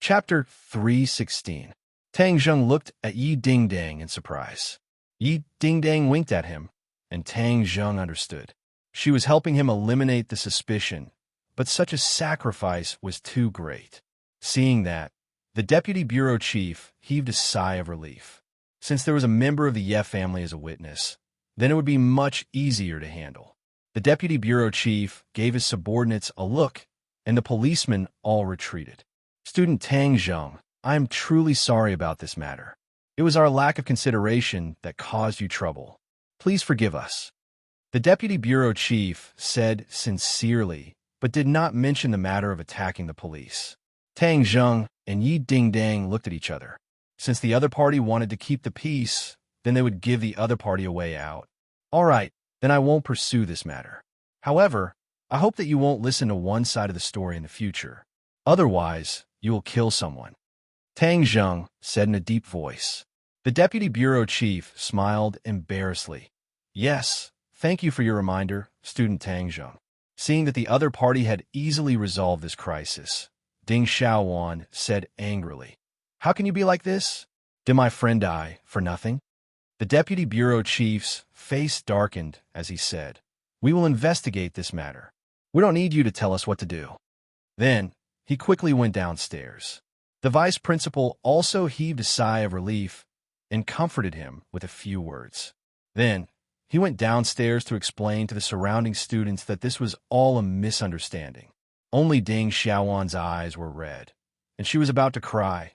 Chapter 316. Tang Zheng looked at Yi Dingdang in surprise. Yi Dingdang winked at him, and Tang Zheng understood. She was helping him eliminate the suspicion, but such a sacrifice was too great. Seeing that, the deputy bureau chief heaved a sigh of relief. Since there was a member of the Ye family as a witness, then it would be much easier to handle. The deputy bureau chief gave his subordinates a look, and the policemen all retreated. Student Tang Zheng, I am truly sorry about this matter. It was our lack of consideration that caused you trouble. Please forgive us. The deputy bureau chief said sincerely, but did not mention the matter of attacking the police. Tang Zheng and Yi Dingdang looked at each other. Since the other party wanted to keep the peace, then they would give the other party a way out. All right, then I won't pursue this matter. However, I hope that you won't listen to one side of the story in the future. Otherwise, you will kill someone. Tang Zheng said in a deep voice. The deputy bureau chief smiled embarrassedly. Yes, thank you for your reminder, student Tang Zheng. Seeing that the other party had easily resolved this crisis, Ding Xiaowan said angrily, How can you be like this? Did my friend die for nothing? The deputy bureau chief's face darkened as he said, We will investigate this matter. We don't need you to tell us what to do. Then, he quickly went downstairs. The vice principal also heaved a sigh of relief and comforted him with a few words. Then, he went downstairs to explain to the surrounding students that this was all a misunderstanding. Only Ding Xiaowan's eyes were red, and she was about to cry.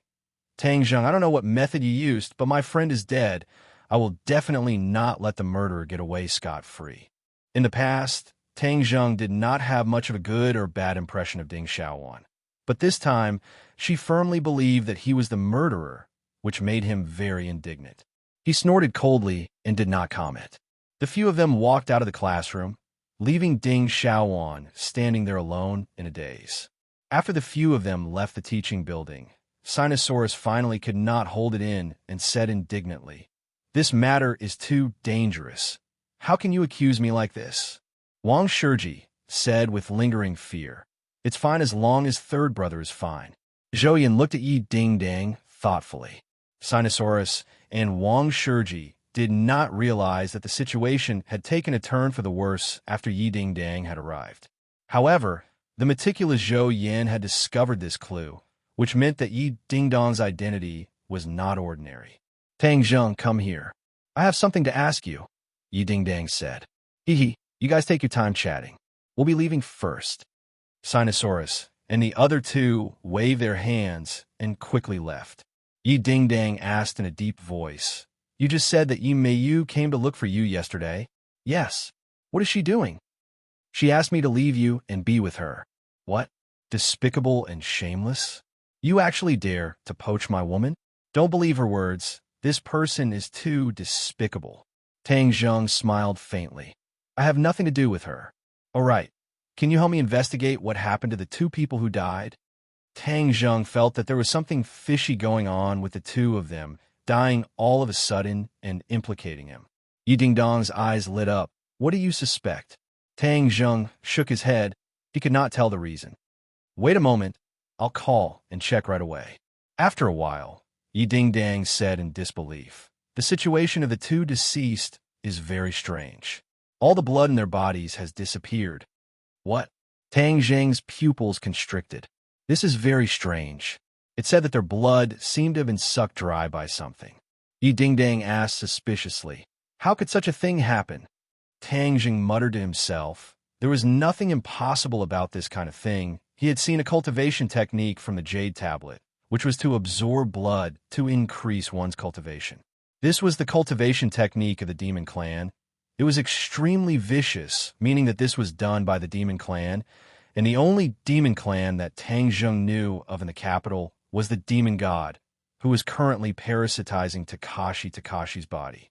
Tang Zheng, I don't know what method you used, but my friend is dead. I will definitely not let the murderer get away scot-free. In the past, Tang Zheng did not have much of a good or bad impression of Ding Xiaowan. But this time, she firmly believed that he was the murderer, which made him very indignant. He snorted coldly and did not comment. The few of them walked out of the classroom, leaving Ding Xiaowan standing there alone in a daze. After the few of them left the teaching building, Sinosaurus finally could not hold it in and said indignantly, This matter is too dangerous. How can you accuse me like this? Wang Shiji said with lingering fear, It's fine as long as third brother is fine. Zhouyan looked at Yi Dingdang thoughtfully. Sinosaurus and Wang Shiji did not realize that the situation had taken a turn for the worse after Yi Dingdang had arrived. However, the meticulous Zhou Yan had discovered this clue, which meant that Yi Dingdang's identity was not ordinary. Tang Zheng, come here. I have something to ask you, Yi Dingdang said. Hee, you guys take your time chatting. We'll be leaving first. Sinosaurus and the other two waved their hands and quickly left. Yi Dingdang asked in a deep voice, You just said that Yi Meiyu came to look for you yesterday? Yes. What is she doing? She asked me to leave you and be with her. What? Despicable and shameless? You actually dare to poach my woman? Don't believe her words. This person is too despicable. Tang Zheng smiled faintly. I have nothing to do with her. All right. Can you help me investigate what happened to the two people who died? Tang Zheng felt that there was something fishy going on with the two of them, dying all of a sudden and implicating him. Yi Dingdang's eyes lit up. What do you suspect? Tang Zheng shook his head. He could not tell the reason. Wait a moment. I'll call and check right away. After a while, Yi Dingdang said in disbelief, The situation of the two deceased is very strange. All the blood in their bodies has disappeared. What? Tang Zheng's pupils constricted. This is very strange. It said that their blood seemed to have been sucked dry by something. Yi Dingdang asked suspiciously, How could such a thing happen? Tang Zheng muttered to himself. There was nothing impossible about this kind of thing. He had seen a cultivation technique from the Jade Tablet, which was to absorb blood to increase one's cultivation. This was the cultivation technique of the Demon Clan. It was extremely vicious, meaning that this was done by the Demon Clan, and the only Demon Clan that Tang Zheng knew of in the capital was the Demon God, who was currently parasitizing Takashi's body.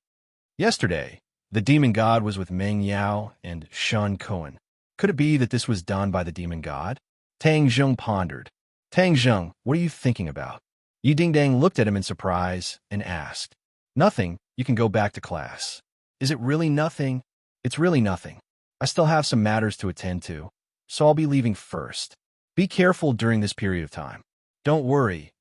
Yesterday, the Demon God was with Meng Yao and Shun Koen. Could it be that this was done by the Demon God? Tang Zheng pondered. Tang Zheng, what are you thinking about? Yi Dingdang looked at him in surprise and asked, Nothing, you can go back to class. Is it really nothing? It's really nothing. I still have some matters to attend to, so I'll be leaving first. Be careful during this period of time. Don't worry.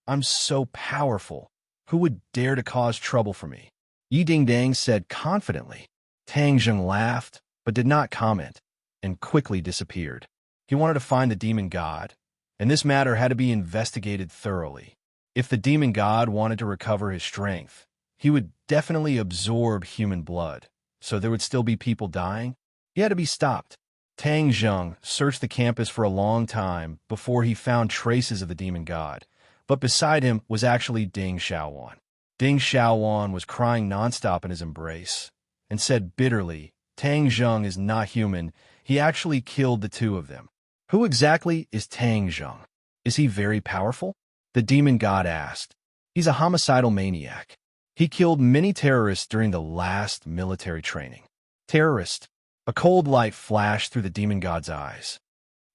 I'm so powerful. Who would dare to cause trouble for me? Yi Dingdang said confidently. Tang Zheng laughed, but did not comment, and quickly disappeared. He wanted to find the demon god, and this matter had to be investigated thoroughly. If the demon god wanted to recover his strength, he would definitely absorb human blood, so there would still be people dying. He had to be stopped. Tang Zheng searched the campus for a long time before he found traces of the demon god, but beside him was actually Ding Xiaowan. Ding Xiaowan was crying nonstop in his embrace and said bitterly, Tang Zheng is not human. He actually killed the two of them. Who exactly is Tang Zheng? Is he very powerful? The demon god asked. He's a homicidal maniac. He killed many terrorists during the last military training. Terrorist? A cold light flashed through the demon god's eyes.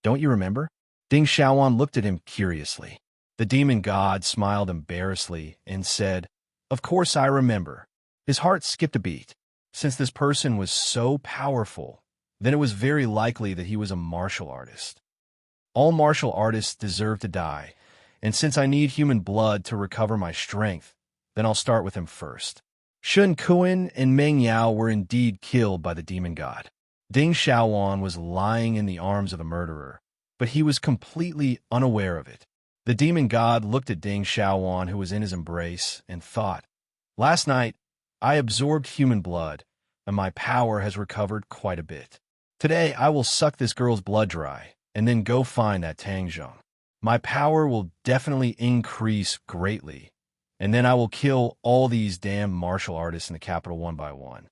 Don't you remember? Ding Xiaowan looked at him curiously. The demon god smiled embarrassedly and said, Of course I remember. His heart skipped a beat. Since this person was so powerful, then it was very likely that he was a martial artist. All martial artists deserve to die, and since I need human blood to recover my strength, then I'll start with him first. Shun Kuan and Meng Yao were indeed killed by the demon god. Ding Xiaowan was lying in the arms of the murderer, but he was completely unaware of it. The demon god looked at Ding Xiaowan, who was in his embrace, and thought, Last night, I absorbed human blood, and my power has recovered quite a bit. Today, I will suck this girl's blood dry, and then go find that Tang Zheng. My power will definitely increase greatly, and then I will kill all these damn martial artists in the capital one by one.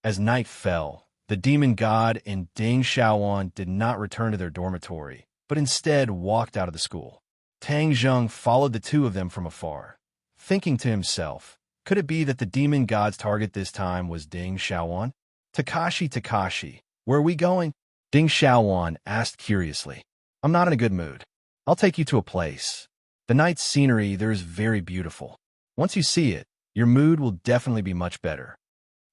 As night fell, the demon god and Ding Xiaowan did not return to their dormitory, but instead walked out of the school. Tang Zheng followed the two of them from afar, thinking to himself, could it be that the demon god's target this time was Ding Xiaowan? Takashi, where are we going? Ding Xiaowan asked curiously. I'm not in a good mood. I'll take you to a place. The night's scenery there is very beautiful. Once you see it, your mood will definitely be much better.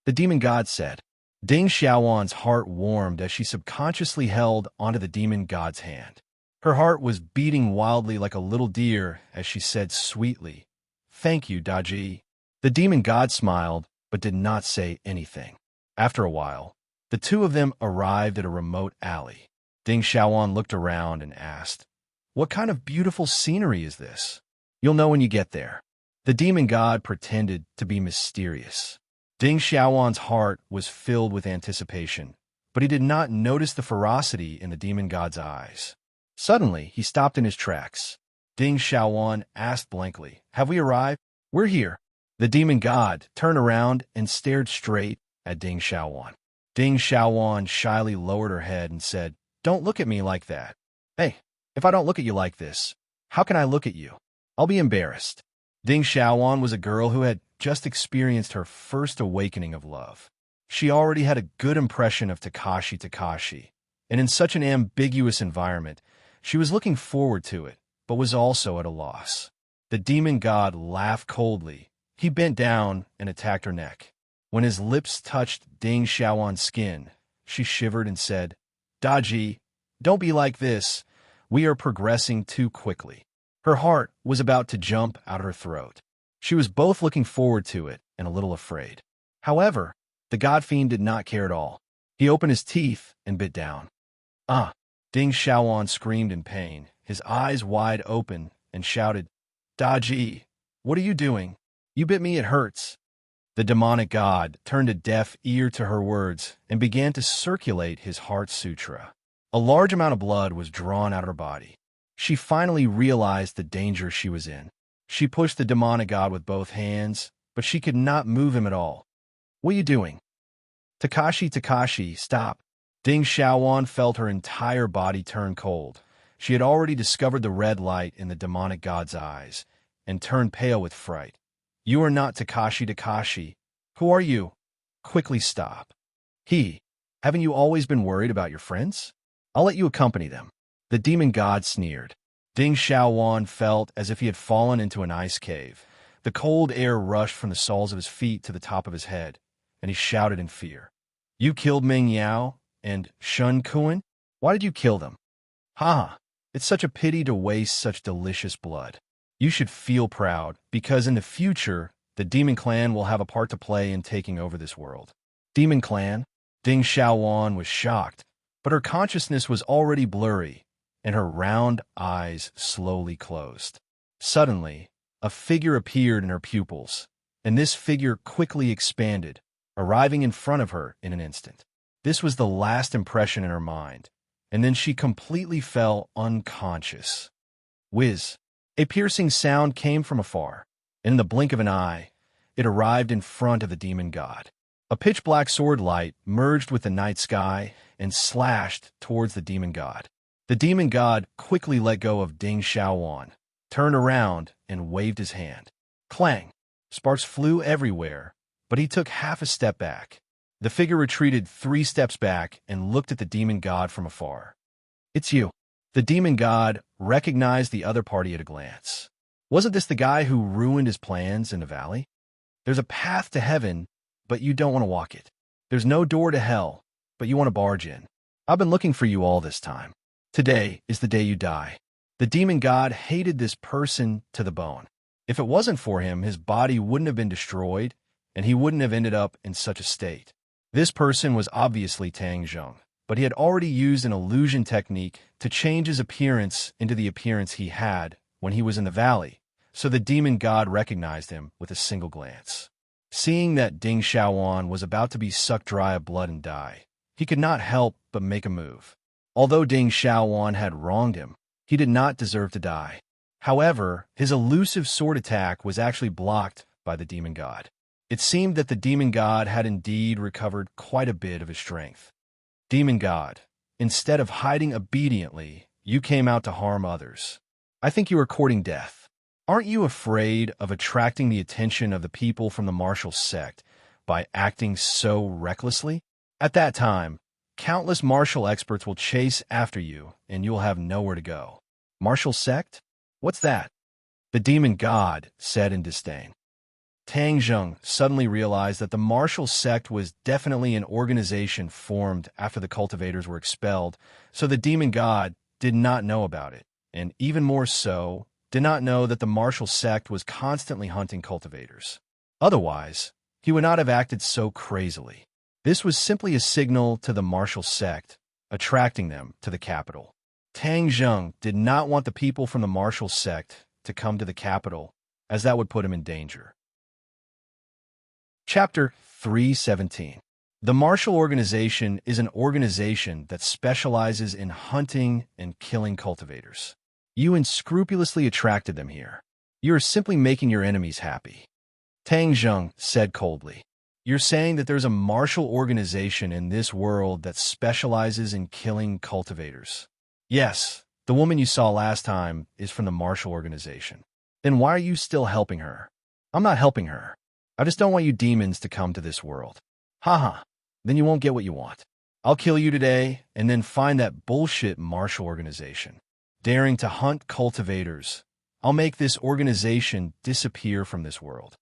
The demon god said. Ding Xiaowan's heart warmed as she subconsciously held onto the demon god's hand. Her heart was beating wildly like a little deer as she said sweetly, Thank you, Daji. The demon god smiled, but did not say anything. After a while, the two of them arrived at a remote alley. Ding Xiaowan looked around and asked, What kind of beautiful scenery is this? You'll know when you get there. The demon god pretended to be mysterious. Ding Xiaowan's heart was filled with anticipation, but he did not notice the ferocity in the demon god's eyes. Suddenly, he stopped in his tracks. Ding Xiaowan asked blankly, Have we arrived? We're here. The demon god turned around and stared straight at Ding Xiaowan. Ding Xiaowan shyly lowered her head and said, Don't look at me like that. Hey, if I don't look at you like this, how can I look at you? I'll be embarrassed. Ding Xiaowan was a girl who had just experienced her first awakening of love. She already had a good impression of Takashi, and in such an ambiguous environment, she was looking forward to it, but was also at a loss. The demon god laughed coldly. He bent down and attacked her neck. When his lips touched Ding Xiaowan's skin, she shivered and said, Daji, don't be like this. We are progressing too quickly. Her heart was about to jump out her throat. She was both looking forward to it and a little afraid. However, the god fiend did not care at all. He opened his teeth and bit down. Ah! Ding Xiaowan screamed in pain, his eyes wide open, and shouted, Daji, what are you doing? You bit me, it hurts. The demonic god turned a deaf ear to her words and began to circulate his heart sutra. A large amount of blood was drawn out of her body. She finally realized the danger she was in. She pushed the demonic god with both hands, but she could not move him at all. What are you doing? Takashi, stop. Ding Xiaowan felt her entire body turn cold. She had already discovered the red light in the demonic god's eyes and turned pale with fright. You are not Takashi. Who are you? Quickly stop. Haven't you always been worried about your friends? I'll let you accompany them. The demon god sneered. Ding Xiaowan felt as if he had fallen into an ice cave. The cold air rushed from the soles of his feet to the top of his head, and he shouted in fear. You killed Meng Yao and Shun Kuan? Why did you kill them? Ha! It's such a pity to waste such delicious blood. You should feel proud, because in the future, the Demon Clan will have a part to play in taking over this world. Demon Clan? Ding Xiaowan was shocked, but her consciousness was already blurry, and her round eyes slowly closed. Suddenly, a figure appeared in her pupils, and this figure quickly expanded, arriving in front of her in an instant. This was the last impression in her mind, and then she completely fell unconscious. Whiz! A piercing sound came from afar, and in the blink of an eye, it arrived in front of the demon god. A pitch-black sword light merged with the night sky and slashed towards the demon god. The demon god quickly let go of Ding Xiaowan, turned around, and waved his hand. Clang! Sparks flew everywhere, but he took half a step back. The figure retreated 3 steps back and looked at the demon god from afar. It's you. The demon god recognized the other party at a glance. Wasn't this the guy who ruined his plans in the valley? There's a path to heaven, but you don't want to walk it. There's no door to hell, but you want to barge in. I've been looking for you all this time. Today is the day you die. The demon god hated this person to the bone. If it wasn't for him, his body wouldn't have been destroyed, and he wouldn't have ended up in such a state. This person was obviously Tang Zheng, but he had already used an illusion technique to change his appearance into the appearance he had when he was in the valley, so the demon god recognized him with a single glance. Seeing that Ding Xiaowan was about to be sucked dry of blood and die, he could not help but make a move. Although Ding Xiaowan had wronged him, he did not deserve to die. However, his elusive sword attack was actually blocked by the demon god. It seemed that the demon god had indeed recovered quite a bit of his strength. Demon god, instead of hiding obediently, you came out to harm others. I think you are courting death. Aren't you afraid of attracting the attention of the people from the martial sect by acting so recklessly? At that time, countless martial experts will chase after you, and you'll have nowhere to go. Martial sect? What's that? The demon god said in disdain. Tang Zheng suddenly realized that the martial sect was definitely an organization formed after the cultivators were expelled, so the demon god did not know about it, and even more so, did not know that the martial sect was constantly hunting cultivators. Otherwise, he would not have acted so crazily. This was simply a signal to the martial sect, attracting them to the capital. Tang Zheng did not want the people from the martial sect to come to the capital, as that would put him in danger. Chapter 317. The martial organization is an organization that specializes in hunting and killing cultivators. You unscrupulously attracted them here. You are simply making your enemies happy. Tang Zheng said coldly. You're saying that there's a martial organization in this world that specializes in killing cultivators. Yes, the woman you saw last time is from the martial organization. Then why are you still helping her? I'm not helping her. I just don't want you demons to come to this world. Haha, then you won't get what you want. I'll kill you today and then find that bullshit martial organization. Daring to hunt cultivators. I'll make this organization disappear from this world.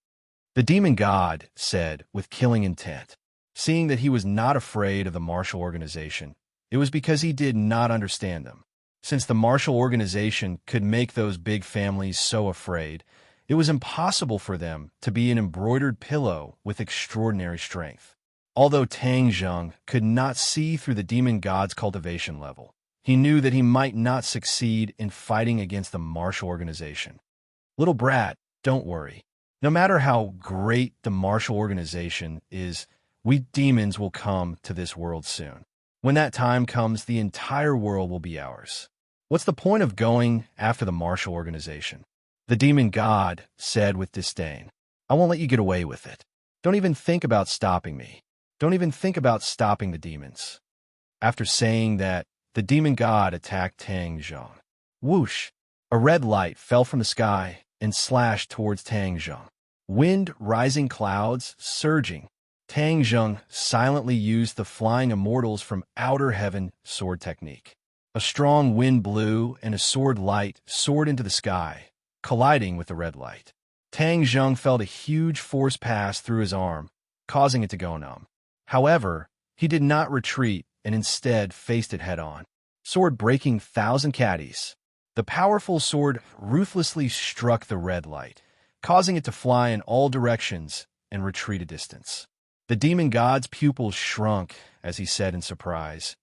The demon god said with killing intent. Seeing that he was not afraid of the martial organization, it was because he did not understand them. Since the martial organization could make those big families so afraid, it was impossible for them to be an embroidered pillow with extraordinary strength. Although Tang Zheng could not see through the demon god's cultivation level, he knew that he might not succeed in fighting against the martial organization. Little brat, don't worry. No matter how great the martial organization is, we demons will come to this world soon. When that time comes, the entire world will be ours. What's the point of going after the martial organization? The demon god said with disdain. I won't let you get away with it. Don't even think about stopping me. Don't even think about stopping the demons. After saying that, the demon god attacked Tang Zheng. Whoosh! A red light fell from the sky and slashed towards Tang Zheng. Wind, rising clouds, surging. Tang Zheng silently used the flying immortals from outer heaven sword technique. A strong wind blew and a sword light soared into the sky, colliding with the red light. Tang Zheng felt a huge force pass through his arm, causing it to go numb. However, he did not retreat and instead faced it head-on. Sword breaking 1,000 caddies. The powerful sword ruthlessly struck the red light, causing it to fly in all directions and retreat a distance. The demon god's pupils shrunk as he said in surprise,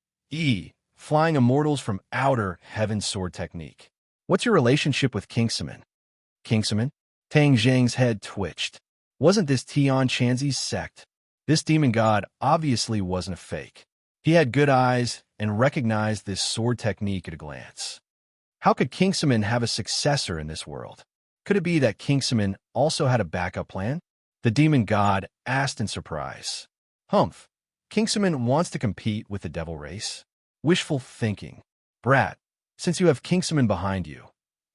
Flying immortals from outer heaven sword technique. What's your relationship with Kingsaman? Kingsaman? Tang Zhang's head twitched. Wasn't this Tian Chanzi's sect? This demon god obviously wasn't a fake. He had good eyes and recognized this sword technique at a glance. How could Kingsaman have a successor in this world? Could it be that Kingsaman also had a backup plan? The demon god asked in surprise. Humph, Kingsaman wants to compete with the devil race? Wishful thinking. Brat, since you have Kingsaman behind you,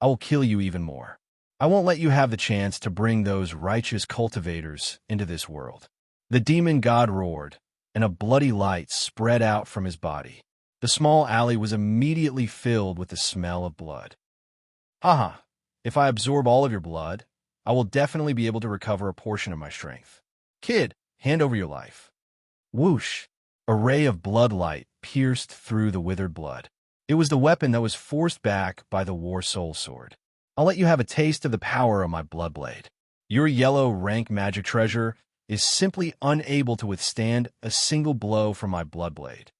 I will kill you even more. I won't let you have the chance to bring those righteous cultivators into this world. The demon god roared, and a bloody light spread out from his body. The small alley was immediately filled with the smell of blood. Haha, if I absorb all of your blood, I will definitely be able to recover a portion of my strength. Kid, hand over your life. Whoosh! A ray of blood light pierced through the withered blood. It was the weapon that was forced back by the War Soul Sword. I'll let you have a taste of the power of my blood blade. Your yellow rank magic treasure is simply unable to withstand a single blow from my blood blade.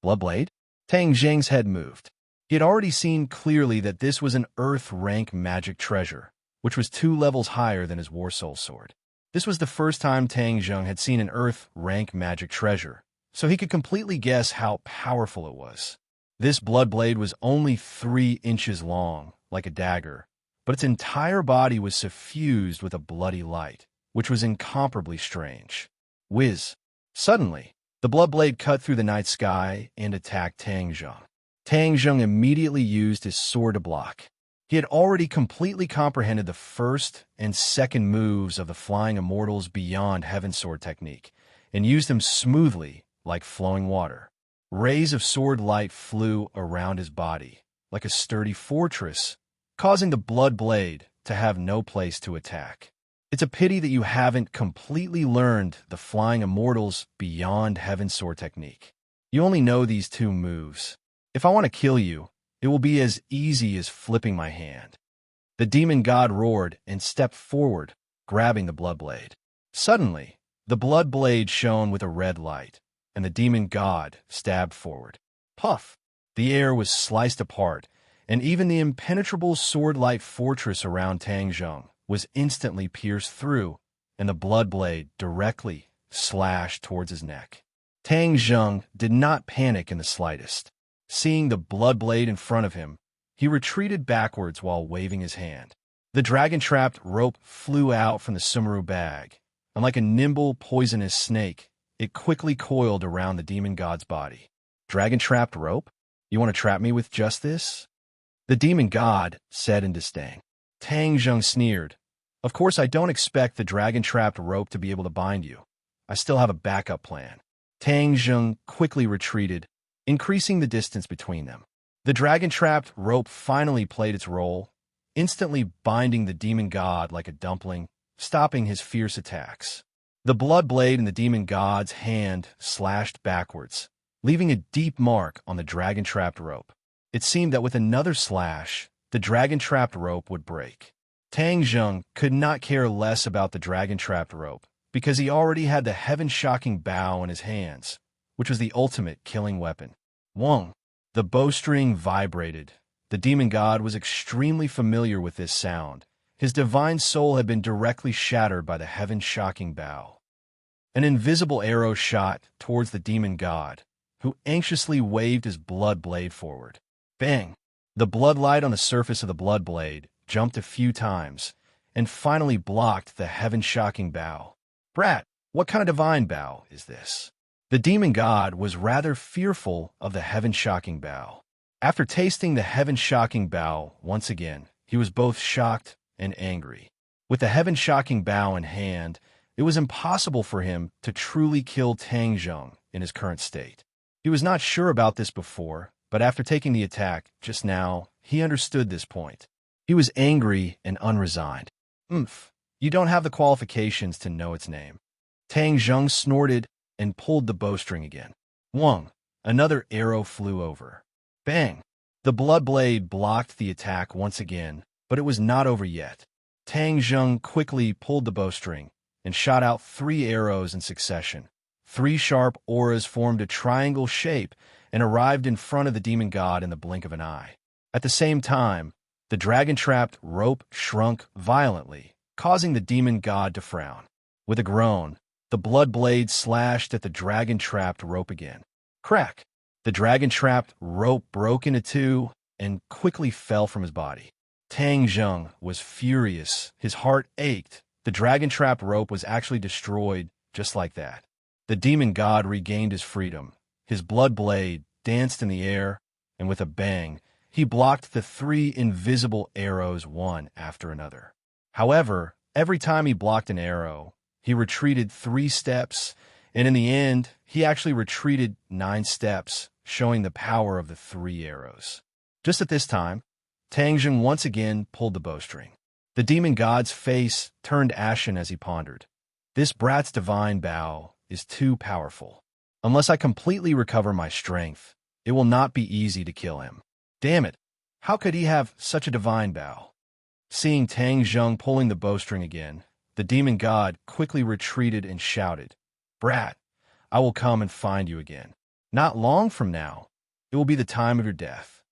Blood blade? Tang Zhang's head moved. He had already seen clearly that this was an Earth rank magic treasure, which was 2 levels higher than his War Soul Sword. This was the first time Tang Zhang had seen an Earth rank magic treasure, so he could completely guess how powerful it was. This blood blade was only 3 inches long, like a dagger, but its entire body was suffused with a bloody light, which was incomparably strange. Whiz! Suddenly, the blood blade cut through the night sky and attacked Tang Zhang. Tang Zhang immediately used his sword to block. He had already completely comprehended the first and second moves of the Flying Immortals Beyond Heaven Sword technique, and used them smoothly like flowing water. Rays of sword light flew around his body, like a sturdy fortress, causing the blood blade to have no place to attack. It's a pity that you haven't completely learned the Flying Immortals Beyond Heaven Sword technique. You only know these 2 moves. If I want to kill you, it will be as easy as flipping my hand. The demon god roared and stepped forward, grabbing the blood blade. Suddenly, the blood blade shone with a red light, and the demon god stabbed forward. Puff! The air was sliced apart, and even the impenetrable sword-like fortress around Tang Zhang was instantly pierced through, and the blood blade directly slashed towards his neck. Tang Zhang did not panic in the slightest. Seeing the blood blade in front of him, he retreated backwards while waving his hand. The dragon-trapped rope flew out from the Sumeru bag, and like a nimble, poisonous snake, it quickly coiled around the demon god's body. Dragon-trapped rope? You want to trap me with just this? The demon god said in disdain. Tang Zhang sneered. Of course, I don't expect the dragon-trapped rope to be able to bind you. I still have a backup plan. Tang Zhang quickly retreated, increasing the distance between them. The dragon-trapped rope finally played its role, instantly binding the demon god like a dumpling, stopping his fierce attacks. The blood blade in the demon god's hand slashed backwards, leaving a deep mark on the dragon-trapped rope. It seemed that with another slash, the dragon-trapped rope would break. Tang Zhang could not care less about the dragon-trapped rope, because he already had the heaven-shocking bow in his hands, which was the ultimate killing weapon. Wong! The bowstring vibrated. The demon god was extremely familiar with this sound. His divine soul had been directly shattered by the heaven-shocking bow. An invisible arrow shot towards the demon god, who anxiously waved his blood blade forward. Bang! The blood light on the surface of the blood blade jumped a few times, and finally blocked the heaven-shocking bow. Brat, what kind of divine bow is this? The demon god was rather fearful of the heaven-shocking bow. After tasting the heaven-shocking bow once again, he was both shocked and angry. With the heaven-shocking bow in hand, it was impossible for him to truly kill Tang Zhang in his current state. He was not sure about this before, but after taking the attack just now, he understood this point. He was angry and unresigned. You don't have the qualifications to know its name. Tang Zhang snorted and pulled the bowstring again. Wong! Another arrow flew over. Bang! The blood blade blocked the attack once again, but it was not over yet. Tang Zheng quickly pulled the bowstring and shot out 3 arrows in succession. 3 sharp auras formed a triangle shape and arrived in front of the demon god in the blink of an eye. At the same time, the dragon-trapped rope shrunk violently, causing the demon god to frown. With a groan, the blood blade slashed at the dragon-trapped rope again. Crack! The dragon-trapped rope broke into 2 and quickly fell from his body. Tang Zheng was furious. His heart ached. The dragon-trapped rope was actually destroyed just like that. The demon god regained his freedom. His blood blade danced in the air, and with a bang, he blocked the 3 invisible arrows one after another. However, every time he blocked an arrow, he retreated 3 steps, and in the end, he actually retreated 9 steps, showing the power of the 3 arrows. Just at this time, Tang Zheng once again pulled the bowstring. The demon god's face turned ashen as he pondered. This brat's divine bow is too powerful. Unless I completely recover my strength, it will not be easy to kill him. Damn it, how could he have such a divine bow? Seeing Tang Zheng pulling the bowstring again, the demon god quickly retreated and shouted, "Brat, I will come and find you again. Not long from now, it will be the time of your death."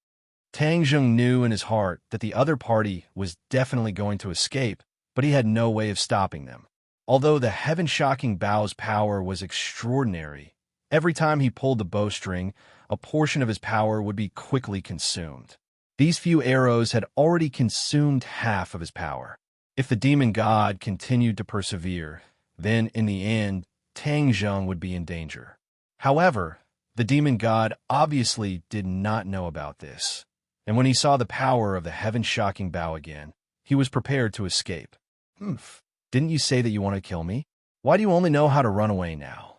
Tang Zheng knew in his heart that the other party was definitely going to escape, but he had no way of stopping them. Although the heaven-shocking bow's power was extraordinary, every time he pulled the bowstring, a portion of his power would be quickly consumed. These few arrows had already consumed half of his power. If the demon god continued to persevere, then in the end, Tang Zheng would be in danger. However, the demon god obviously did not know about this, and when he saw the power of the heaven-shocking bow again, he was prepared to escape. "Humph, didn't you say that you want to kill me? Why do you only know how to run away now?"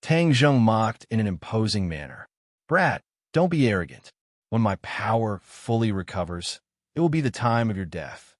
Tang Zheng mocked in an imposing manner. "Brat, don't be arrogant. When my power fully recovers, it will be the time of your death."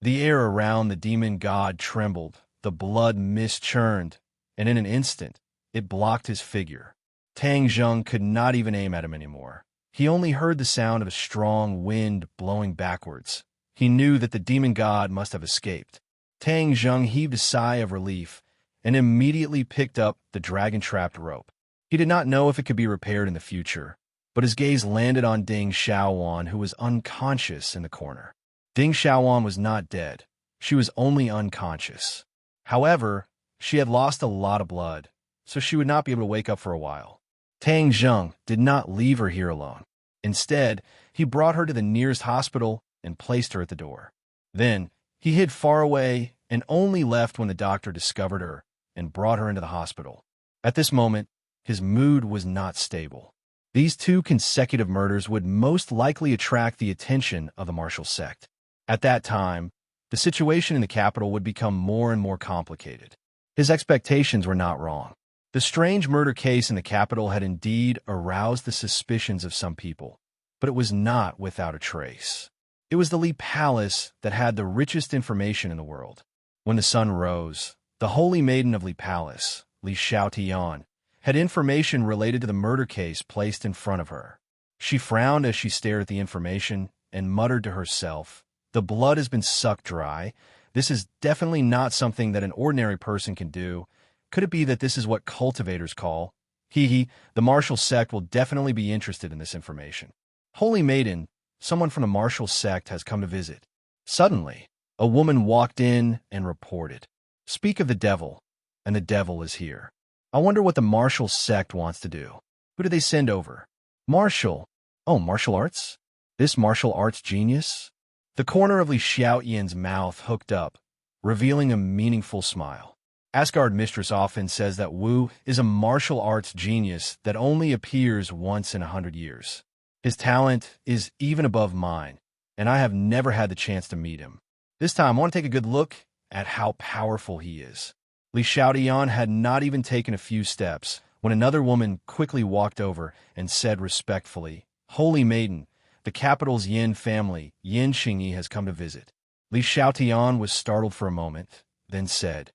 The air around the demon god trembled, the blood mist churned, and in an instant, it blocked his figure. Tang Zheng could not even aim at him anymore. He only heard the sound of a strong wind blowing backwards. He knew that the demon god must have escaped. Tang Zheng heaved a sigh of relief and immediately picked up the dragon-trapped rope. He did not know if it could be repaired in the future, but his gaze landed on Ding Xiaowan, who was unconscious in the corner. Ding Xiaowan was not dead. She was only unconscious. However, she had lost a lot of blood, so she would not be able to wake up for a while. Tang Zheng did not leave her here alone. Instead, he brought her to the nearest hospital and placed her at the door. Then, he hid far away and only left when the doctor discovered her and brought her into the hospital. At this moment, his mood was not stable. These 2 consecutive murders would most likely attract the attention of the martial sect. At that time, the situation in the capital would become more and more complicated. His expectations were not wrong. The strange murder case in the capital had indeed aroused the suspicions of some people, but it was not without a trace. It was the Li Palace that had the richest information in the world. When the sun rose, the holy maiden of Li Palace, Li Xiaotian, had information related to the murder case placed in front of her. She frowned as she stared at the information and muttered to herself, "The blood has been sucked dry. This is definitely not something that an ordinary person can do. Could it be that this is what cultivators call? The martial sect will definitely be interested in this information. Holy maiden, someone from the martial sect has come to visit." Suddenly, a woman walked in and reported, "Speak of the devil, and the devil is here. I wonder what the martial sect wants to do. Who do they send over? Martial? Oh, martial arts? This martial arts genius?" The corner of Li Xiaoyan's mouth hooked up, revealing a meaningful smile. Asgard Mistress often says that Wu is a martial arts genius that only appears once in 100 years. His talent is even above mine, and I have never had the chance to meet him. This time, I want to take a good look at how powerful he is. Li Xiaotian had not even taken a few steps when another woman quickly walked over and said respectfully, "Holy maiden, the capital's Yin family, Yin Qingyi, has come to visit." Li Xiaotian was startled for a moment, then said,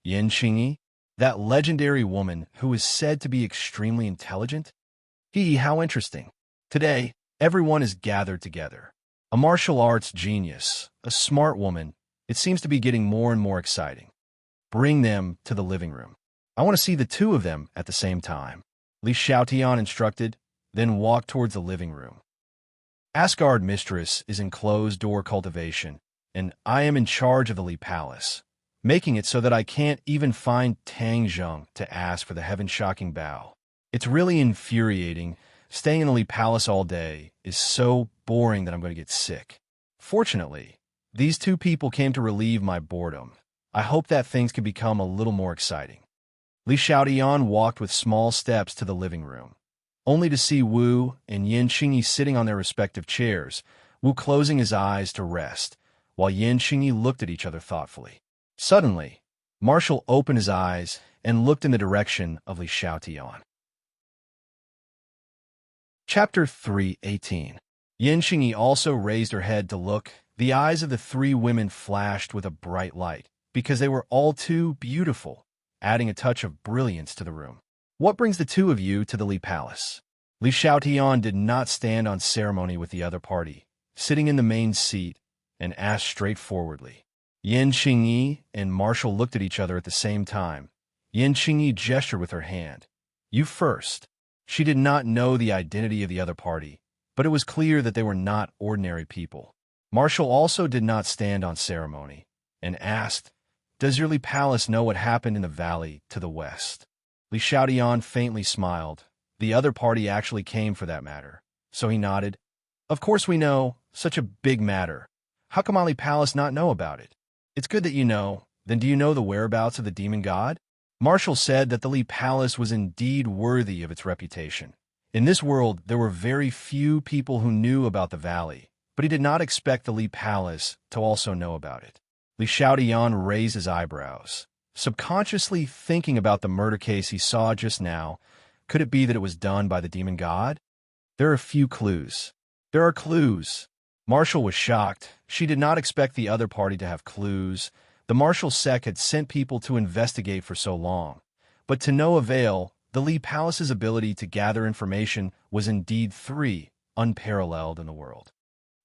"Yin Qingyi? That legendary woman who is said to be extremely intelligent? How interesting. Today, Everyone is gathered together. A martial arts genius, a smart woman. It seems to be getting more and more exciting. Bring them to the living room. I want to see the two of them at the same time. Li Xiaotian instructed, then walked towards the living room. Asgard Mistress is in closed-door cultivation, and I am in charge of the Li Palace, making it so that I can't even find Tang Zheng to ask for the heaven-shocking bow. It's really infuriating. Staying in the Li Palace all day is so boring that I'm going to get sick. Fortunately, these two people came to relieve my boredom. I hope that things can become a little more exciting. Li Xiaotian walked with small steps to the living room, only to see Wu and Yin Xingyi sitting on their respective chairs, Wu closing his eyes to rest, while Yin Xingyi looked at each other thoughtfully. Suddenly, Marshall opened his eyes and looked in the direction of Li Xiaotian. Chapter 3:18. Yin Xingyi also raised her head to look. The eyes of the three women flashed with a bright light, because they were all too beautiful, adding a touch of brilliance to the room. What brings the two of you to the Li Palace? Li Xiaotian did not stand on ceremony with the other party, sitting in the main seat, and asked straightforwardly. Yin Xingyi and Marshall looked at each other at the same time. Yin Xingyi gestured with her hand. You first. She did not know the identity of the other party, but it was clear that they were not ordinary people. Marshall also did not stand on ceremony, and asked, Does your Li Palace know what happened in the valley to the west? Li Xiaotian faintly smiled. The other party actually came for that matter, so he nodded. Of course we know, such a big matter. How come Li Palace not know about it? It's good that you know. Then do you know the whereabouts of the demon god? Marshall said that the Li Palace was indeed worthy of its reputation. In this world, there were very few people who knew about the valley, but he did not expect the Li Palace to also know about it. Li Xiaotian raised his eyebrows, subconsciously thinking about the murder case he saw just now. Could it be that it was done by the demon god? There are a few clues. There are clues. Marshall was shocked. She did not expect the other party to have clues. The Marshall sect had sent people to investigate for so long, but to no avail. The Li Palace's ability to gather information was indeed unparalleled in the world.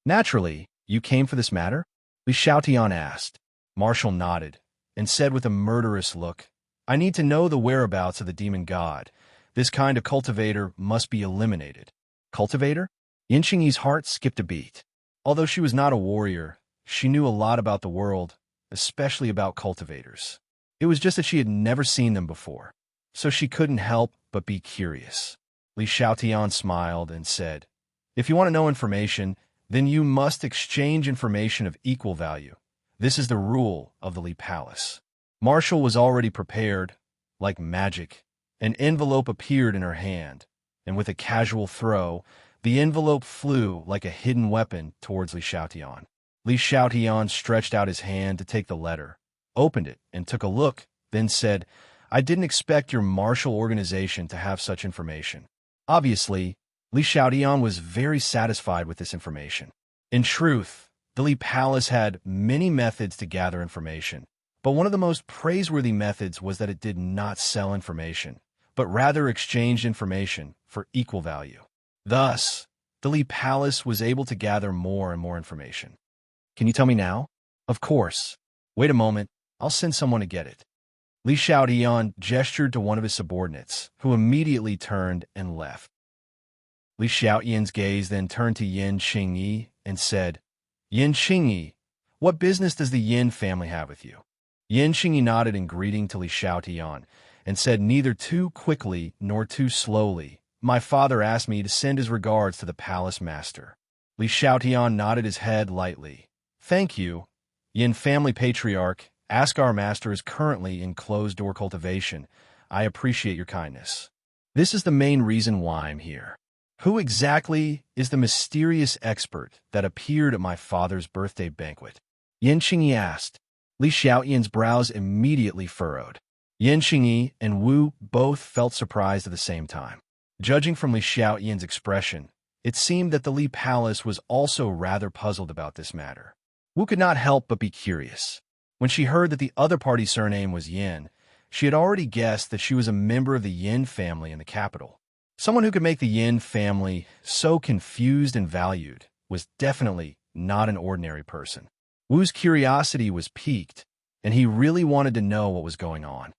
Naturally, you came for this matter? Li Xiaotian asked. Marshall nodded, and said with a murderous look, I need to know the whereabouts of the demon god. This kind of cultivator must be eliminated. Cultivator? Yin Xingyi's heart skipped a beat. Although she was not a warrior, she knew a lot about the world, especially about cultivators. It was just that she had never seen them before, so she couldn't help but be curious. Li Xiaotian smiled and said, If you want to know information, then you must exchange information of equal value. This is the rule of the Li Palace. Marshall was already prepared. Like magic, an envelope appeared in her hand, and with a casual throw, the envelope flew like a hidden weapon towards Li Xiaotian. Li Xiaotian stretched out his hand to take the letter, opened it, and took a look, then said, I didn't expect your martial organization to have such information. Obviously, Li Xiaotian was very satisfied with this information. In truth, the Li Palace had many methods to gather information, but one of the most praiseworthy methods was that it did not sell information, but rather exchanged information for equal value. Thus, the Li Palace was able to gather more and more information. Can you tell me now? Of course. Wait a moment, I'll send someone to get it. Li Xiaotian gestured to one of his subordinates, who immediately turned and left. Li Xiaotian's gaze then turned to Yin Xingyi and said, Yin Xingyi, what business does the Yin family have with you? Yin Xingyi nodded in greeting to Li Xiaotian and said neither too quickly nor too slowly, My father asked me to send his regards to the palace master. Li Xiaotian nodded his head lightly. Thank you. Yin family patriarch, ask our master is currently in closed-door cultivation. I appreciate your kindness. This is the main reason why I'm here. Who exactly is the mysterious expert that appeared at my father's birthday banquet? Yin Xingyi asked. Li Xiaotian's brows immediately furrowed. Yin Xingyi and Wu both felt surprised at the same time. Judging from Li Xiaotian's expression, it seemed that the Li Palace was also rather puzzled about this matter. Wu could not help but be curious. When she heard that the other party's surname was Yin, she had already guessed that she was a member of the Yin family in the capital. Someone who could make the Yin family so confused and valued was definitely not an ordinary person. Wu's curiosity was piqued, and he really wanted to know what was going on.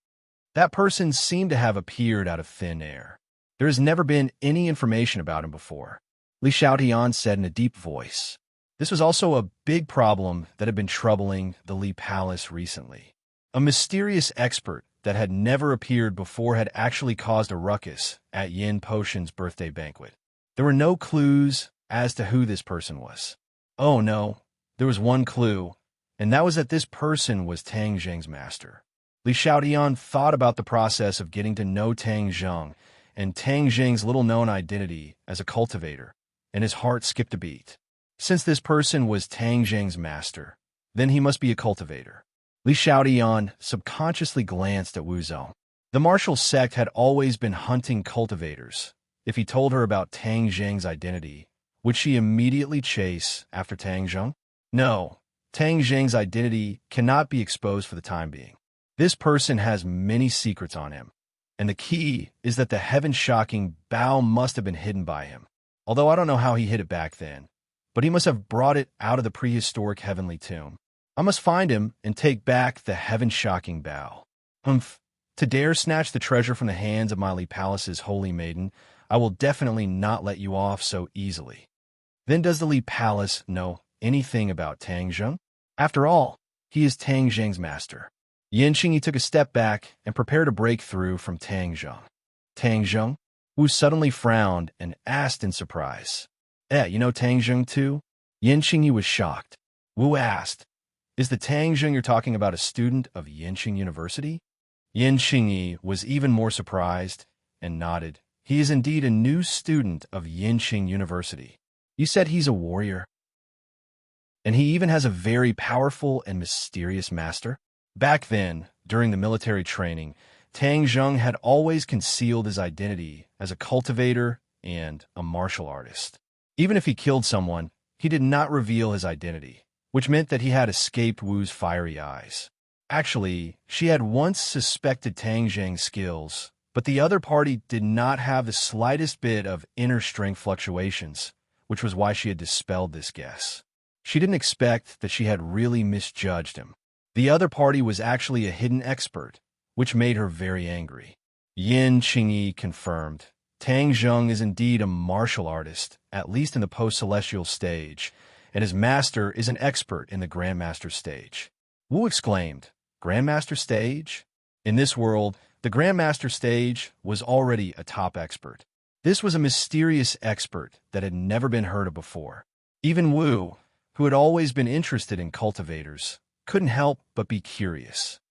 That person seemed to have appeared out of thin air. There has never been any information about him before, Li Xiaotian said in a deep voice. This was also a big problem that had been troubling the Li Palace recently. A mysterious expert that had never appeared before had actually caused a ruckus at Yin Potion's birthday banquet. There were no clues as to who this person was. Oh no, there was one clue, and that was that this person was Tang Zheng's master. Li Xiaotian thought about the process of getting to know Tang Zheng and Tang Zheng's little-known identity as a cultivator, and his heart skipped a beat. Since this person was Tang Zheng's master, then he must be a cultivator. Li Xiaotian subconsciously glanced at Wu Zhong. The martial sect had always been hunting cultivators. If he told her about Tang Zheng's identity, would she immediately chase after Tang Zheng? No, Tang Zheng's identity cannot be exposed for the time being. This person has many secrets on him, and the key is that the heaven-shocking bow must have been hidden by him. Although I don't know how he hid it back then, but he must have brought it out of the prehistoric heavenly tomb. I must find him and take back the heaven-shocking bow. To dare snatch the treasure from the hands of my Li Palace's holy maiden, I will definitely not let you off so easily. Then does the Li Palace know anything about Tang Zheng? After all, he is Tang Zheng's master. Yin Qingyi took a step back and prepared to break through from Tang Zheng. Tang Zheng? Wu suddenly frowned and asked in surprise. You know Tang Zheng too? Yin Qingyi was shocked. Wu asked, is the Tang Zheng you're talking about a student of Yinqing University? Yin Qingyi was even more surprised and nodded. He is indeed a new student of Yinqing University. You said he's a warrior? And he even has a very powerful and mysterious master? Back then, during the military training, Tang Zheng had always concealed his identity as a cultivator and a martial artist. Even if he killed someone, he did not reveal his identity, which meant that he had escaped Wu's fiery eyes. Actually, she had once suspected Tang Zheng's skills, but the other party did not have the slightest bit of inner strength fluctuations, which was why she had dispelled this guess. She didn't expect that she had really misjudged him. The other party was actually a hidden expert, which made her very angry. Yin Qingyi confirmed, Tang Zheng is indeed a martial artist, at least in the post-celestial stage, and his master is an expert in the Grandmaster stage. Wu exclaimed, Grandmaster stage? In this world, the Grandmaster stage was already a top expert. This was a mysterious expert that had never been heard of before. Even Wu, who had always been interested in cultivators, couldn't help but be curious.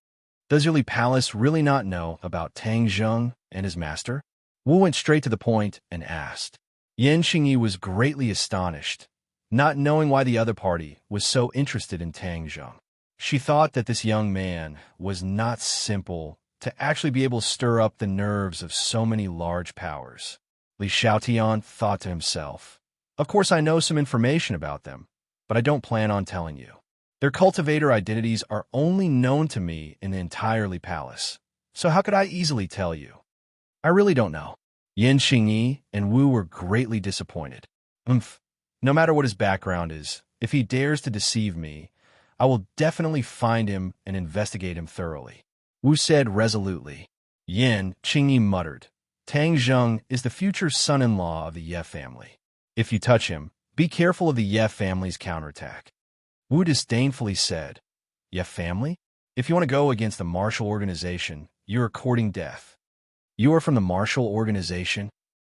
Does your Li Palace really not know about Tang Zheng and his master? Wu went straight to the point and asked. Yin Qingyi was greatly astonished, not knowing why the other party was so interested in Tang Zheng. She thought that this young man was not simple to actually be able to stir up the nerves of so many large powers. Li Xiaotian thought to himself, of course I know some information about them, but I don't plan on telling you. Their cultivator identities are only known to me in the entire Li Palace, so how could I easily tell you? I really don't know. Yin Qingyi and Wu were greatly disappointed. No matter what his background is, if he dares to deceive me, I will definitely find him and investigate him thoroughly. Wu said resolutely. Yin Qingyi muttered, Tang Zheng is the future son-in-law of the Ye family. If you touch him, be careful of the Ye family's counterattack. Wu disdainfully said, Ye family? If you want to go against the martial organization, you are courting death. You are from the martial organization?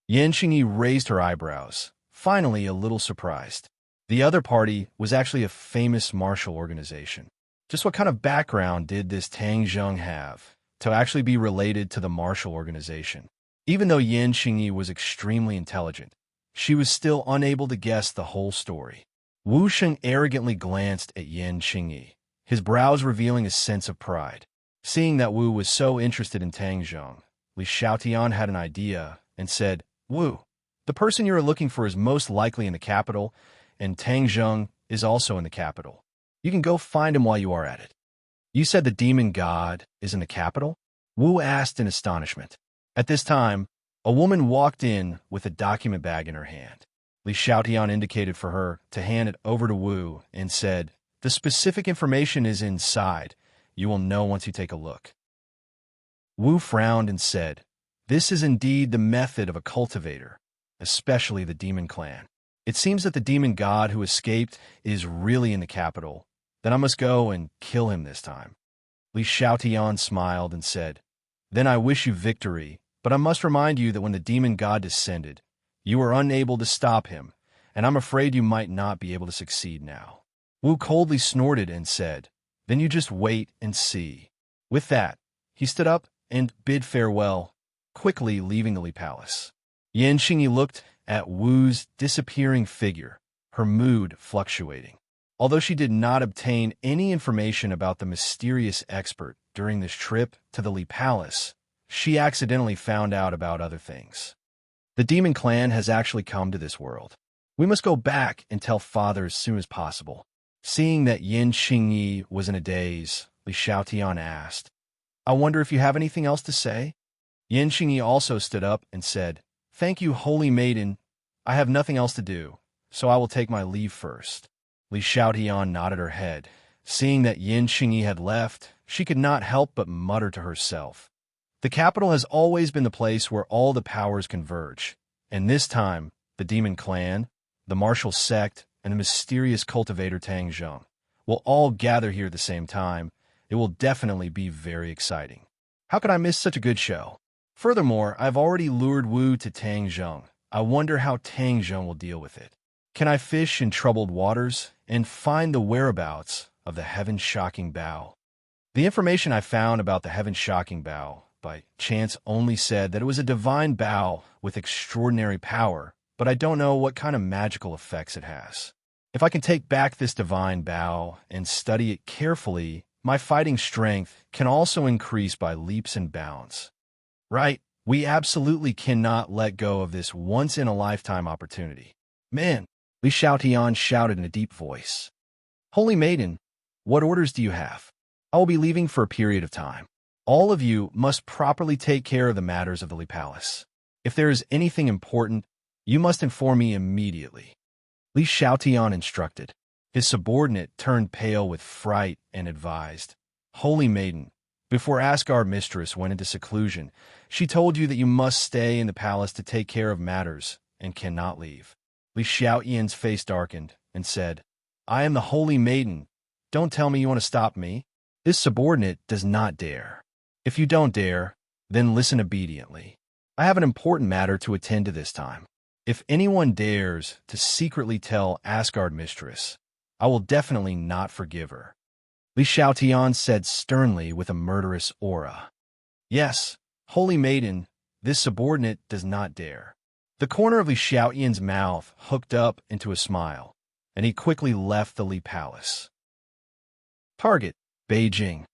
Yin Qingyi raised her eyebrows, finally a little surprised. The other party was actually a famous martial organization. Just what kind of background did this Tang Zheng have to actually be related to the martial organization? Even though Yin Qingyi was extremely intelligent, she was still unable to guess the whole story. Wu Sheng arrogantly glanced at Yin Qingyi, his brows revealing a sense of pride. Seeing that Wu was so interested in Tang Zheng, Li Xiaotian had an idea and said, Wu, the person you are looking for is most likely in the capital, and Tang Zheng is also in the capital. You can go find him while you are at it. You said the demon god is in the capital? Wu asked in astonishment. At this time, A woman walked in with a document bag in her hand. Li Xiaotian indicated for her to hand it over to Wu and said, "The specific information is inside. You will know once you take a look." Wu frowned and said, "This is indeed the method of a cultivator, especially the demon clan. It seems that the demon god who escaped is really in the capital. Then I must go and kill him this time." Li Xiaotian smiled and said, "Then I wish you victory, but I must remind you that when the demon god descended, you were unable to stop him, and I'm afraid you might not be able to succeed now." Wu coldly snorted and said, "Then you just wait and see." With that, he stood up and bid farewell, quickly leaving the Li Palace. Yan Xingyi looked at Wu's disappearing figure, her mood fluctuating. Although she did not obtain any information about the mysterious expert during this trip to the Li Palace, she accidentally found out about other things. The demon clan has actually come to this world. We must go back and tell father as soon as possible. Seeing that Yan Xingyi was in a daze, Li Xiaotian asked, "I wonder if you have anything else to say?" Yan Xingyi also stood up and said, "Thank you, holy maiden. I have nothing else to do, so I will take my leave first." Li Xiaotian nodded her head. Seeing that Yan Xingyi had left, she could not help but mutter to herself, "The capital has always been the place where all the powers converge, and this time, the demon clan, the martial sect, and the mysterious cultivator Tang Zheng will all gather here at the same time. It will definitely be very exciting. How could I miss such a good show? Furthermore, I've already lured Wu to Tang Zheng. I wonder how Tang Zheng will deal with it. Can I fish in troubled waters and find the whereabouts of the heaven-shocking bow?" The information I found about the heaven-shocking bow by chance only said that it was a divine bow with extraordinary power, but I don't know what kind of magical effects it has. If I can take back this divine bow and study it carefully, my fighting strength can also increase by leaps and bounds. Right, we absolutely cannot let go of this once-in-a-lifetime opportunity. "Man," Li Xiaotian shouted in a deep voice. "Holy maiden, what orders do you have? I will be leaving for a period of time. All of you must properly take care of the matters of the Li Palace. If there is anything important, you must inform me immediately." Li Xiaotian instructed. His subordinate turned pale with fright and advised, "Holy maiden, before Asgard mistress went into seclusion, she told you that you must stay in the palace to take care of matters and cannot leave." Li Xiaotian's face darkened and said, "I am the holy maiden. Don't tell me you want to stop me." This subordinate does not dare. If you don't dare, then listen obediently. I have an important matter to attend to this time. If anyone dares to secretly tell Asgard mistress, I will definitely not forgive her." Li Xiaotian said sternly with a murderous aura. "Yes, holy maiden, this subordinate does not dare." The corner of Li Xiaotian's mouth hooked up into a smile, and he quickly left the Li Palace. Target, Beijing.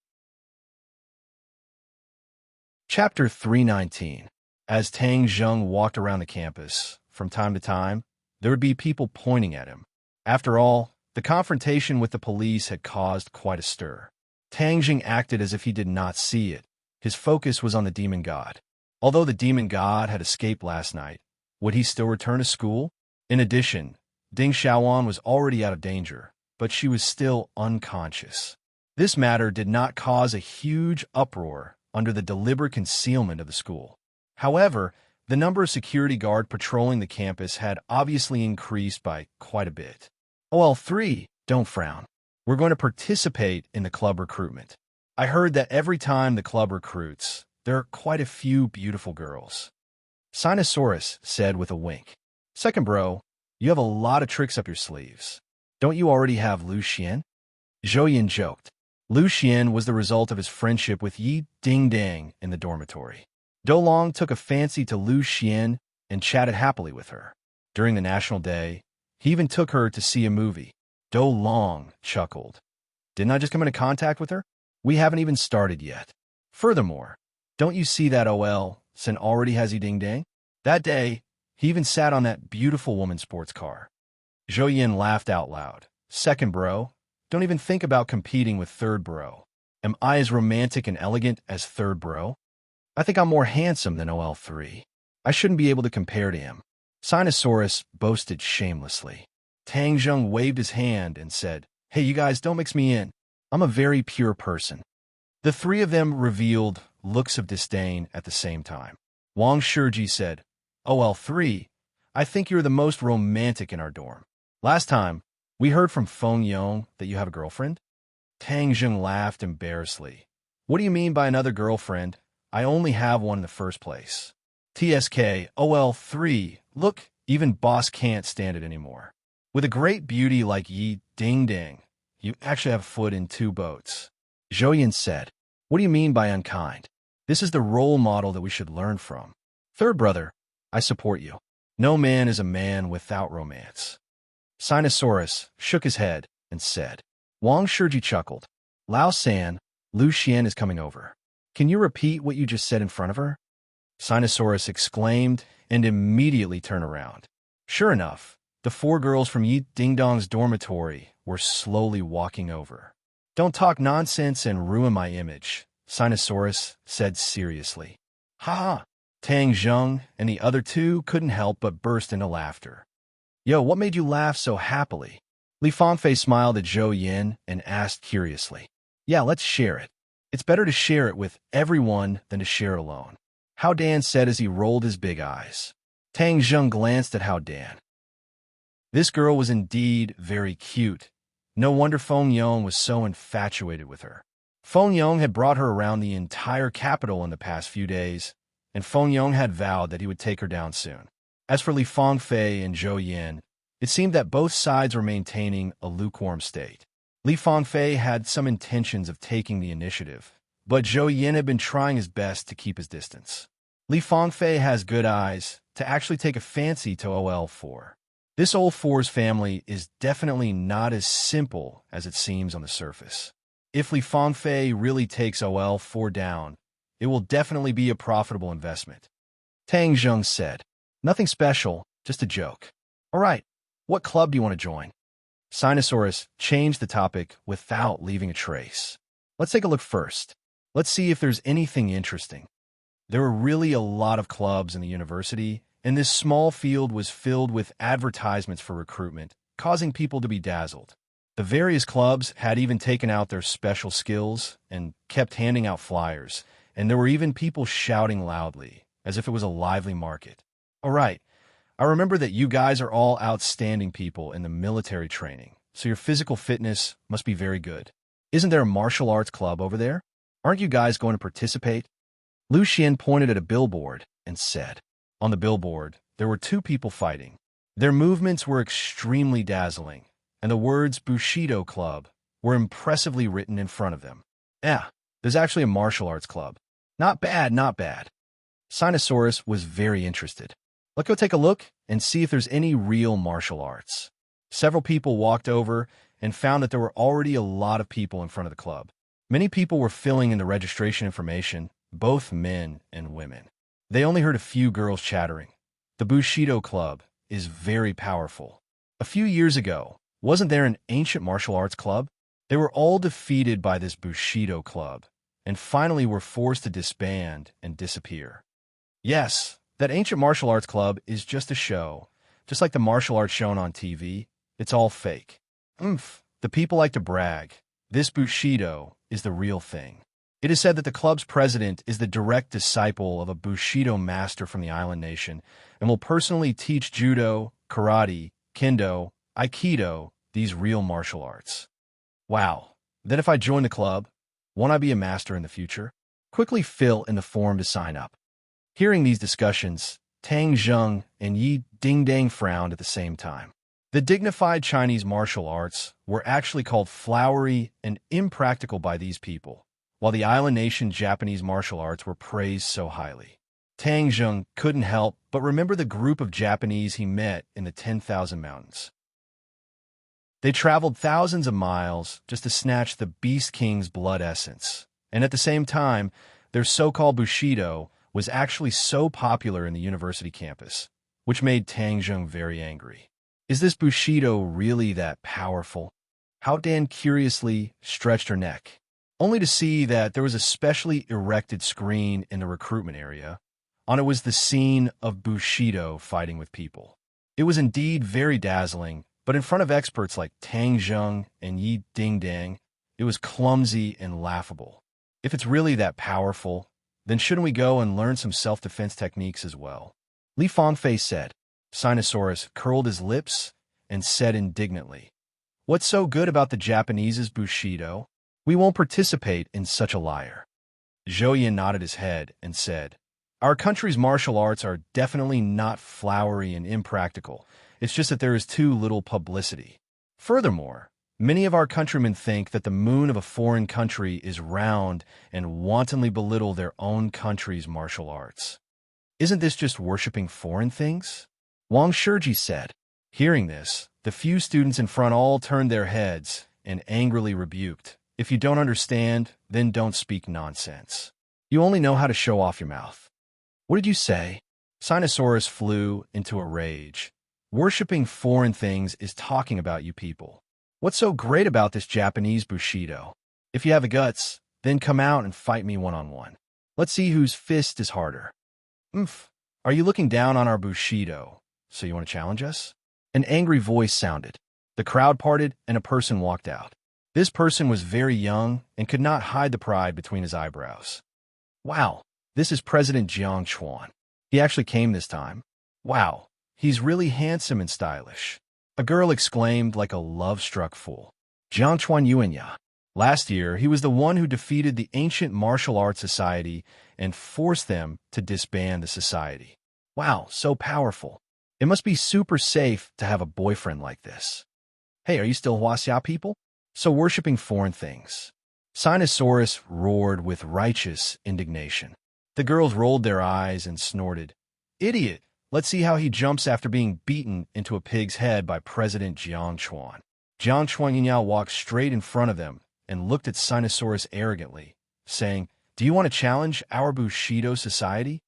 Chapter 319. As Tang Zheng walked around the campus, from time to time, there would be people pointing at him. After all, the confrontation with the police had caused quite a stir. Tang Zheng acted as if he did not see it. His focus was on the demon god. Although the demon god had escaped last night, would he still return to school? In addition, Ding Xiaoan was already out of danger, but she was still unconscious. This matter did not cause a huge uproar under the deliberate concealment of the school. However, the number of security guards patrolling the campus had obviously increased by quite a bit. OL3, don't frown. We're going to participate in the club recruitment. I heard that every time the club recruits, there are quite a few beautiful girls. Sinosaurus said with a wink. Second bro, you have a lot of tricks up your sleeves. Don't you already have Lu Xian? Zhou Yin joked. Lu Xian was the result of his friendship with Yi Dingdang in the dormitory. Dou Long took a fancy to Lu Xian and chatted happily with her. During the National Day, he even took her to see a movie. Dou Long chuckled. Didn't I just come into contact with her? We haven't even started yet. Furthermore, don't you see that OL Sin already has Yi Dingdang? That day, he even sat on that beautiful woman's sports car. Zhou Yin laughed out loud. Second bro, don't even think about competing with third bro. Am I as romantic and elegant as third bro? I think I'm more handsome than OL3. I shouldn't be able to compare to him. Sinosaurus boasted shamelessly. Tang Zheng waved his hand and said, "Hey, you guys, don't mix me in. I'm a very pure person." The three of them revealed looks of disdain at the same time. Wang Shiji said, "OL3, I think you're the most romantic in our dorm. Last time, we heard from Feng Yong that you have a girlfriend?" Tang Zheng laughed embarrassedly. "What do you mean by another girlfriend? I only have one in the first place." TSK, OL3, look, even boss can't stand it anymore. With a great beauty like Yi Ding, you actually have a foot in two boats. Zhou said, "What do you mean by unkind? This is the role model that we should learn from. Third brother, I support you. No man is a man without romance." Sinosaurus shook his head and said. Wang Shiji chuckled. "Lao San, Lu Xian is coming over. Can you repeat what you just said in front of her?" Sinosaurus exclaimed and immediately turned around. Sure enough, the four girls from Yi Dingdong's dormitory were slowly walking over. "Don't talk nonsense and ruin my image," Sinosaurus said seriously. "Ha ha!" Tang Zheng and the other two couldn't help but burst into laughter. "Yo, what made you laugh so happily?" Li Fangfei smiled at Zhou Yin and asked curiously. "Yeah, let's share it. It's better to share it with everyone than to share alone," Hao Dan said as he rolled his big eyes. Tang Zheng glanced at Hao Dan. This girl was indeed very cute. No wonder Feng Yong was so infatuated with her. Feng Yong had brought her around the entire capital in the past few days, and Feng Yong had vowed that he would take her down soon. As for Li Fangfei and Zhou Yin, it seemed that both sides were maintaining a lukewarm state. Li Fangfei had some intentions of taking the initiative, but Zhou Yin had been trying his best to keep his distance. Li Fangfei has good eyes to actually take a fancy to OL4. This OL4's family is definitely not as simple as it seems on the surface. If Li Fangfei really takes OL4 down, it will definitely be a profitable investment. Tang Zheng said, "Nothing special, just a joke." "All right, what club do you want to join?" Sinosaurus changed the topic without leaving a trace. "Let's take a look first. Let's see if there's anything interesting." There were really a lot of clubs in the university, and this small field was filled with advertisements for recruitment, causing people to be dazzled. The various clubs had even taken out their special skills and kept handing out flyers, and there were even people shouting loudly, as if it was a lively market. "All right, I remember that you guys are all outstanding people in the military training, so your physical fitness must be very good. Isn't there a martial arts club over there? Aren't you guys going to participate?" Lu Xian pointed at a billboard and said. On the billboard, there were two people fighting. Their movements were extremely dazzling, and the words Bushido Club were impressively written in front of them. "Yeah, there's actually a martial arts club. Not bad, not bad." Sinosaurus was very interested. "Let's go take a look and see if there's any real martial arts." Several people walked over and found that there were already a lot of people in front of the club. Many people were filling in the registration information, both men and women. They only heard a few girls chattering. "The Bushido Club is very powerful. A few years ago, wasn't there an ancient martial arts club? They were all defeated by this Bushido Club, and finally were forced to disband and disappear. Yes, that ancient martial arts club is just a show, just like the martial arts shown on TV. It's all fake. The people like to brag. This Bushido is the real thing. It is said that the club's president is the direct disciple of a Bushido master from the island nation and will personally teach judo, karate, kendo, aikido, these real martial arts. Wow, then if I join the club, won't I be a master in the future? Quickly fill in the form to sign up." Hearing these discussions, Tang Zheng and Yi Dingdang frowned at the same time. The dignified Chinese martial arts were actually called flowery and impractical by these people, while the island nation Japanese martial arts were praised so highly. Tang Zheng couldn't help but remember the group of Japanese he met in the 10,000 Mountains. They traveled thousands of miles just to snatch the Beast King's blood essence, and at the same time, their so-called Bushido was actually so popular in the university campus, which made Tang Zheng very angry. Is this Bushido really that powerful? Hao Dan curiously stretched her neck, only to see that there was a specially erected screen in the recruitment area, On it was the scene of Bushido fighting with people. It was indeed very dazzling, but in front of experts like Tang Zheng and Yi Dingdang, it was clumsy and laughable. If it's really that powerful, then shouldn't we go and learn some self-defense techniques as well? Li Fangfei said. Sinosaurus curled his lips and said indignantly, "What's so good about the Japanese's Bushido? We won't participate in such a liar." Zhou Yan nodded his head and said, "Our country's martial arts are definitely not flowery and impractical. It's just that there is too little publicity. Furthermore, many of our countrymen think that the moon of a foreign country is round and wantonly belittle their own country's martial arts. Isn't this just worshipping foreign things?" Wang Shiji said. Hearing this, the few students in front all turned their heads and angrily rebuked, "If you don't understand, then don't speak nonsense. You only know how to show off your mouth." "What did you say?" Sinosaurus flew into a rage. "Worshipping foreign things is talking about you people. What's so great about this Japanese Bushido? If you have the guts, then come out and fight me one-on-one. Let's see whose fist is harder." "Umph, are you looking down on our Bushido? So you want to challenge us?" An angry voice sounded. The crowd parted and a person walked out. This person was very young and could not hide the pride between his eyebrows. "Wow, this is President Jiang Chuan. He actually came this time. Wow, he's really handsome and stylish." A girl exclaimed like a love-struck fool. "Jiang Chuan Yuanya. Last year, he was the one who defeated the ancient martial arts society and forced them to disband the society. Wow, so powerful. It must be super safe to have a boyfriend like this. Hey, are you still Huaxia people? So worshipping foreign things?" Sinosaurus roared with righteous indignation. The girls rolled their eyes and snorted. "Idiot! Let's see how he jumps after being beaten into a pig's head by President Jiang Chuan." Jiang Chuan Yinyao walked straight in front of them and looked at Sinosaurus arrogantly, saying, "Do you want to challenge our Bushido society?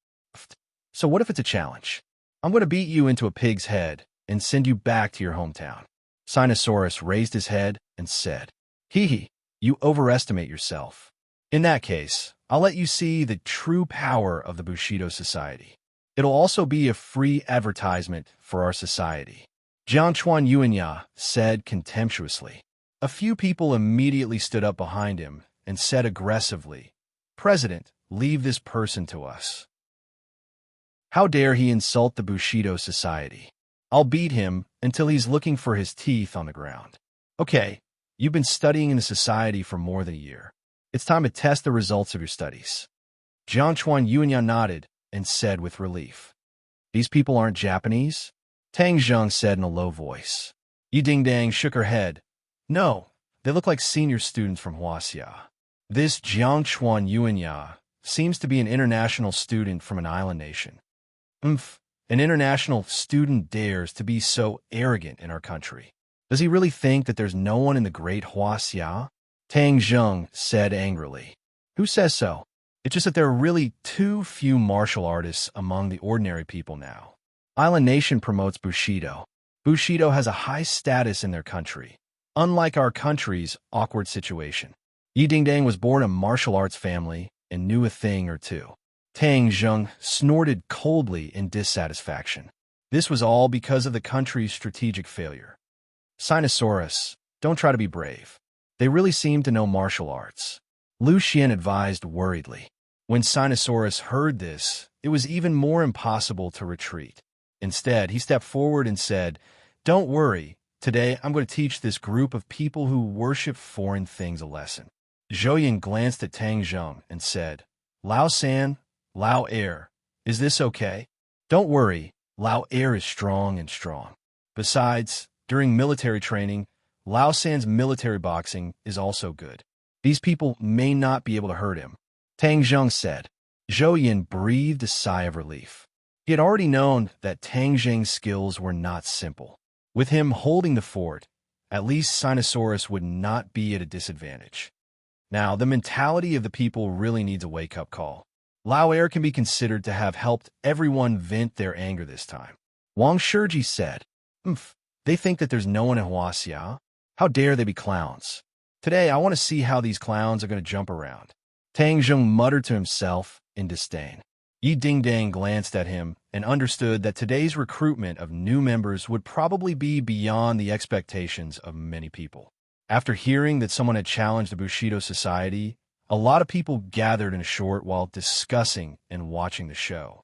So what if it's a challenge? I'm going to beat you into a pig's head and send you back to your hometown." Sinosaurus raised his head and said, "Hee, you overestimate yourself. In that case, I'll let you see the true power of the Bushido society. It'll also be a free advertisement for our society." Jiang Chuan Yuanya said contemptuously. A few people immediately stood up behind him and said aggressively, "President, leave this person to us. How dare he insult the Bushido society? I'll beat him until he's looking for his teeth on the ground." "Okay, you've been studying in the society for more than a year. It's time to test the results of your studies." Jiang Chuan Yuanya nodded and said with relief, "These people aren't Japanese?" Tang Zheng said in a low voice. Yi Dingdang shook her head. "No, they look like senior students from Huaxia. This Jiang Chuan Yuanya seems to be an international student from an island nation." "Umph, an international student dares to be so arrogant in our country. Does he really think that there's no one in the great Huaxia?" Tang Zheng said angrily. "Who says so? It's just that there are really too few martial artists among the ordinary people now. Island Nation promotes Bushido. Bushido has a high status in their country, unlike our country's awkward situation. Yi Dingdang was born a martial arts family and knew a thing or two." Tang Zheng snorted coldly in dissatisfaction. This was all because of the country's strategic failure. "Sinosaurus, don't try to be brave. They really seem to know martial arts," Lu Xian advised worriedly. When Sinosaurus heard this, it was even more impossible to retreat. Instead, he stepped forward and said, "Don't worry. Today, I'm going to teach this group of people who worship foreign things a lesson." Zhou Yan glanced at Tang Zheng and said, "Lao San, Lao Air, is this okay?" "Don't worry, Lao Air is strong and strong. Besides, during military training, Lao San's military boxing is also good. These people may not be able to hurt him," Tang Zheng said. Zhou Yan breathed a sigh of relief. He had already known that Tang Zheng's skills were not simple. With him holding the fort, at least Sinosaurus would not be at a disadvantage. Now, the mentality of the people really needs a wake-up call. Lao Air can be considered to have helped everyone vent their anger this time. Wang Shiji said, "Umph, they think that there's no one in Huaxia? How dare they be clowns? Today, I want to see how these clowns are going to jump around." Tang Zheng muttered to himself in disdain. Yi Dingdang glanced at him and understood that today's recruitment of new members would probably be beyond the expectations of many people. After hearing that someone had challenged the Bushido Society, a lot of people gathered in a short while discussing and watching the show.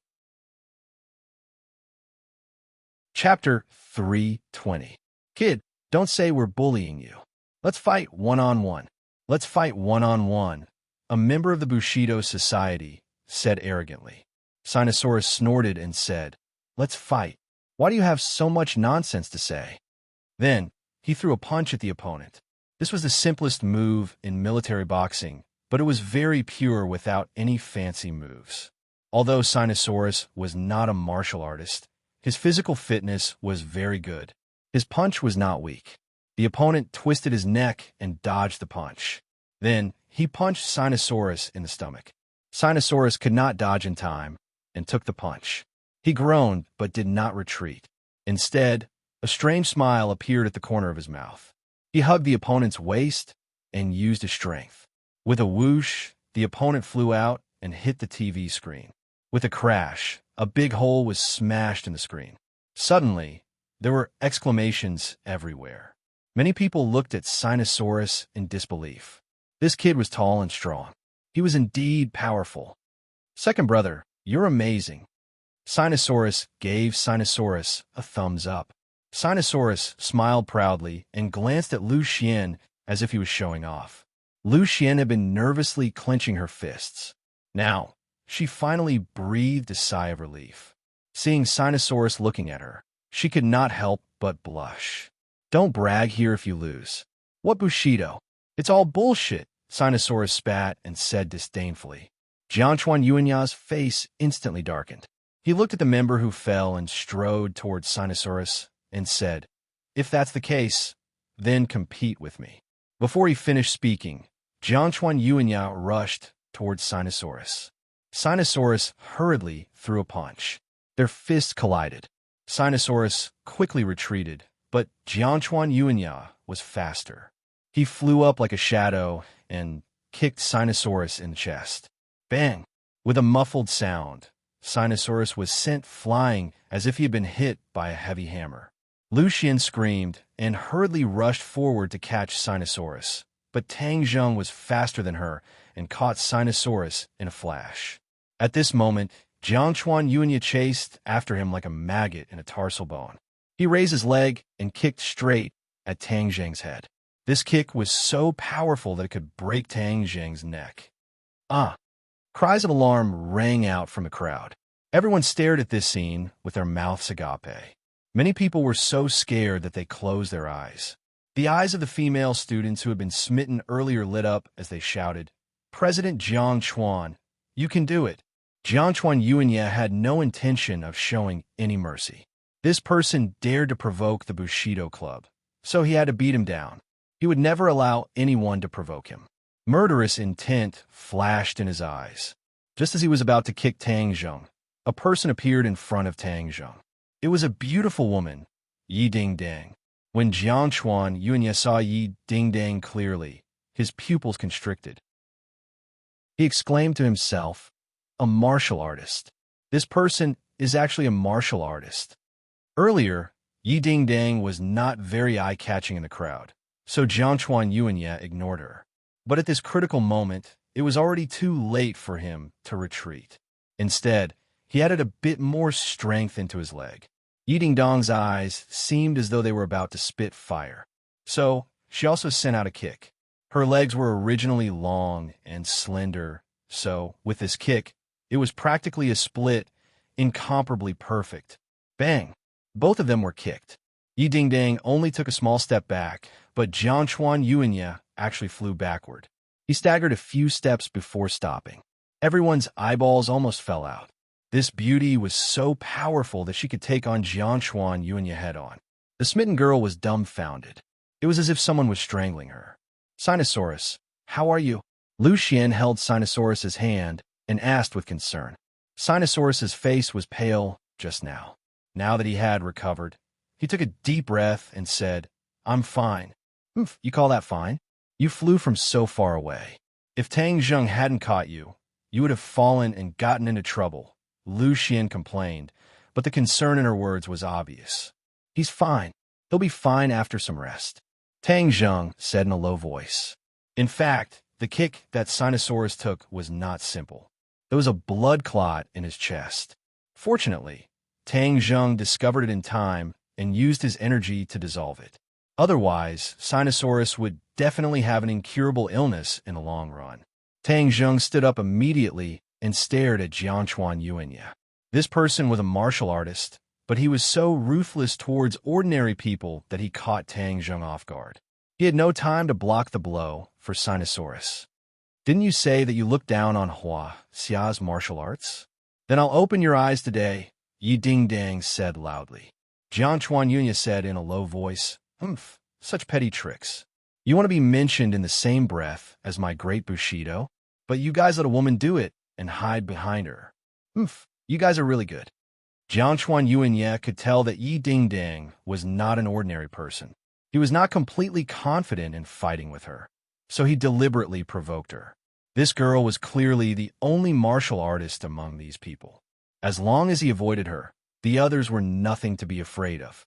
Chapter 320. Kid, don't say we're bullying you. Let's fight one-on-one. Let's fight one-on-one, a member of the Bushido Society said arrogantly. Sinosaurus snorted and said, Let's fight. Why do you have so much nonsense to say? Then, he threw a punch at the opponent. This was the simplest move in military boxing, but it was very pure without any fancy moves. Although Sinosaurus was not a martial artist, his physical fitness was very good. His punch was not weak. The opponent twisted his neck and dodged the punch. Then, he punched Sinosaurus in the stomach. Sinosaurus could not dodge in time and took the punch. He groaned but did not retreat. Instead, a strange smile appeared at the corner of his mouth. He hugged the opponent's waist and used his strength. With a whoosh, the opponent flew out and hit the TV screen. With a crash, a big hole was smashed in the screen. Suddenly, there were exclamations everywhere. Many people looked at Sinosaurus in disbelief. This kid was tall and strong. He was indeed powerful. Second brother, you're amazing. Sinosaurus gave Sinosaurus a thumbs up. Sinosaurus smiled proudly and glanced at Lu Xian as if he was showing off. Lu Xian had been nervously clenching her fists. Now, she finally breathed a sigh of relief. Seeing Sinosaurus looking at her, she could not help but blush. Don't brag here if you lose. What Bushido? It's all bullshit, Sinosaurus spat and said disdainfully. Jianchuan Yuanya's face instantly darkened. He looked at the member who fell and strode towards Sinosaurus and said, If that's the case, then compete with me. Before he finished speaking, Jianchuan Yuanya rushed towards Sinosaurus. Sinosaurus hurriedly threw a punch. Their fists collided. Sinosaurus quickly retreated, but Jianchuan Yuanya was faster. He flew up like a shadow and kicked Sinosaurus in the chest. Bang! With a muffled sound, Sinosaurus was sent flying as if he had been hit by a heavy hammer. Lu Xian screamed and hurriedly rushed forward to catch Sinosaurus, but Tang Zheng was faster than her and caught Sinosaurus in a flash. At this moment, Jianchuan Yuanya chased after him like a maggot in a tarsal bone. He raised his leg and kicked straight at Tang Zheng's head. This kick was so powerful that it could break Tang Zheng's neck. Ah! Cries of alarm rang out from the crowd. Everyone stared at this scene with their mouths agape. Many people were so scared that they closed their eyes. The eyes of the female students who had been smitten earlier lit up as they shouted, President Jiang Chuan, you can do it. Jianchuan Yuanya had no intention of showing any mercy. This person dared to provoke the Bushido Club, so he had to beat him down. He would never allow anyone to provoke him. Murderous intent flashed in his eyes. Just as he was about to kick Tang Zheng, a person appeared in front of Tang Zheng. It was a beautiful woman, Yi Dingdang. When Jianchuan Yuanya saw Yi Dingdang clearly, his pupils constricted. He exclaimed to himself, a martial artist. This person is actually a martial artist. Earlier, Yi Dingdang was not very eye-catching in the crowd, so Jianchuan Yuanya ignored her. But at this critical moment, it was already too late for him to retreat. Instead, he added a bit more strength into his leg. Yi Dingdang's eyes seemed as though they were about to spit fire. So, she also sent out a kick. Her legs were originally long and slender, so, with this kick, it was practically a split, incomparably perfect. Bang! Both of them were kicked. Yi Dingdang only took a small step back, but Jianchuan Yuanya actually flew backward. He staggered a few steps before stopping. Everyone's eyeballs almost fell out. This beauty was so powerful that she could take on Jianchuan Yuanya head-on. The smitten girl was dumbfounded. It was as if someone was strangling her. Sinosaurus, how are you? Lu Xian held Sinosaurus's hand and asked with concern. Sinosaurus's face was pale just now. Now that he had recovered, he took a deep breath and said, I'm fine. Oof, you call that fine? You flew from so far away. If Tang Zheng hadn't caught you, you would have fallen and gotten into trouble, Lu Xian complained, but the concern in her words was obvious. He's fine. He'll be fine after some rest, Tang Zheng said in a low voice. In fact, the kick that Sinosaurus took was not simple. There was a blood clot in his chest. Fortunately, Tang Zheng discovered it in time and used his energy to dissolve it. Otherwise, Sinosaurus would definitely have an incurable illness in the long run. Tang Zheng stood up immediately and stared at Jianchuan Yuanya. This person was a martial artist, but he was so ruthless towards ordinary people that he caught Tang Zheng off guard. He had no time to block the blow for Sinosaurus. Didn't you say that you looked down on Hua Xia's martial arts? Then I'll open your eyes today, Yi Dingdang said loudly. Jianchuan Yuanya said in a low voice, such petty tricks. You want to be mentioned in the same breath as my great Bushido? But you guys let a woman do it and hide behind her. You guys are really good. Jianchuan Yuanya could tell that Yi Dingdang was not an ordinary person. He was not completely confident in fighting with her, so he deliberately provoked her. This girl was clearly the only martial artist among these people. As long as he avoided her, the others were nothing to be afraid of.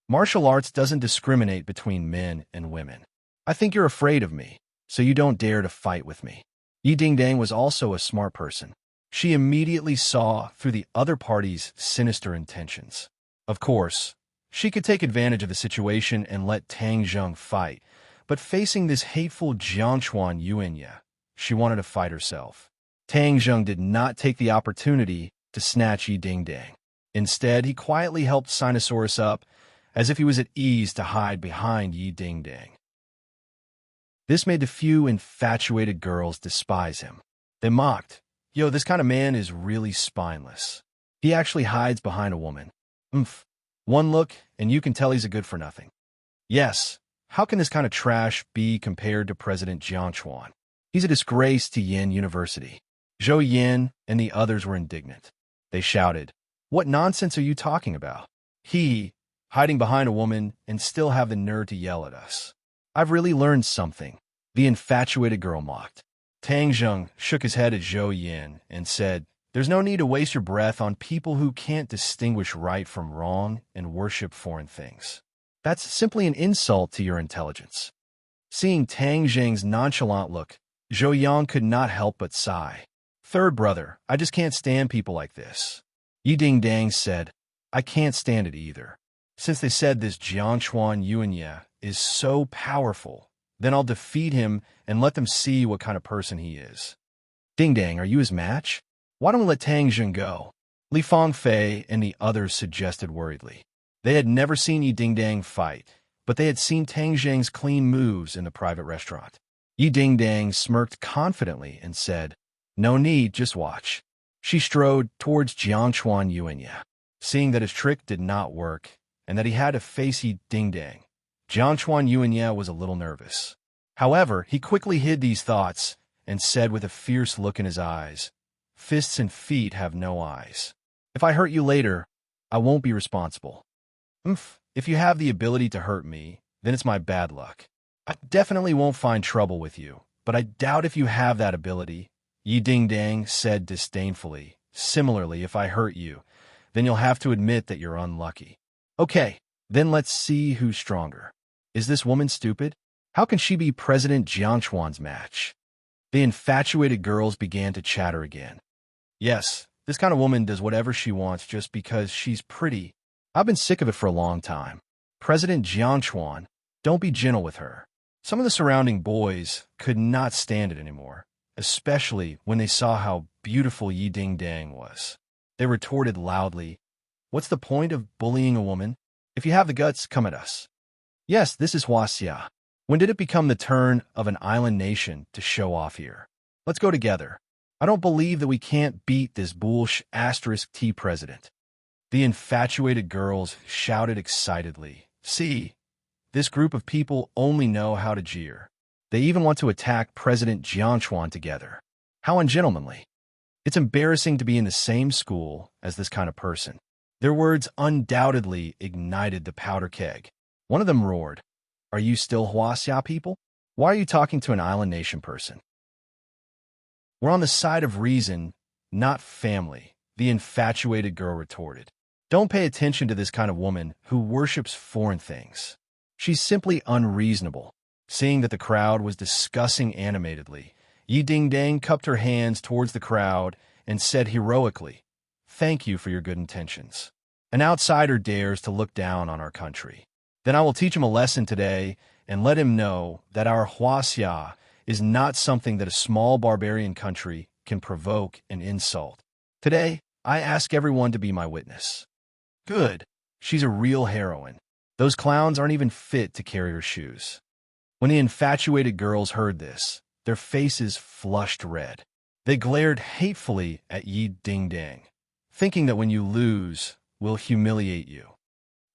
Martial arts doesn't discriminate between men and women. I think you're afraid of me, so you don't dare to fight with me. Yi Dingdang was also a smart person. She immediately saw through the other party's sinister intentions. Of course, she could take advantage of the situation and let Tang Zheng fight, but facing this hateful Jianchuan Yuanya, she wanted to fight herself. Tang Zheng did not take the opportunity to snatch Yi Dingdang. Instead, he quietly helped Sinosaurus up, as if he was at ease to hide behind Yi Dingdang. This made the few infatuated girls despise him. They mocked, "Yo, this kind of man is really spineless. He actually hides behind a woman. One look, and you can tell he's a good-for-nothing." Yes, how can this kind of trash be compared to President Jianchuan? He's a disgrace to Yin University. Zhou Yin and the others were indignant. They shouted, "What nonsense are you talking about? He, hiding behind a woman, and still have the nerve to yell at us. I've really learned something," the infatuated girl mocked. Tang Zheng shook his head at Zhou Yin and said, "There's no need to waste your breath on people who can't distinguish right from wrong and worship foreign things. That's simply an insult to your intelligence." Seeing Tang Zheng's nonchalant look, Zhou Yang could not help but sigh. "Third brother, I just can't stand people like this." Yi Dingdang said, "I can't stand it either. Since they said this Jianchuan Yuanya is so powerful, then I'll defeat him and let them see what kind of person he is." "Dingdang, are you his match? Why don't we let Tang Zheng go?" Li Fangfei and the others suggested worriedly. They had never seen Yi Dingdang fight, but they had seen Tang Zheng's clean moves in the private restaurant. Yi Dingdang smirked confidently and said, "No need, just watch." She strode towards Jianchuan Yuanya. Seeing that his trick did not work, and that he had to face Yi Dingdang, Jianchuan Yuanya was a little nervous. However, he quickly hid these thoughts and said with a fierce look in his eyes, "Fists and feet have no eyes. If I hurt you later, I won't be responsible. If you have the ability to hurt me, then it's my bad luck. I definitely won't find trouble with you, but I doubt if you have that ability," Yi Dingdang said disdainfully. "Similarly, if I hurt you, then you'll have to admit that you're unlucky. Okay, then let's see who's stronger. Is this woman stupid? How can she be President Jianchuan's match?" The infatuated girls began to chatter again. "Yes, this kind of woman does whatever she wants just because she's pretty. I've been sick of it for a long time. President Jianchuan, don't be gentle with her." Some of the surrounding boys could not stand it anymore, especially when they saw how beautiful Yi Dingdang was. They retorted loudly, "What's the point of bullying a woman? If you have the guts, come at us." Yes, this is Hua Xia. When did it become the turn of an island nation to show off here? Let's go together. I don't believe that we can't beat this *T president. The infatuated girls shouted excitedly. "See, this group of people only know how to jeer. They even want to attack President Jianchuan together. How ungentlemanly. It's embarrassing to be in the same school as this kind of person." Their words undoubtedly ignited the powder keg. One of them roared, "Are you still Hua Xia people? Why are you talking to an island nation person? We're on the side of reason, not family," the infatuated girl retorted. Don't pay attention to this kind of woman who worships foreign things. She's simply unreasonable. Seeing that the crowd was discussing animatedly, Yi Dingdang cupped her hands towards the crowd and said heroically, "Thank you for your good intentions. An outsider dares to look down on our country. Then I will teach him a lesson today and let him know that our Huaxia is not something that a small barbarian country can provoke and insult. Today, I ask everyone to be my witness." Good. She's a real heroine. Those clowns aren't even fit to carry her shoes. When the infatuated girls heard this, their faces flushed red. They glared hatefully at Yi Dingdang, thinking that when you lose, we'll humiliate you.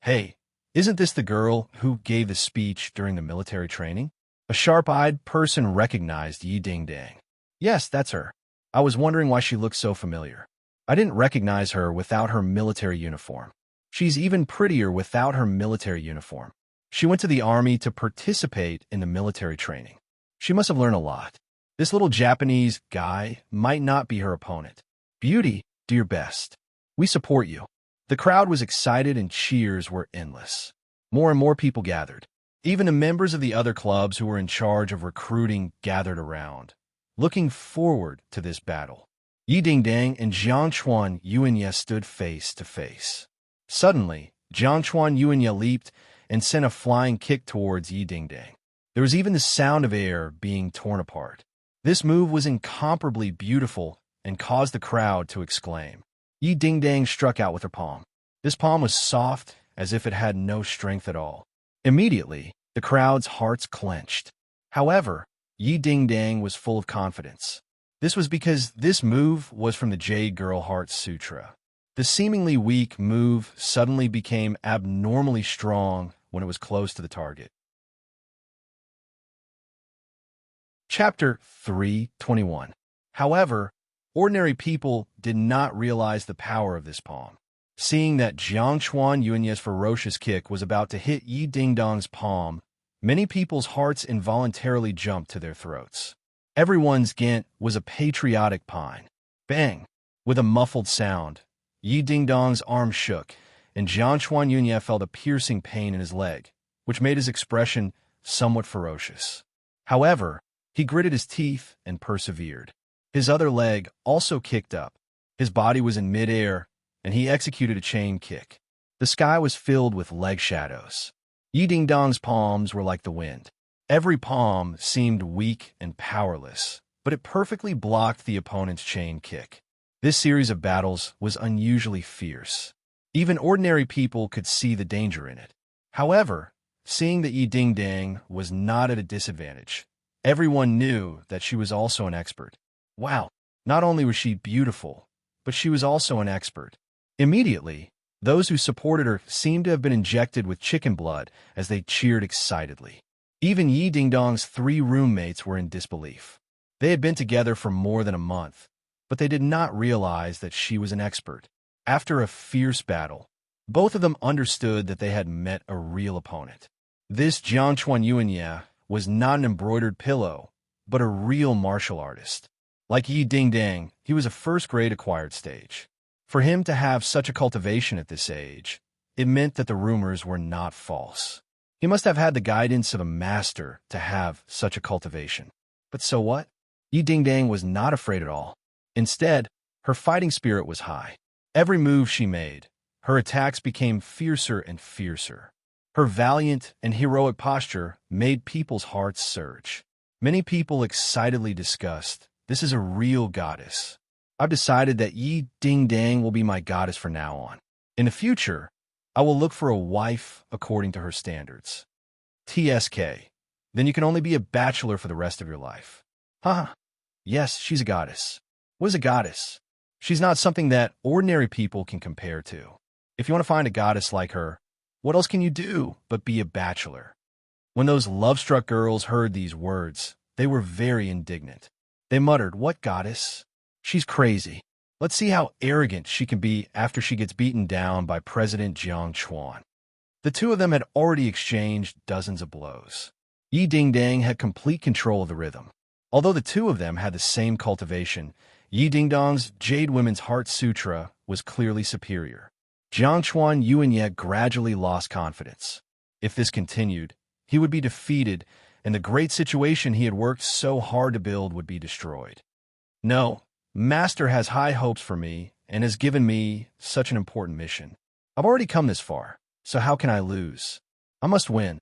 Hey, isn't this the girl who gave the speech during the military training? A sharp-eyed person recognized Yi Dingdang. Yes, that's her. I was wondering why she looked so familiar. I didn't recognize her without her military uniform. She's even prettier without her military uniform. She went to the army to participate in the military training. She must have learned a lot. This little Japanese guy might not be her opponent. Beauty, do your best. We support you. The crowd was excited and cheers were endless. More and more people gathered. Even the members of the other clubs who were in charge of recruiting gathered around, looking forward to this battle. Yi Dingdang and Jiangchuan Yuanya stood face to face. Suddenly, Jiangchuan Yuanya leaped and sent a flying kick towards Yi Dingdang. There was even the sound of air being torn apart. This move was incomparably beautiful and caused the crowd to exclaim. Yi Dingdang struck out with her palm. This palm was soft, as if it had no strength at all. Immediately, the crowd's hearts clenched. However, Yi Dingdang was full of confidence. This was because this move was from the Jade Girl Heart Sutra. The seemingly weak move suddenly became abnormally strong when it was close to the target. Chapter 3:21. However, ordinary people did not realize the power of this palm. Seeing that Jiangchuan Yuanya's ferocious kick was about to hit Yi Dingdang's palm, many people's hearts involuntarily jumped to their throats. Everyone's gant was a patriotic pine. Bang! With a muffled sound, Yi Dingdang's arm shook, and Jiangchuan Yuanya felt a piercing pain in his leg, which made his expression somewhat ferocious. However, he gritted his teeth and persevered. His other leg also kicked up. His body was in midair, and he executed a chain kick. The sky was filled with leg shadows. Yi Dingdang's palms were like the wind. Every palm seemed weak and powerless, but it perfectly blocked the opponent's chain kick. This series of battles was unusually fierce. Even ordinary people could see the danger in it. However, seeing that Yi Dingdang was not at a disadvantage, everyone knew that she was also an expert. Wow, not only was she beautiful, but she was also an expert. Immediately, those who supported her seemed to have been injected with chicken blood as they cheered excitedly. Even Yi Dingdang's 3 roommates were in disbelief. They had been together for more than a month, but they did not realize that she was an expert. After a fierce battle, both of them understood that they had met a real opponent. This Jiangchuan Yuanya was not an embroidered pillow, but a real martial artist. Like Yi Dingdang, he was a first-grade acquired stage. For him to have such a cultivation at this age, it meant that the rumors were not false. He must have had the guidance of a master to have such a cultivation. But so what? Yi Dingdang was not afraid at all. Instead, her fighting spirit was high. Every move she made, her attacks became fiercer and fiercer. Her valiant and heroic posture made people's hearts surge. Many people excitedly discussed, "This is a real goddess. I've decided that Yi Dingdang will be my goddess from now on. In the future, I will look for a wife according to her standards." TSK. Then you can only be a bachelor for the rest of your life. Haha. Yes, she's a goddess. What is a goddess? She's not something that ordinary people can compare to. If you want to find a goddess like her, what else can you do but be a bachelor? When those love-struck girls heard these words, they were very indignant. They muttered, "What goddess? She's crazy. Let's see how arrogant she can be after she gets beaten down by President Jiang Chuan." The two of them had already exchanged dozens of blows. Yi Dingdang had complete control of the rhythm. Although the two of them had the same cultivation, Yi Dingdong's Jade Women's Heart Sutra was clearly superior. Jiangchuan Yuanye gradually lost confidence. If this continued, he would be defeated, and the great situation he had worked so hard to build would be destroyed. No, Master has high hopes for me and has given me such an important mission. I've already come this far, so how can I lose? I must win.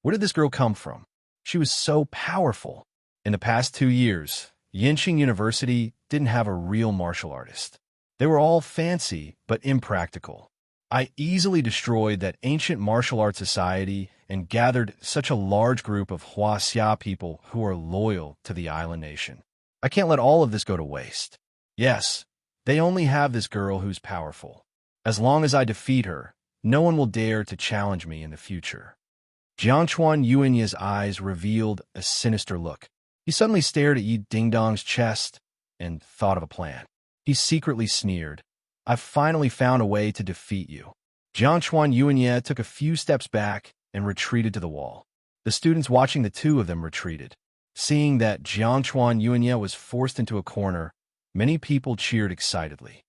Where did this girl come from? She was so powerful. In the past 2 years, Yinqing University didn't have a real martial artist. They were all fancy, but impractical. I easily destroyed that ancient martial arts society and gathered such a large group of Huaxia people who are loyal to the island nation. I can't let all of this go to waste. Yes, they only have this girl who's powerful. As long as I defeat her, no one will dare to challenge me in the future. Jiangchuan Yuanye's eyes revealed a sinister look. He suddenly stared at Yi Dingdong's chest and thought of a plan. He secretly sneered, "I've finally found a way to defeat you." Jiangchuan Yuanye took a few steps back and retreated to the wall. The students watching the two of them retreated. Seeing that Jiangchuan Yuanye was forced into a corner, many people cheered excitedly.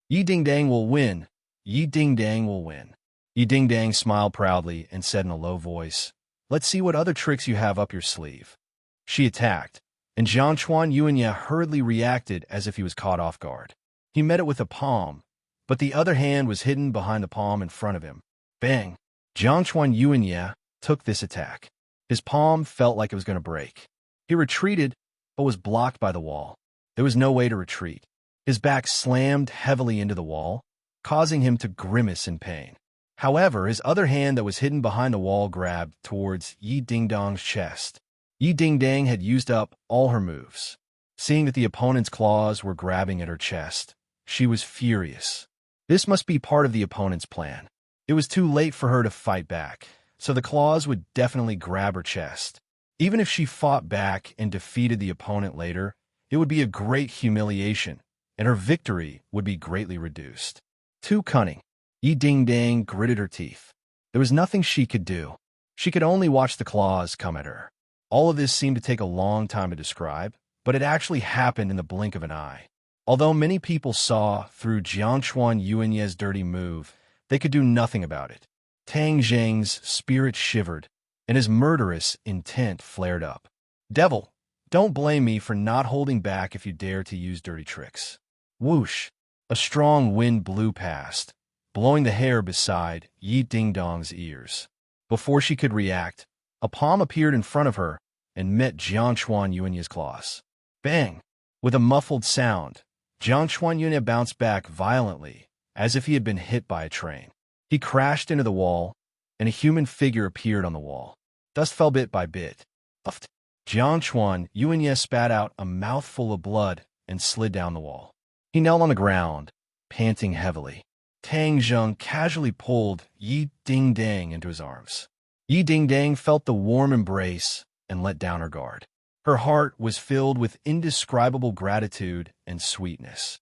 Yi Dingdang will win. Yi Dingdang will win. Yi Dingdang smiled proudly and said in a low voice, "Let's see what other tricks you have up your sleeve." She attacked, and Jiangchuan Yuanye hurriedly reacted as if he was caught off guard. He met it with a palm, but the other hand was hidden behind the palm in front of him. Bang! Jiangchuan Yuanye took this attack. His palm felt like it was going to break. He retreated, but was blocked by the wall. There was no way to retreat. His back slammed heavily into the wall, causing him to grimace in pain. However, his other hand that was hidden behind the wall grabbed towards Yi Dingdong's chest. Yi Dingdang had used up all her moves. Seeing that the opponent's claws were grabbing at her chest, she was furious. This must be part of the opponent's plan. It was too late for her to fight back, so the claws would definitely grab her chest. Even if she fought back and defeated the opponent later, it would be a great humiliation, and her victory would be greatly reduced. Too cunning. Yi Dingdang gritted her teeth. There was nothing she could do. She could only watch the claws come at her. All of this seemed to take a long time to describe, but it actually happened in the blink of an eye. Although many people saw through Jiangchuan Yuanye's dirty move, they could do nothing about it. Tang Zheng's spirit shivered, and his murderous intent flared up. "Devil, don't blame me for not holding back if you dare to use dirty tricks." Whoosh! A strong wind blew past, blowing the hair beside Yi Dingdong's ears. Before she could react, a palm appeared in front of her and met Jiangchuan Yuanye's claws. Bang! With a muffled sound, Jiangchuan Yuanye bounced back violently, as if he had been hit by a train. He crashed into the wall, and a human figure appeared on the wall. Dust fell bit by bit. Uffed. Jiangchuan Yuanye spat out a mouthful of blood and slid down the wall. He knelt on the ground, panting heavily. Tang Zheng casually pulled Yi Dingdang into his arms. Yi Dingdang felt the warm embrace and let down her guard. Her heart was filled with indescribable gratitude and sweetness.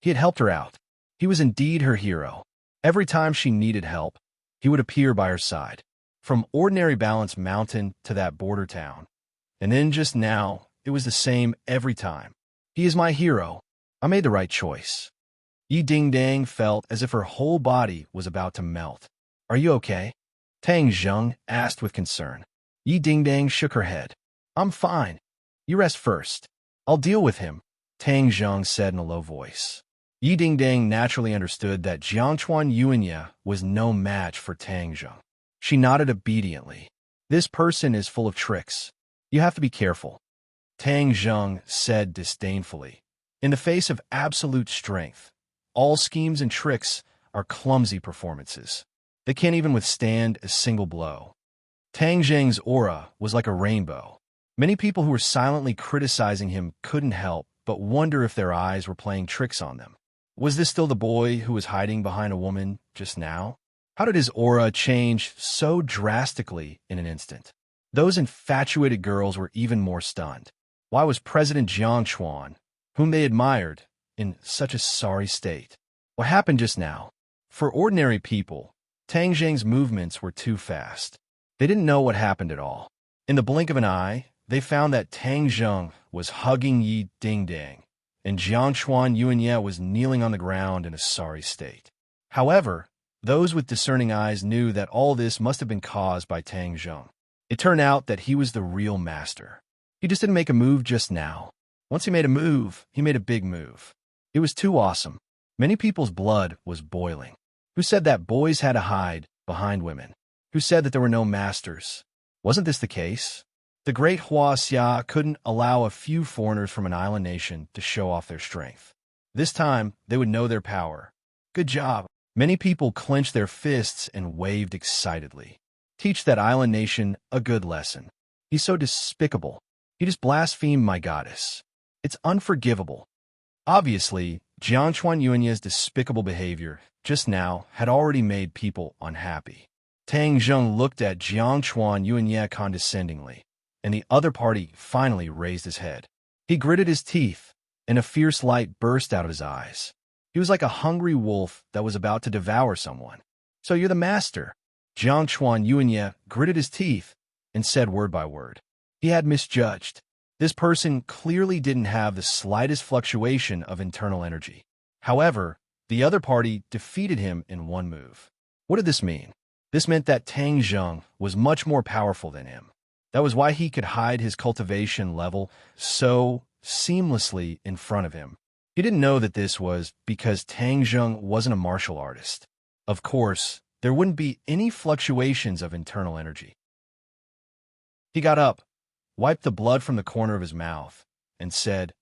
He had helped her out. He was indeed her hero. Every time she needed help, he would appear by her side. From ordinary Balance Mountain to that border town. And then just now, it was the same every time. He is my hero. I made the right choice. Yi Dingdang felt as if her whole body was about to melt. "Are you okay?" Tang Zheng asked with concern. Yi Dingdang shook her head. "I'm fine. You rest first. I'll deal with him," Tang Zheng said in a low voice. Yi Dingdang naturally understood that Jiangchuan Yuanye was no match for Tang Zheng. She nodded obediently. "This person is full of tricks. You have to be careful," Tang Zheng said disdainfully. In the face of absolute strength, all schemes and tricks are clumsy performances. They can't even withstand a single blow. Tang Zheng's aura was like a rainbow. Many people who were silently criticizing him couldn't help but wonder if their eyes were playing tricks on them. Was this still the boy who was hiding behind a woman just now? How did his aura change so drastically in an instant? Those infatuated girls were even more stunned. Why was President Jiangchuan, whom they admired, in such a sorry state? What happened just now? For ordinary people, Tang Zheng's movements were too fast. They didn't know what happened at all. In the blink of an eye, they found that Tang Zheng was hugging Yi Dingdang, and Jiangchuan Yuanye was kneeling on the ground in a sorry state. However, those with discerning eyes knew that all this must have been caused by Tang Zheng. It turned out that he was the real master. He just didn't make a move just now. Once he made a move, he made a big move. It was too awesome. Many people's blood was boiling. Who said that boys had to hide behind women? Who said that there were no masters? Wasn't this the case? The great Hua Xia couldn't allow a few foreigners from an island nation to show off their strength. This time, they would know their power. Good job. Many people clenched their fists and waved excitedly. Teach that island nation a good lesson. He's so despicable. He just blasphemed my goddess. It's unforgivable. Obviously, Jiangchuan Yuanye's despicable behavior just now had already made people unhappy. Tang Zheng looked at Jiangchuan Yuanye condescendingly, and the other party finally raised his head. He gritted his teeth, and a fierce light burst out of his eyes. He was like a hungry wolf that was about to devour someone. So you're the master. Jiangchuan Yuanye gritted his teeth and said word by word. He had misjudged. This person clearly didn't have the slightest fluctuation of internal energy. However, the other party defeated him in one move. What did this mean? This meant that Tang Zheng was much more powerful than him. That was why he could hide his cultivation level so seamlessly in front of him. He didn't know that this was because Tang Zheng wasn't a martial artist. Of course, there wouldn't be any fluctuations of internal energy. He got up, wiped the blood from the corner of his mouth, and said,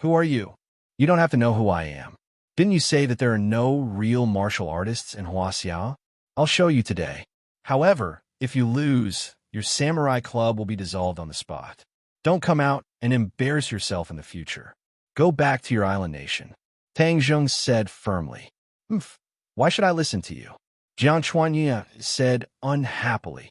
"Who are you? You don't have to know who I am. Didn't you say that there are no real martial artists in Huaxia? I'll show you today. However, if you lose, your samurai club will be dissolved on the spot. Don't come out and embarrass yourself in the future. Go back to your island nation." Tang Zheng said firmly. Why should I listen to you? Jiang Chuanye said unhappily.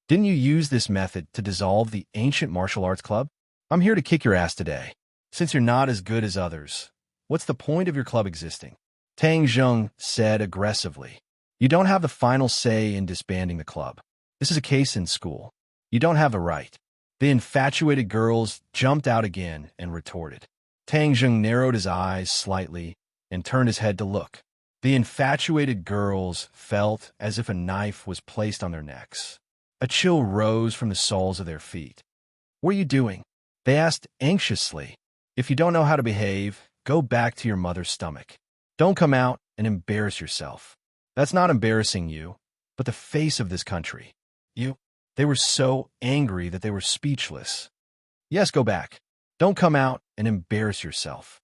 Didn't you use this method to dissolve the ancient martial arts club? I'm here to kick your ass today. Since you're not as good as others, what's the point of your club existing? Tang Zheng said aggressively. You don't have the final say in disbanding the club. This is a case in school. You don't have the right. The infatuated girls jumped out again and retorted. Tang Zheng narrowed his eyes slightly and turned his head to look. The infatuated girls felt as if a knife was placed on their necks. A chill rose from the soles of their feet. What are you doing? They asked anxiously. If you don't know how to behave, go back to your mother's stomach. Don't come out and embarrass yourself. That's not embarrassing you, but the face of this country. They were so angry that they were speechless. Yes, go back. Don't come out and embarrass yourself.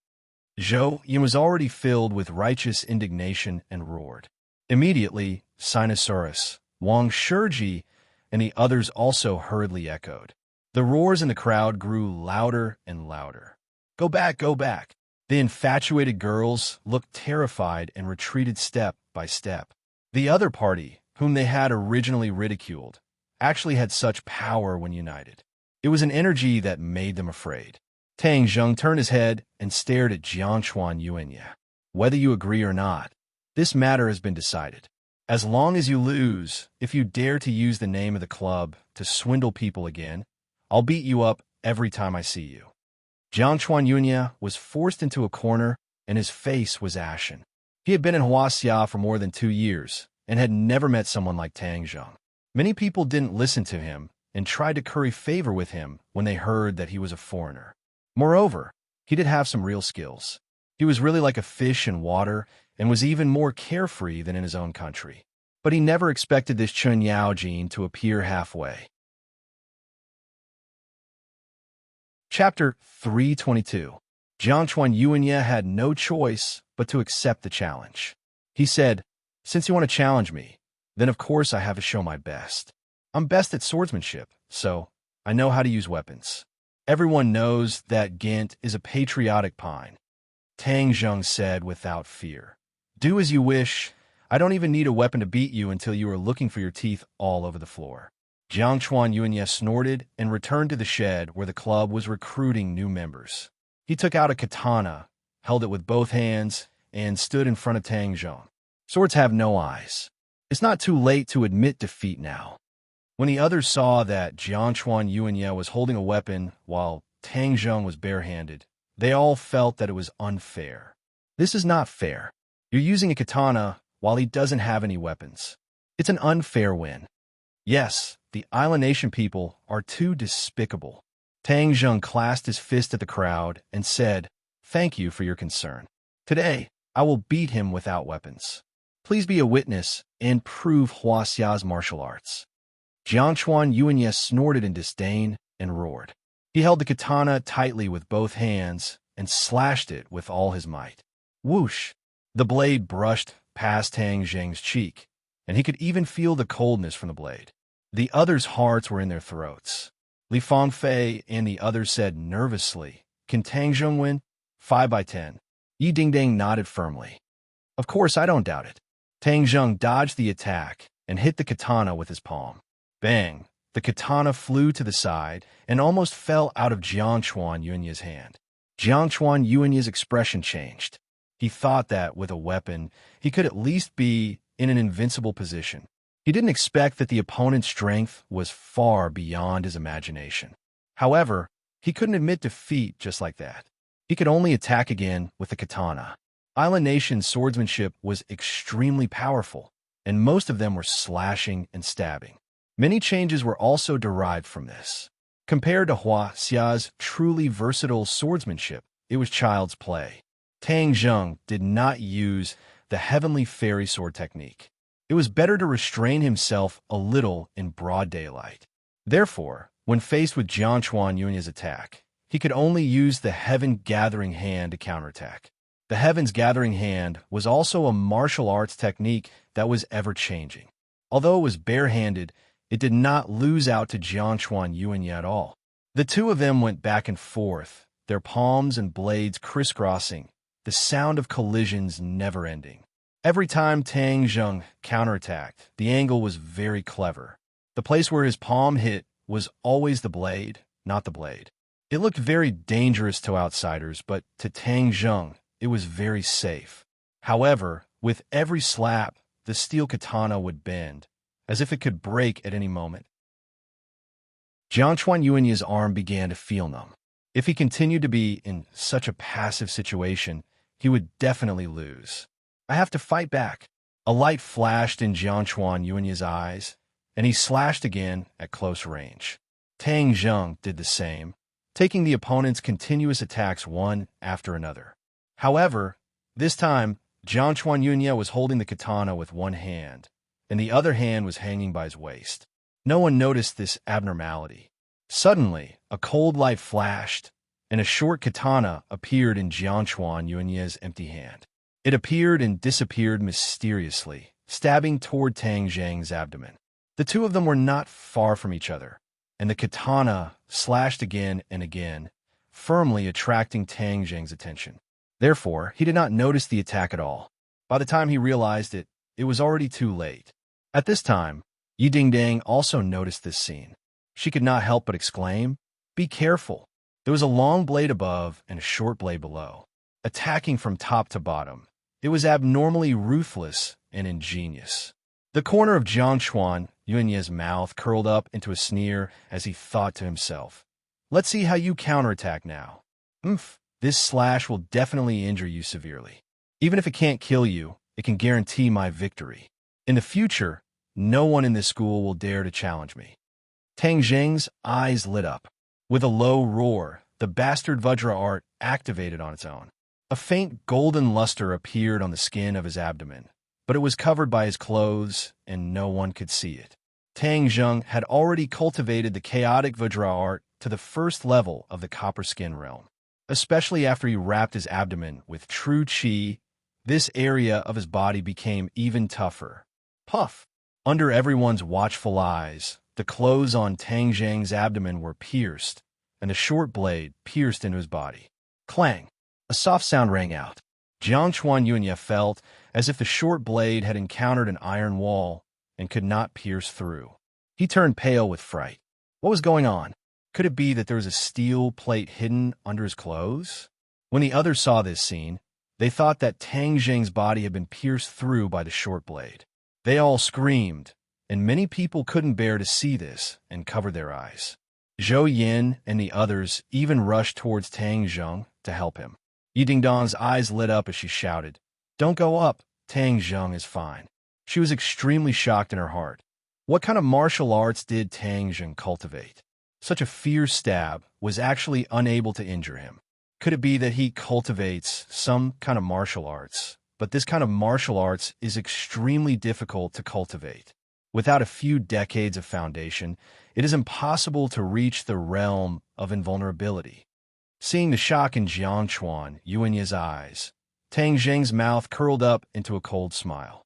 Zhou Yin was already filled with righteous indignation and roared. Immediately, Sinosaurus, Wang Shiji, and the others also hurriedly echoed. The roars in the crowd grew louder and louder. Go back, go back. The infatuated girls looked terrified and retreated step by step. The other party, whom they had originally ridiculed, actually had such power when united. It was an energy that made them afraid. Tang Zheng turned his head and stared at Jiangchuan Yuanye. Whether you agree or not, this matter has been decided. As long as you lose, if you dare to use the name of the club to swindle people again, I'll beat you up every time I see you. Jiangchuan Yuanye was forced into a corner and his face was ashen. He had been in Huaxia for more than 2 years and had never met someone like Tang Zheng. Many people didn't listen to him and tried to curry favor with him when they heard that he was a foreigner. Moreover, he did have some real skills. He was really like a fish in water and was even more carefree than in his own country. But he never expected this Chun Yao Jin to appear halfway. Chapter 322. Jiangchuan Yuanye had no choice but to accept the challenge. He said, "Since you want to challenge me, then of course I have to show my best. I'm best at swordsmanship, so I know how to use weapons. Everyone knows that Ghent is a patriotic pine." Tang Zheng said without fear. "Do as you wish. I don't even need a weapon to beat you until you are looking for your teeth all over the floor." Jiangchuan Yuanye snorted and returned to the shed where the club was recruiting new members. He took out a katana, held it with both hands, and stood in front of Tang Zheng. Swords have no eyes. It's not too late to admit defeat now. When the others saw that Jiangchuan Yuanye was holding a weapon while Tang Zheng was barehanded, they all felt that it was unfair. This is not fair. You're using a katana while he doesn't have any weapons. It's an unfair win. Yes, the Island Nation people are too despicable. Tang Zheng clasped his fist at the crowd and said, "Thank you for your concern. Today, I will beat him without weapons. Please be a witness and prove Hua Xia's martial arts." Jiangchuan Yuanye snorted in disdain and roared. He held the katana tightly with both hands and slashed it with all his might. Whoosh! The blade brushed past Tang Zheng's cheek, and he could even feel the coldness from the blade. The others' hearts were in their throats. Li Fangfei and the others said nervously, "Can Tang Zheng win?" 5 by 10. Yi Dingdang nodded firmly. "Of course, I don't doubt it." Tang Zheng dodged the attack and hit the katana with his palm. Bang! The katana flew to the side and almost fell out of Jiangchuan Yuanye's hand. Jiangchuan Yuanye's expression changed. He thought that, with a weapon, he could at least be in an invincible position. He didn't expect that the opponent's strength was far beyond his imagination. However, he couldn't admit defeat just like that. He could only attack again with the katana. Island Nation's swordsmanship was extremely powerful, and most of them were slashing and stabbing. Many changes were also derived from this. Compared to Hua Xia's truly versatile swordsmanship, it was child's play. Tang Zheng did not use the heavenly fairy sword technique. It was better to restrain himself a little in broad daylight. Therefore, when faced with Jiangchuan Yuanye's attack, he could only use the Heaven Gathering Hand to counterattack. The Heaven's Gathering Hand was also a martial arts technique that was ever-changing. Although it was barehanded, it did not lose out to Jiangchuan Yuanye at all. The two of them went back and forth, their palms and blades crisscrossing, the sound of collisions never ending. Every time Tang Zheng counterattacked, the angle was very clever. The place where his palm hit was always the blade, not the blade. It looked very dangerous to outsiders, but to Tang Zheng, it was very safe. However, with every slap, the steel katana would bend, as if it could break at any moment. Jiangchuan Yuanye's arm began to feel numb. If he continued to be in such a passive situation, he would definitely lose. "I have to fight back." A light flashed in Jiangchuan Yuanye's eyes, and he slashed again at close range. Tang Zheng did the same, taking the opponent's continuous attacks one after another. However, this time, Jiangchuan Yuanye was holding the katana with one hand, and the other hand was hanging by his waist. No one noticed this abnormality. Suddenly, a cold light flashed, and a short katana appeared in Jiangchuan Yuanye's empty hand. It appeared and disappeared mysteriously, stabbing toward Tang Zheng's abdomen. The two of them were not far from each other, and the katana slashed again and again, firmly attracting Tang Zheng's attention. Therefore, he did not notice the attack at all. By the time he realized it, it was already too late. At this time, Yi Dingdang also noticed this scene. She could not help but exclaim, "Be careful." There was a long blade above and a short blade below, attacking from top to bottom. It was abnormally ruthless and ingenious. The corner of Jiangchuan Yuanye's mouth curled up into a sneer as he thought to himself, "Let's see how you counterattack now. This slash will definitely injure you severely. Even if it can't kill you, it can guarantee my victory. In the future, no one in this school will dare to challenge me." Tang Zheng's eyes lit up. With a low roar, the bastard Vajra art activated on its own. A faint golden luster appeared on the skin of his abdomen, but it was covered by his clothes, and no one could see it. Tang Zheng had already cultivated the chaotic Vajra art to the first level of the copper skin realm. Especially after he wrapped his abdomen with true qi, this area of his body became even tougher. Puff! Under everyone's watchful eyes, the clothes on Tang Zheng's abdomen were pierced, and a short blade pierced into his body. Clang! A soft sound rang out. Jiangchuan Yuanye felt as if the short blade had encountered an iron wall and could not pierce through. He turned pale with fright. What was going on? Could it be that there was a steel plate hidden under his clothes? When the others saw this scene, they thought that Tang Zheng's body had been pierced through by the short blade. They all screamed, and many people couldn't bear to see this and covered their eyes. Zhou Yin and the others even rushed towards Tang Zheng to help him. Yi Dingdong's eyes lit up as she shouted, "Don't go up, Tang Zheng is fine." She was extremely shocked in her heart. What kind of martial arts did Tang Zheng cultivate? Such a fierce stab was actually unable to injure him. Could it be that he cultivates some kind of martial arts? But this kind of martial arts is extremely difficult to cultivate. Without a few decades of foundation, it is impossible to reach the realm of invulnerability. Seeing the shock in Jiangchuan Yuanya's eyes, Tang Zheng's mouth curled up into a cold smile.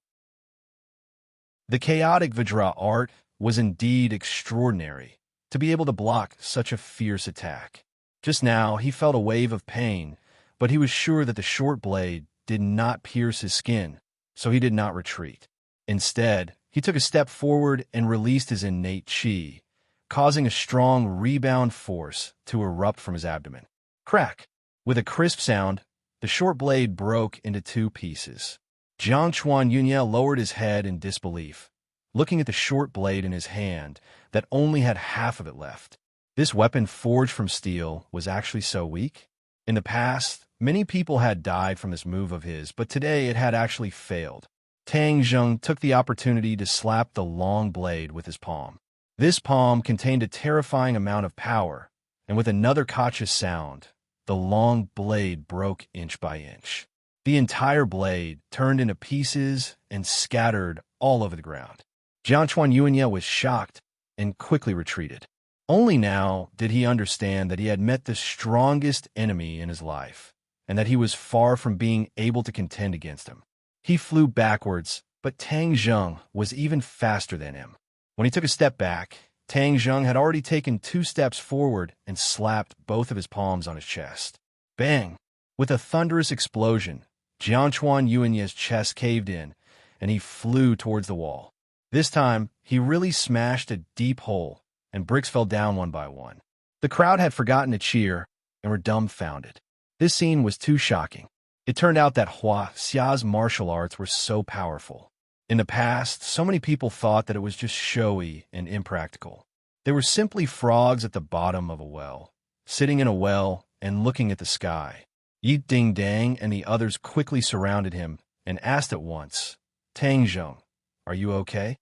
The chaotic Vajra art was indeed extraordinary, to be able to block such a fierce attack. Just now, he felt a wave of pain, but he was sure that the short blade did not pierce his skin, so he did not retreat. Instead, he took a step forward and released his innate qi, causing a strong rebound force to erupt from his abdomen. Crack! With a crisp sound, the short blade broke into two pieces. Jiangchuan Yunya lowered his head in disbelief, looking at the short blade in his hand that only had half of it left. This weapon forged from steel was actually so weak? In the past, many people had died from this move of his, but today it had actually failed. Tang Zheng took the opportunity to slap the long blade with his palm. This palm contained a terrifying amount of power, and with another cautious sound, the long blade broke inch by inch. The entire blade turned into pieces and scattered all over the ground. Jiangchuan Yuanya was shocked and quickly retreated. Only now did he understand that he had met the strongest enemy in his life, and that he was far from being able to contend against him. He flew backwards, but Tang Zheng was even faster than him. When he took a step back, Tang Zheng had already taken 2 steps forward and slapped both of his palms on his chest. Bang! With a thunderous explosion, Jiangchuan Yuanya's chest caved in, and he flew towards the wall. This time, he really smashed a deep hole, and bricks fell down one by one. The crowd had forgotten to cheer and were dumbfounded. This scene was too shocking. It turned out that Hua Xia's martial arts were so powerful. In the past, so many people thought that it was just showy and impractical. They were simply frogs at the bottom of a well, sitting in a well and looking at the sky. Yi Dingdang and the others quickly surrounded him and asked at once, "Tang Zheng, are you okay?"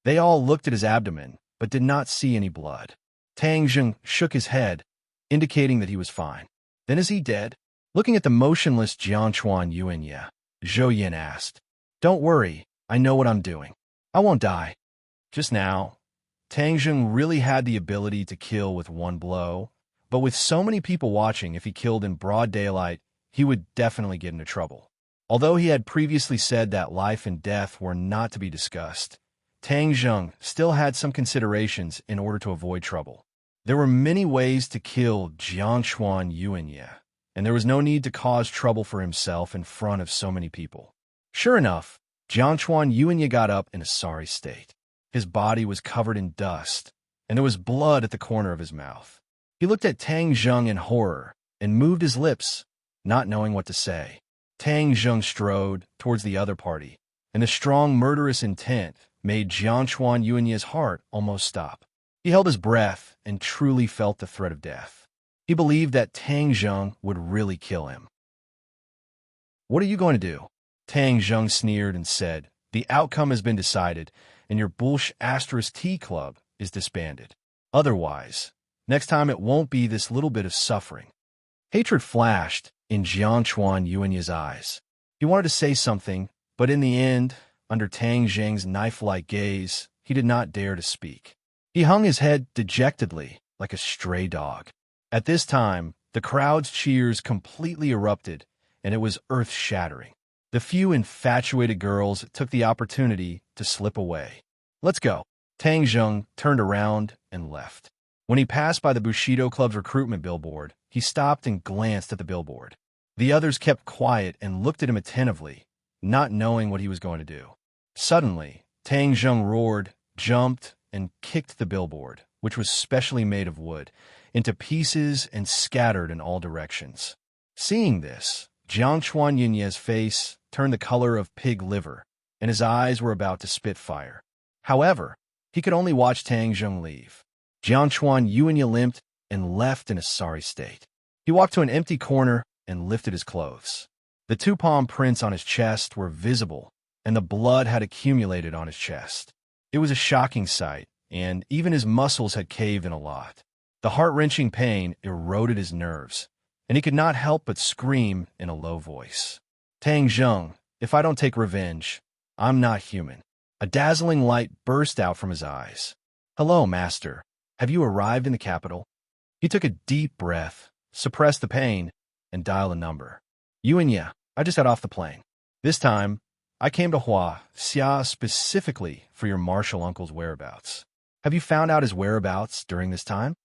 They all looked at his abdomen, but did not see any blood. Tang Zheng shook his head, indicating that he was fine. "Then is he dead?" Looking at the motionless Jiangchuan Yuanya, Zhou Yin asked, "Don't worry, I know what I'm doing. I won't die." Just now, Tang Zheng really had the ability to kill with one blow, but with so many people watching, if he killed in broad daylight, he would definitely get into trouble. Although he had previously said that life and death were not to be discussed, Tang Zheng still had some considerations in order to avoid trouble. There were many ways to kill Jiangchuan Yuanya, and there was no need to cause trouble for himself in front of so many people. Sure enough, Jiangchuan Yuanya got up in a sorry state. His body was covered in dust, and there was blood at the corner of his mouth. He looked at Tang Zheng in horror and moved his lips, not knowing what to say. Tang Zheng strode towards the other party, and the strong murderous intent made Jiangchuan Yuanya's heart almost stop. He held his breath and truly felt the threat of death. He believed that Tang Zheng would really kill him. "What are you going to do?" Tang Zheng sneered and said, "The outcome has been decided, and your Bullsh Asterisk Tea Club is disbanded. Otherwise, next time it won't be this little bit of suffering." Hatred flashed in Jiangchuan Yuanya's eyes. He wanted to say something, but in the end, under Tang Zheng's knife-like gaze, he did not dare to speak. He hung his head dejectedly, like a stray dog. At this time, the crowd's cheers completely erupted, and it was earth-shattering. The few infatuated girls took the opportunity to slip away. "Let's go." Tang Zheng turned around and left. When he passed by the Bushido Club's recruitment billboard, he stopped and glanced at the billboard. The others kept quiet and looked at him attentively, not knowing what he was going to do. Suddenly, Tang Zheng roared, jumped, and kicked the billboard, which was specially made of wood, into pieces and scattered in all directions. Seeing this, Jiangchuan Yunya's face turned the color of pig liver, and his eyes were about to spit fire. However, he could only watch Tang Zheng leave. Jiangchuan Yuanya limped and left in a sorry state. He walked to an empty corner and lifted his clothes. The two palm prints on his chest were visible, and the blood had accumulated on his chest. It was a shocking sight, and even his muscles had caved in a lot. The heart-wrenching pain eroded his nerves, and he could not help but scream in a low voice. Tang Zheng, if I don't take revenge, I'm not human. A dazzling light burst out from his eyes. Hello, master. Have you arrived in the capital? He took a deep breath, suppressed the pain, and dialed a number. Yuanya, I just got off the plane. This time, I came to Xia specifically for your martial uncle's whereabouts. Have you found out his whereabouts during this time?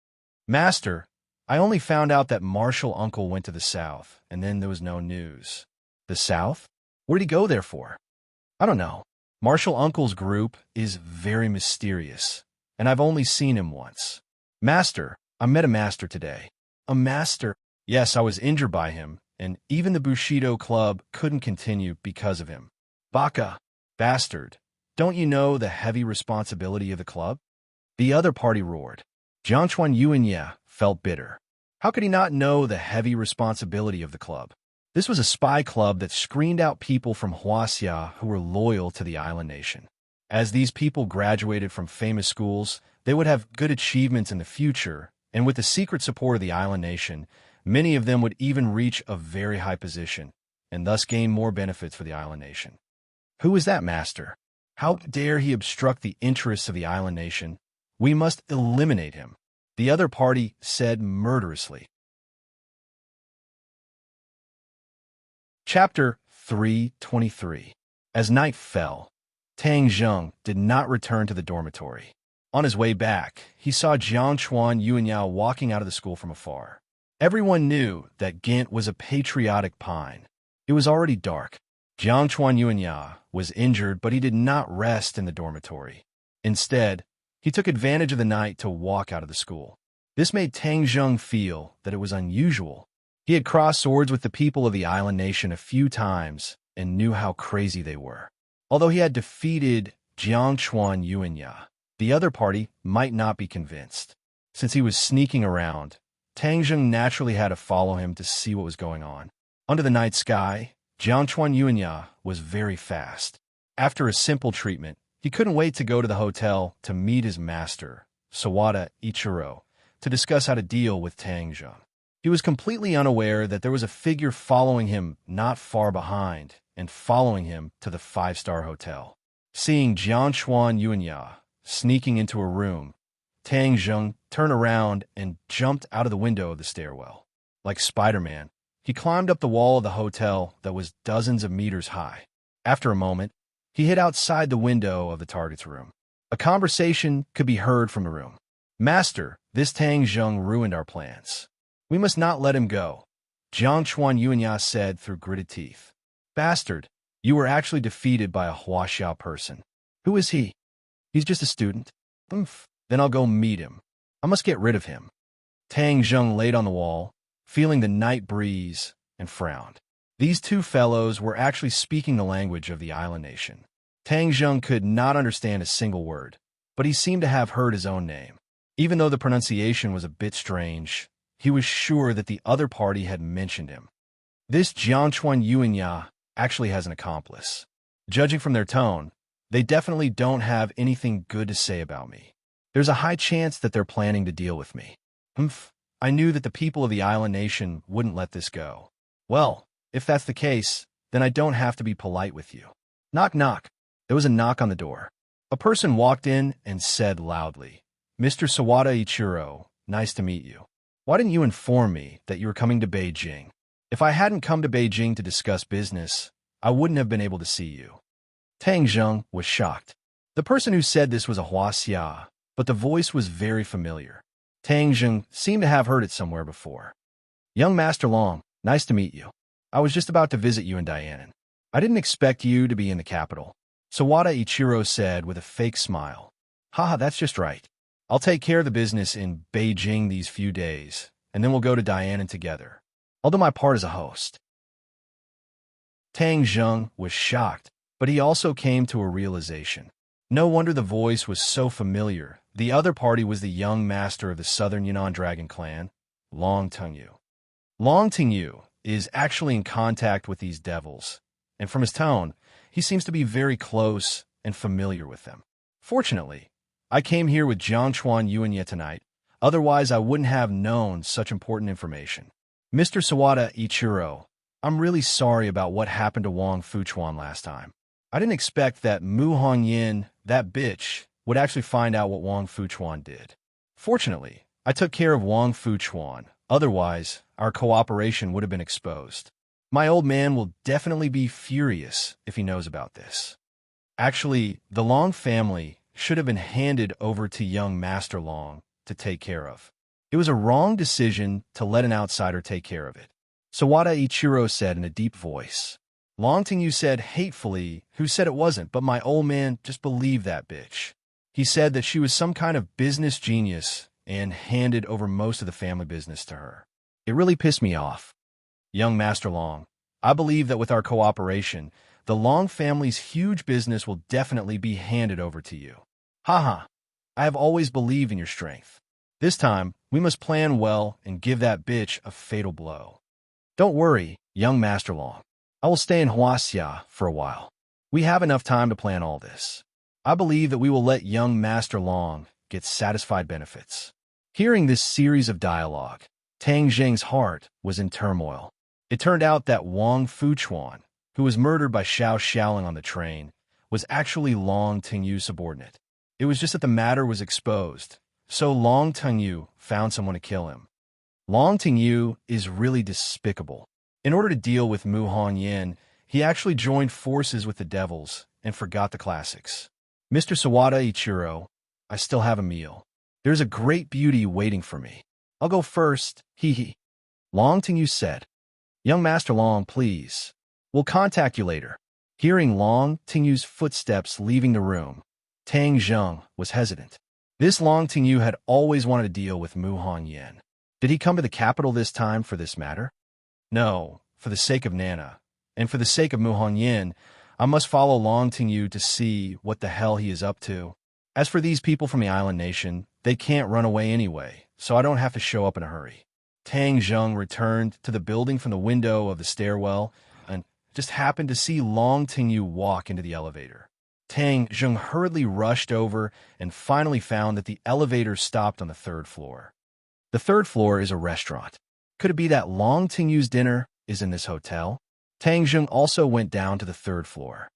Master, I only found out that martial uncle went to the south, and then there was no news. The south? What did he go there for? I don't know. Martial uncle's group is very mysterious, and I've only seen him once. Master, I met a master today. A master? Yes, I was injured by him, and even the Bushido Club couldn't continue because of him. Baka, bastard, don't you know the heavy responsibility of the club? The other party roared. Jiangchuan Yuanya felt bitter. How could he not know the heavy responsibility of the club? This was a spy club that screened out people from Huaxia who were loyal to the island nation. As these people graduated from famous schools, they would have good achievements in the future, and with the secret support of the island nation, many of them would even reach a very high position, and thus gain more benefits for the island nation. Who is that master? How dare he obstruct the interests of the island nation? We must eliminate him, the other party said murderously. Chapter 323. As night fell, Tang Zheng did not return to the dormitory. On his way back, he saw Jiangchuan Yuanyao walking out of the school from afar. Everyone knew that Ghent was a patriotic pine. It was already dark. Jiangchuan Yuanyao was injured, but he did not rest in the dormitory. Instead, he took advantage of the night to walk out of the school. This made Tang Zheng feel that it was unusual. He had crossed swords with the people of the island nation a few times and knew how crazy they were. Although he had defeated Jiangchuan Yuanya, the other party might not be convinced. Since he was sneaking around, Tang Zheng naturally had to follow him to see what was going on. Under the night sky, Jiangchuan Yuanya was very fast. After a simple treatment, he couldn't wait to go to the hotel to meet his master, Sawada Ichiro, to discuss how to deal with Tang Zheng. He was completely unaware that there was a figure following him not far behind and following him to the five-star hotel. Seeing Jiangchuan Yuanya sneaking into a room, Tang Zheng turned around and jumped out of the window of the stairwell. Like Spider-Man, he climbed up the wall of the hotel that was dozens of meters high. After a moment, he hid outside the window of the target's room. A conversation could be heard from the room. Master, this Tang Zheng ruined our plans. We must not let him go, Jiangchuan Yuanya said through gritted teeth. Bastard, you were actually defeated by a Huaxiao person. Who is he? He's just a student. Then I'll go meet him. I must get rid of him. Tang Zheng laid on the wall, feeling the night breeze, and frowned. These two fellows were actually speaking the language of the island nation. Tang Zheng could not understand a single word, but he seemed to have heard his own name. Even though the pronunciation was a bit strange, he was sure that the other party had mentioned him. This Jiangchuan Yuanya actually has an accomplice. Judging from their tone, they definitely don't have anything good to say about me. There's a high chance that they're planning to deal with me. I knew that the people of the island nation wouldn't let this go. Well, if that's the case, then I don't have to be polite with you. Knock, knock. There was a knock on the door. A person walked in and said loudly, Mr. Sawada Ichiro, nice to meet you. Why didn't you inform me that you were coming to Beijing? If I hadn't come to Beijing to discuss business, I wouldn't have been able to see you. Tang Zheng was shocked. The person who said this was a Huaxia, but the voice was very familiar. Tang Zheng seemed to have heard it somewhere before. Young Master Long, nice to meet you. I was just about to visit you in Dianan. I didn't expect you to be in the capital. Sawada Ichiro said with a fake smile. Haha, that's just right. I'll take care of the business in Beijing these few days, and then we'll go to Dianan together. I'll do my part as a host. Tang Zheng was shocked, but he also came to a realization. No wonder the voice was so familiar. The other party was the young master of the Southern Yunnan Dragon clan, Long Tengyu. Long Tengyu is actually in contact with these devils, and from his tone, he seems to be very close and familiar with them. Fortunately, I came here with Jiangchuan Yuanye tonight, otherwise I wouldn't have known such important information. Mr. Sawada Ichiro, I'm really sorry about what happened to Wang Fuchuan last time. I didn't expect that Mu Hongyin, that bitch, would actually find out what Wang Fuchuan did. Fortunately, I took care of Wang Fuchuan, otherwise our cooperation would have been exposed. My old man will definitely be furious if he knows about this. Actually, the Long family should have been handed over to young Master Long to take care of. It was a wrong decision to let an outsider take care of it. Sawada Ichiro said in a deep voice. Long Tengyu said hatefully, who said it wasn't, but my old man just believed that bitch. He said that she was some kind of business genius and handed over most of the family business to her. It really pissed me off. Young Master Long, I believe that with our cooperation, the Long family's huge business will definitely be handed over to you. Haha, I have always believed in your strength. This time, we must plan well and give that bitch a fatal blow. Don't worry, young Master Long. I will stay in Huaxia for a while. We have enough time to plan all this. I believe that we will let young Master Long get satisfied benefits. Hearing this series of dialogue, Tang Zheng's heart was in turmoil. It turned out that Wang Fuchuan, who was murdered by Xiao Xiaoling on the train, was actually Long Tengyu's subordinate. It was just that the matter was exposed, so Long Tengyu found someone to kill him. Long Tengyu is really despicable. In order to deal with Mu Hongyin, he actually joined forces with the devils and forgot the classics. Mr. Sawada Ichiro, I still have a meal. There's a great beauty waiting for me. I'll go first, hee. Long Tengyu said. Young Master Long, please. We'll contact you later. Hearing Long Tengyu's footsteps leaving the room, Tang Zheng was hesitant. This Long Tengyu had always wanted to deal with Mu Hongyin. Did he come to the capital this time for this matter? No, for the sake of Nana, and for the sake of Mu Hongyin, I must follow Long Tengyu to see what the hell he is up to. As for these people from the island nation, they can't run away anyway, so I don't have to show up in a hurry. Tang Zheng returned to the building from the window of the stairwell and just happened to see Long Tengyu walk into the elevator. Tang Zheng hurriedly rushed over and finally found that the elevator stopped on the 3rd floor. The 3rd floor is a restaurant. Could it be that Long Tengyu's dinner is in this hotel? Tang Zheng also went down to the 3rd floor.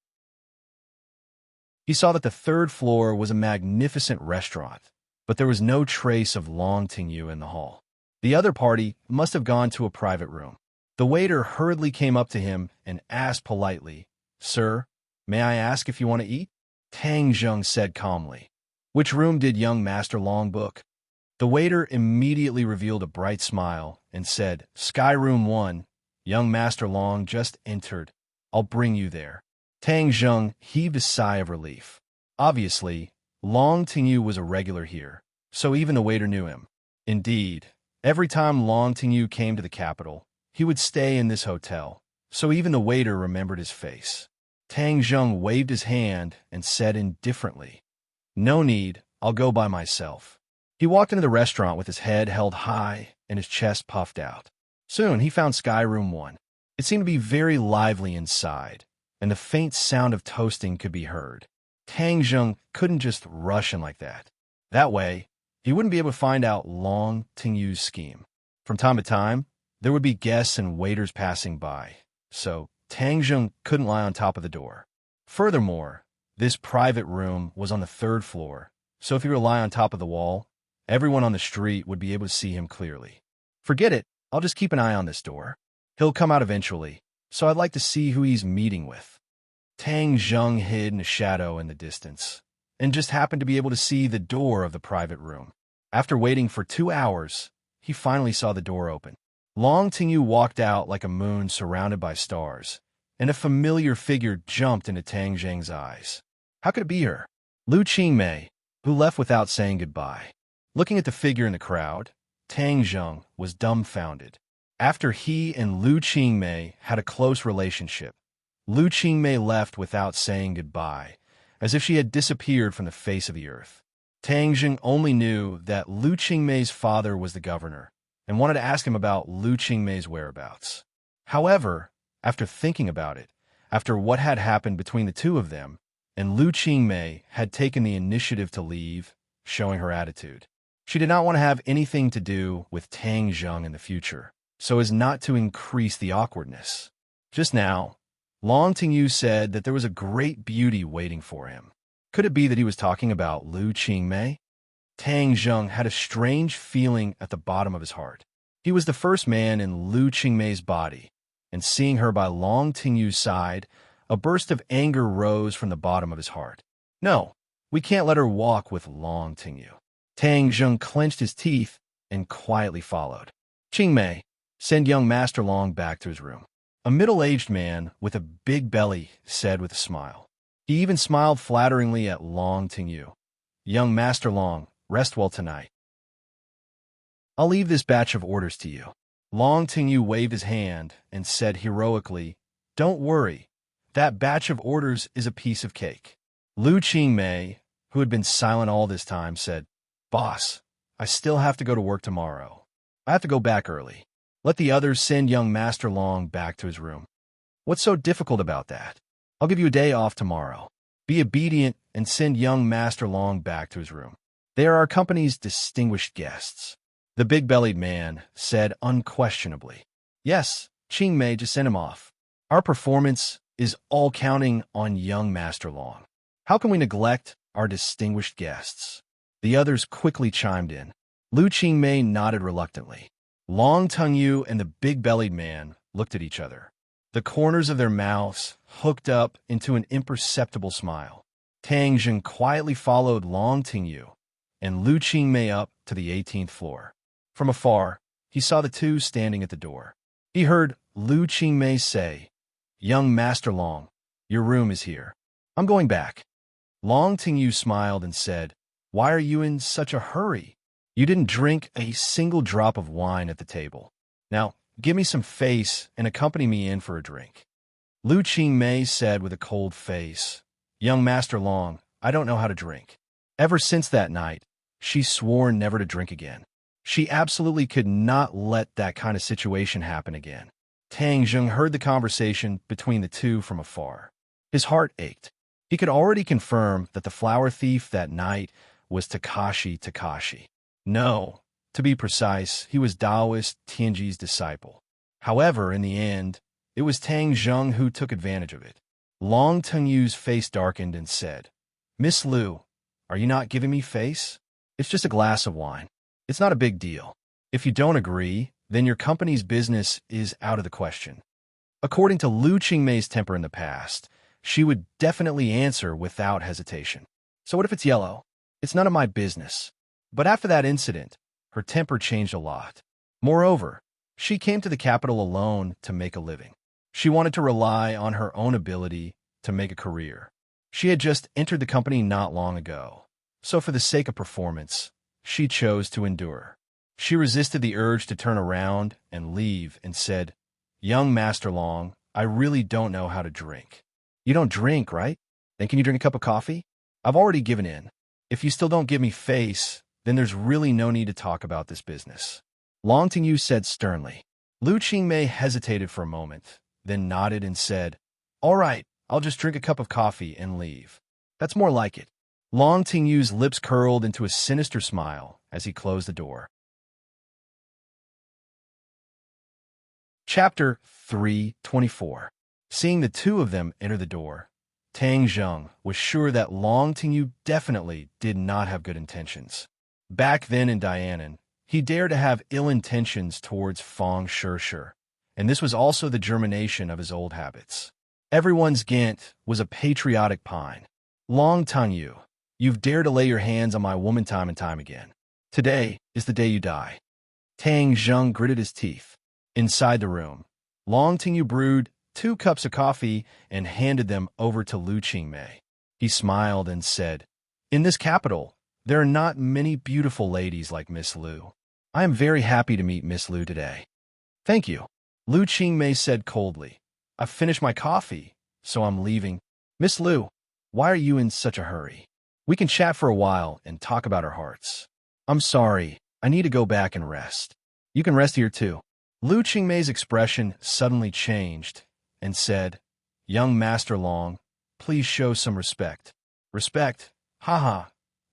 He saw that the 3rd floor was a magnificent restaurant, but there was no trace of Long Tengyu in the hall. The other party must have gone to a private room. The waiter hurriedly came up to him and asked politely, Sir, may I ask if you want to eat? Tang Zheng said calmly. Which room did young Master Long book? The waiter immediately revealed a bright smile and said, Sky Room 1, young Master Long just entered. I'll bring you there. Tang Zheng heaved a sigh of relief. Obviously, Long Tengyu was a regular here, so even the waiter knew him. Indeed, every time Long Tengyu came to the capital, he would stay in this hotel, so even the waiter remembered his face. Tang Zheng waved his hand and said indifferently, No need, I'll go by myself. He walked into the restaurant with his head held high and his chest puffed out. Soon he found Sky Room 1. It seemed to be very lively inside, and the faint sound of toasting could be heard. Tang Zheng couldn't just rush in like that. That way, he wouldn't be able to find out Long Tengyu's scheme. From time to time, there would be guests and waiters passing by, so Tang Zheng couldn't lie on top of the door. Furthermore, this private room was on the 3rd floor, so if he were to lie on top of the wall, everyone on the street would be able to see him clearly. Forget it, I'll just keep an eye on this door. He'll come out eventually, so I'd like to see who he's meeting with. Tang Zheng hid in a shadow in the distance, and just happened to be able to see the door of the private room. After waiting for 2 hours, he finally saw the door open. Long Tengyu walked out like a moon surrounded by stars, and a familiar figure jumped into Tang Zheng's eyes. How could it be her? Lu Qingmei, who left without saying goodbye. Looking at the figure in the crowd, Tang Zheng was dumbfounded. After he and Lu Qingmei had a close relationship, Lu Qingmei left without saying goodbye, as if she had disappeared from the face of the earth. Tang Jing only knew that Lu Qingmei's father was the governor and wanted to ask him about Lu Qingmei's whereabouts. However, after thinking about it, after what had happened between the two of them, and Lu Qingmei had taken the initiative to leave, showing her attitude, she did not want to have anything to do with Tang Jing in the future, so as not to increase the awkwardness. Just now, Long Tingyu said that there was a great beauty waiting for him. Could it be that he was talking about Lu Qingmei? Tang Jing had a strange feeling at the bottom of his heart. He was the first man in Lu Qingmei's body, and seeing her by Long Tingyu's side, a burst of anger rose from the bottom of his heart. No, we can't let her walk with Long Tingyu. Tang Jing clenched his teeth and quietly followed. Qingmei, send young Master Long back to his room. A middle-aged man with a big belly said with a smile. He even smiled flatteringly at Long Tingyu. Young Master Long, rest well tonight. I'll leave this batch of orders to you. Long Tingyu waved his hand and said heroically, Don't worry, that batch of orders is a piece of cake. Lu Qingmei, who had been silent all this time, said, Boss, I still have to go to work tomorrow. I have to go back early. Let the others send young Master Long back to his room. What's so difficult about that? I'll give you a day off tomorrow. Be obedient and send young Master Long back to his room. They are our company's distinguished guests. The big-bellied man said unquestionably. Yes, Qingmei, just send him off. Our performance is all counting on young Master Long. How can we neglect our distinguished guests? The others quickly chimed in. Lu Qingmei nodded reluctantly. Long Tingyu and the big-bellied man looked at each other. The corners of their mouths hooked up into an imperceptible smile. Tang Jing quietly followed Long Tingyu and Lu Qingmei up to the 18th floor. From afar, he saw the two standing at the door. He heard Lu Qingmei say, Young Master Long, your room is here. I'm going back. Long Tingyu smiled and said, Why are you in such a hurry? You didn't drink a single drop of wine at the table. Now, give me some face and accompany me in for a drink. Lu Qingmei said with a cold face, Young Master Long, I don't know how to drink. Ever since that night, she swore never to drink again. She absolutely could not let that kind of situation happen again. Tang Jing heard the conversation between the two from afar. His heart ached. He could already confirm that the flower thief that night was Takashi. No, to be precise, he was Taoist Tianji's disciple. However, in the end, it was Tang Jing who took advantage of it. Long Tingyu's face darkened and said, Miss Lu, are you not giving me face? It's just a glass of wine. It's not a big deal. If you don't agree, then your company's business is out of the question. According to Lu Qingmei's temper in the past, she would definitely answer without hesitation. So what if it's yellow? It's none of my business. But after that incident, her temper changed a lot. Moreover, she came to the capital alone to make a living. She wanted to rely on her own ability to make a career. She had just entered the company not long ago, so for the sake of performance, she chose to endure. She resisted the urge to turn around and leave and said, Young Master Long, I really don't know how to drink. You don't drink, right? Then can you drink a cup of coffee? I've already given in. If you still don't give me face, then there's really no need to talk about this business. Long Tingyu said sternly. Lu Qingmei hesitated for a moment, then nodded and said, All right, I'll just drink a cup of coffee and leave. That's more like it. Long Tingyu's lips curled into a sinister smile as he closed the door. Chapter 324. Seeing the two of them enter the door, Tang Jing was sure that Long Tingyu definitely did not have good intentions. Back then in Dianan, he dared to have ill intentions towards Feng Shirshir, and this was also the germination of his old habits. Everyone's Gant was a patriotic pine. Long Tingyu, you've dared to lay your hands on my woman time and time again. Today is the day you die. Tang Jing gritted his teeth. Inside the room, Long Tingyu brewed 2 cups of coffee and handed them over to Lu Qingmei. He smiled and said, In this capital, there are not many beautiful ladies like Miss Lu. I am very happy to meet Miss Lu today. Thank you. Lu Qingmei said coldly. I've finished my coffee, so I'm leaving. Miss Lu, Why are you in such a hurry? We can chat for a while and talk about our hearts. I'm sorry, I need to go back and rest. You can rest here too. Lu Qingmei's expression suddenly changed and said, Young Master Long, please show some respect. Respect? Haha.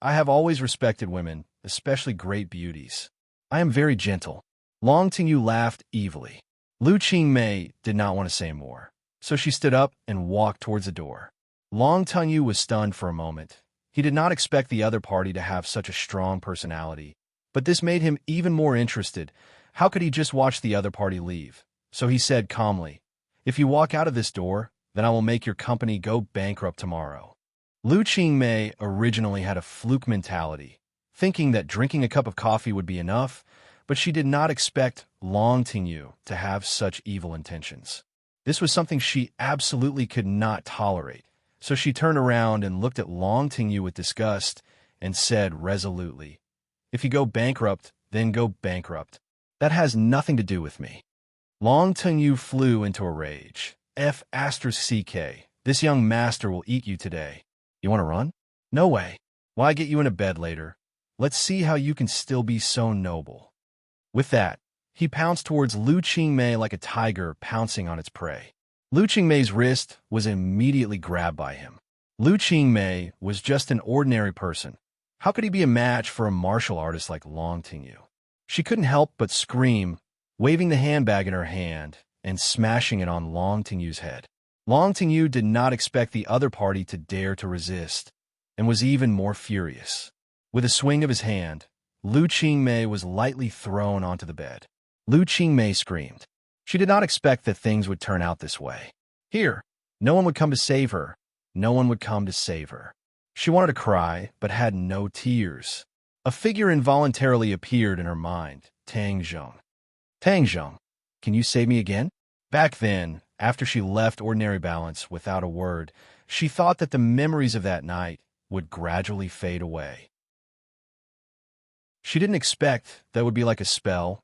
I have always respected women, especially great beauties. I am very gentle. Long Tingyu laughed evilly. Lu Qingmei did not want to say more, so she stood up and walked towards the door. Long Tingyu was stunned for a moment. He did not expect the other party to have such a strong personality, but this made him even more interested. How could he just watch the other party leave? So he said calmly, If you walk out of this door, then I will make your company go bankrupt tomorrow. Lu Qingmei originally had a fluke mentality, thinking that drinking a cup of coffee would be enough, but she did not expect Long Tingyu to have such evil intentions. This was something she absolutely could not tolerate, so she turned around and looked at Long Tingyu with disgust and said resolutely, If you go bankrupt, then go bankrupt. That has nothing to do with me. Long Tingyu flew into a rage. F***CK, this young master will eat you today. You want to run? No way. Why get you in a bed later? Let's see how you can still be so noble. With that, he pounced towards Lu Qingmei like a tiger pouncing on its prey. Lu Qingmei's wrist was immediately grabbed by him. Lu Qingmei was just an ordinary person. How could he be a match for a martial artist like Long Tingyu? She couldn't help but scream, waving the handbag in her hand and smashing it on Long Tingyu's head. Long Tingyu did not expect the other party to dare to resist, and was even more furious. With a swing of his hand, Lu Qingmei was lightly thrown onto the bed. Lu Qingmei screamed. She did not expect that things would turn out this way. Here, no one would come to save her. No one would come to save her. She wanted to cry, but had no tears. A figure involuntarily appeared in her mind, Tang Zheng. Tang Zheng, can you save me again? Back then, after she left Ordinary Balance without a word, she thought that the memories of that night would gradually fade away. She didn't expect that would be like a spell,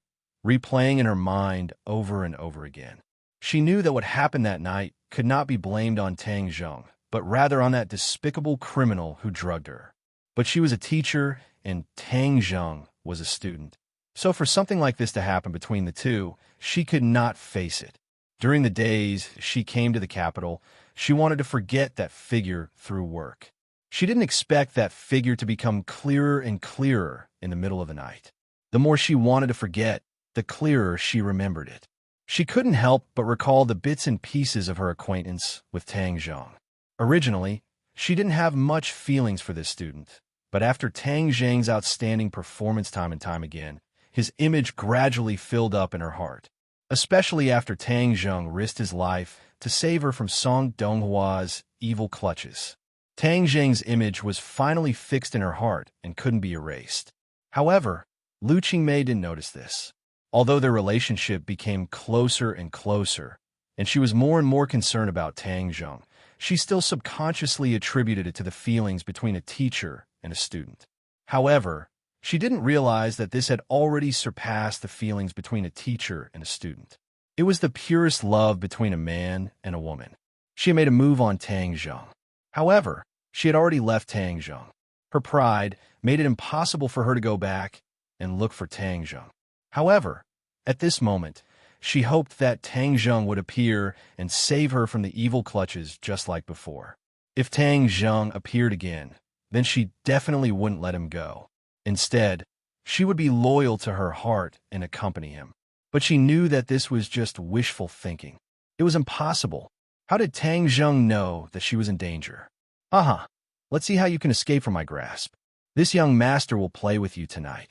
replaying in her mind over and over again. She knew that what happened that night could not be blamed on Tang Zheng, but rather on that despicable criminal who drugged her. But she was a teacher, and Tang Zheng was a student. So for something like this to happen between the two, she could not face it. During the days she came to the capital, she wanted to forget that figure through work. She didn't expect that figure to become clearer and clearer in the middle of the night. The more she wanted to forget, the clearer she remembered it. She couldn't help but recall the bits and pieces of her acquaintance with Tang Zheng. Originally, she didn't have much feelings for this student, but after Tang Zheng's outstanding performance time and time again, his image gradually filled up in her heart, especially after Tang Zheng risked his life to save her from Song Donghua's evil clutches. Tang Zheng's image was finally fixed in her heart and couldn't be erased. However, Lu Qingmei didn't notice this. Although their relationship became closer and closer, and she was more and more concerned about Tang Zheng, she still subconsciously attributed it to the feelings between a teacher and a student. However, she didn't realize that this had already surpassed the feelings between a teacher and a student. It was the purest love between a man and a woman. She had made a move on Tang Zheng. However, she had already left Tang Zheng. Her pride made it impossible for her to go back and look for Tang Zheng. However, at this moment, she hoped that Tang Zheng would appear and save her from the evil clutches just like before. If Tang Zheng appeared again, then she definitely wouldn't let him go. Instead, she would be loyal to her heart and accompany him. But she knew that this was just wishful thinking. It was impossible. How did Tang Zheng know that she was in danger? Let's see how you can escape from my grasp. This young master will play with you tonight.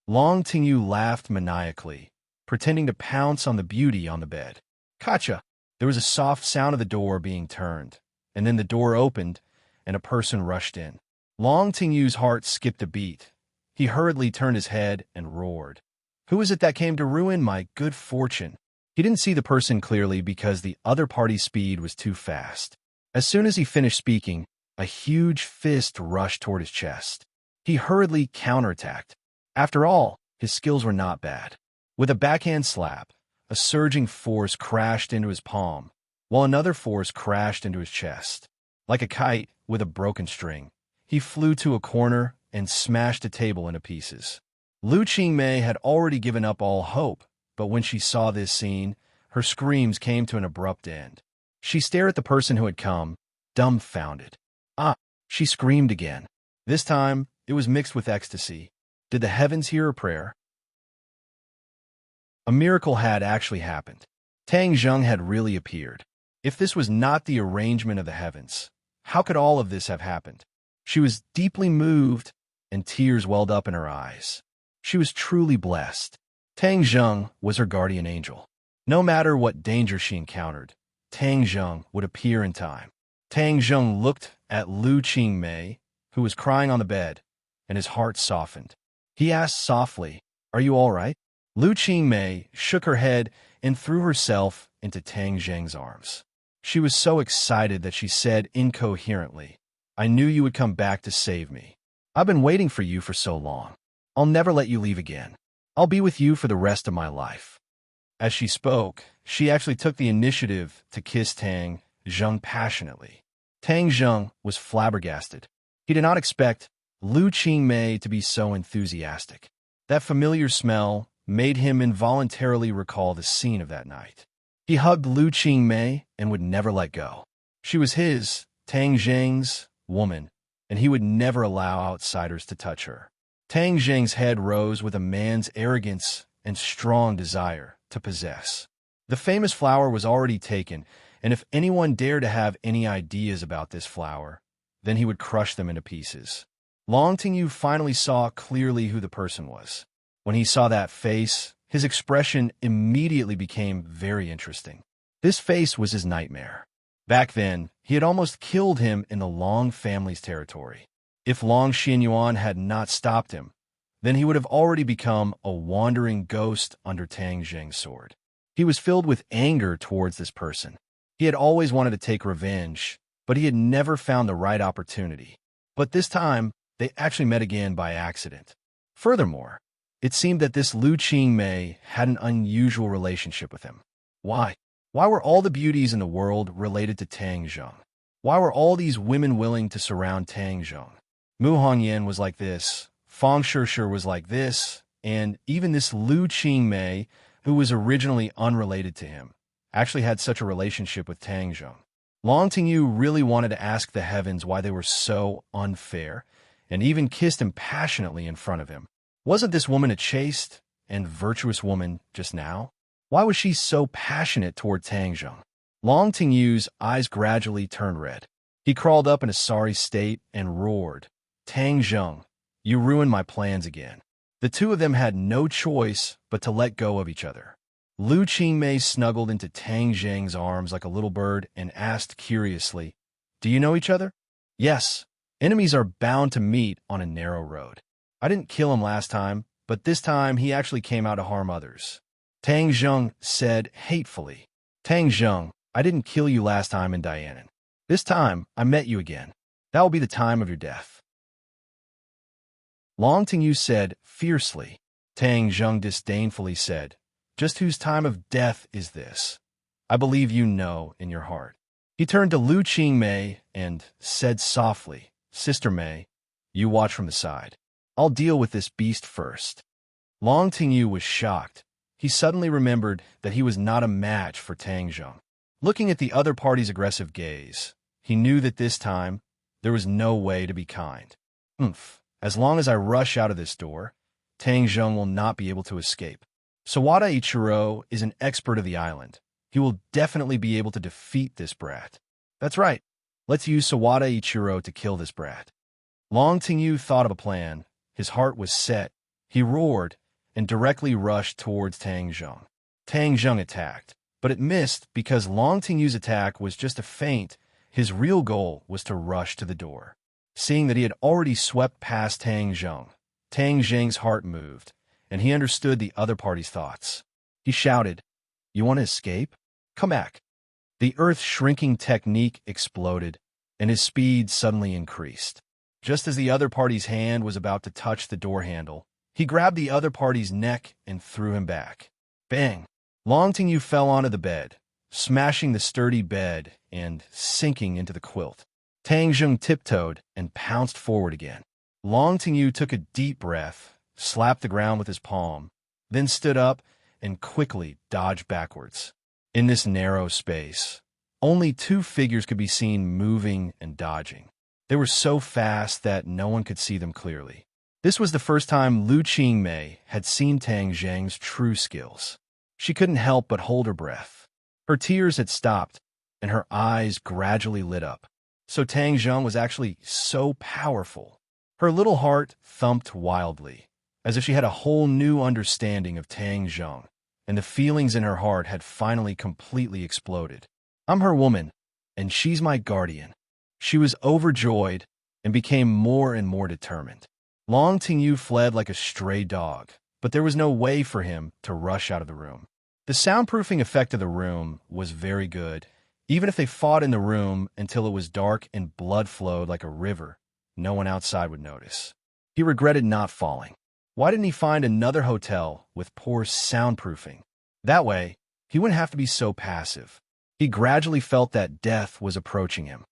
Long Tingyu laughed maniacally, pretending to pounce on the beauty on the bed. Kacha! There was a soft sound of the door being turned, and then the door opened, and a person rushed in. Long Tingyu's heart skipped a beat. He hurriedly turned his head and roared. Who is it that came to ruin my good fortune? He didn't see the person clearly because the other party's speed was too fast. As soon as he finished speaking, a huge fist rushed toward his chest. He hurriedly counterattacked. After all, his skills were not bad. With a backhand slap, a surging force crashed into his palm, while another force crashed into his chest. Like a kite, with a broken string. He flew to a corner and smashed a table into pieces. Lu Qingmei had already given up all hope, but when she saw this scene, her screams came to an abrupt end. She stared at the person who had come, dumbfounded. Ah! She screamed again. This time, it was mixed with ecstasy. Did the heavens hear her prayer? A miracle had actually happened. Tang Zheng had really appeared. If this was not the arrangement of the heavens, how could all of this have happened? She was deeply moved, and tears welled up in her eyes. She was truly blessed. Tang Zheng was her guardian angel. No matter what danger she encountered, Tang Zheng would appear in time. Tang Zheng looked at Lu Qingmei, who was crying on the bed, and his heart softened. He asked softly, "Are you all right?" Lu Qingmei shook her head and threw herself into Tang Zheng's arms. She was so excited that she said incoherently, "I knew you would come back to save me. I've been waiting for you for so long. I'll never let you leave again. I'll be with you for the rest of my life." As she spoke, she actually took the initiative to kiss Tang Zheng passionately. Tang Zheng was flabbergasted. He did not expect Lu Qingmei to be so enthusiastic. That familiar smell made him involuntarily recall the scene of that night. He hugged Lu Qingmei and would never let go. She was his, Tang Zheng's, woman, and he would never allow outsiders to touch her. Tang Zheng's head rose with a man's arrogance and strong desire to possess. The famous flower was already taken, and if anyone dared to have any ideas about this flower, then he would crush them into pieces. Long Tingyu finally saw clearly who the person was. When he saw that face, his expression immediately became very interesting. This face was his nightmare. Back then, he had almost killed him in the Long family's territory. If Long Xianyuan had not stopped him, then he would have already become a wandering ghost under Tang Zheng's sword. He was filled with anger towards this person. He had always wanted to take revenge, but he had never found the right opportunity. But this time, they actually met again by accident. Furthermore, it seemed that this Lu Qingmei had an unusual relationship with him. Why? Why were all the beauties in the world related to Tang Zheng? Why were all these women willing to surround Tang Zheng? Mu Hongyan was like this, Fang Shishir was like this, and even this Lu Qingmei, who was originally unrelated to him, actually had such a relationship with Tang Zheng. Long Tingyu really wanted to ask the heavens why they were so unfair, and even kissed him passionately in front of him. Wasn't this woman a chaste and virtuous woman just now? Why was she so passionate toward Tang Zheng? Long Tingyu's eyes gradually turned red. He crawled up in a sorry state and roared, "Tang Zheng, you ruined my plans again." The two of them had no choice but to let go of each other. Lu Qingmei snuggled into Tang Zheng's arms like a little bird and asked curiously, "Do you know each other?" "Yes. Enemies are bound to meet on a narrow road. I didn't kill him last time, but this time he actually came out to harm others." Tang Zheng said hatefully, "Tang Zheng, I didn't kill you last time in Dianan. This time, I met you again. That will be the time of your death." Long Tingyu said fiercely. Tang Zheng disdainfully said, "Just whose time of death is this? I believe you know in your heart." He turned to Lu Qingmei and said softly, "Sister Mei, you watch from the side. I'll deal with this beast first." Long Tingyu was shocked. He suddenly remembered that he was not a match for Tang Zheng. Looking at the other party's aggressive gaze, he knew that this time there was no way to be kind. As long as I rush out of this door, Tang Zheng will not be able to escape. Sawada Ichiro is an expert of the island. He will definitely be able to defeat this brat. That's right. Let's use Sawada Ichiro to kill this brat. Long Tingyu thought of a plan. His heart was set. He roared and directly rushed towards Tang Zheng. Tang Zheng attacked, but it missed because Long Tingyu's attack was just a feint. His real goal was to rush to the door. Seeing that he had already swept past Tang Zheng's heart moved, and he understood the other party's thoughts. He shouted, "You want to escape? Come back." The earth-shrinking technique exploded, and his speed suddenly increased. Just as the other party's hand was about to touch the door handle, he grabbed the other party's neck and threw him back. Bang! Long Tingyu fell onto the bed, smashing the sturdy bed and sinking into the quilt. Tang Zheng tiptoed and pounced forward again. Long Tingyu took a deep breath, slapped the ground with his palm, then stood up and quickly dodged backwards. In this narrow space, only two figures could be seen moving and dodging. They were so fast that no one could see them clearly. This was the first time Lu Qingmei had seen Tang Zheng's true skills. She couldn't help but hold her breath. Her tears had stopped, and her eyes gradually lit up. So Tang Zheng was actually so powerful. Her little heart thumped wildly, as if she had a whole new understanding of Tang Zheng, and the feelings in her heart had finally completely exploded. I'm her woman, and she's my guardian. She was overjoyed and became more and more determined. Long Tingyu fled like a stray dog, but there was no way for him to rush out of the room. The soundproofing effect of the room was very good. Even if they fought in the room until it was dark and blood flowed like a river, no one outside would notice. He regretted not falling. Why didn't he find another hotel with poor soundproofing? That way, he wouldn't have to be so passive. He gradually felt that death was approaching him.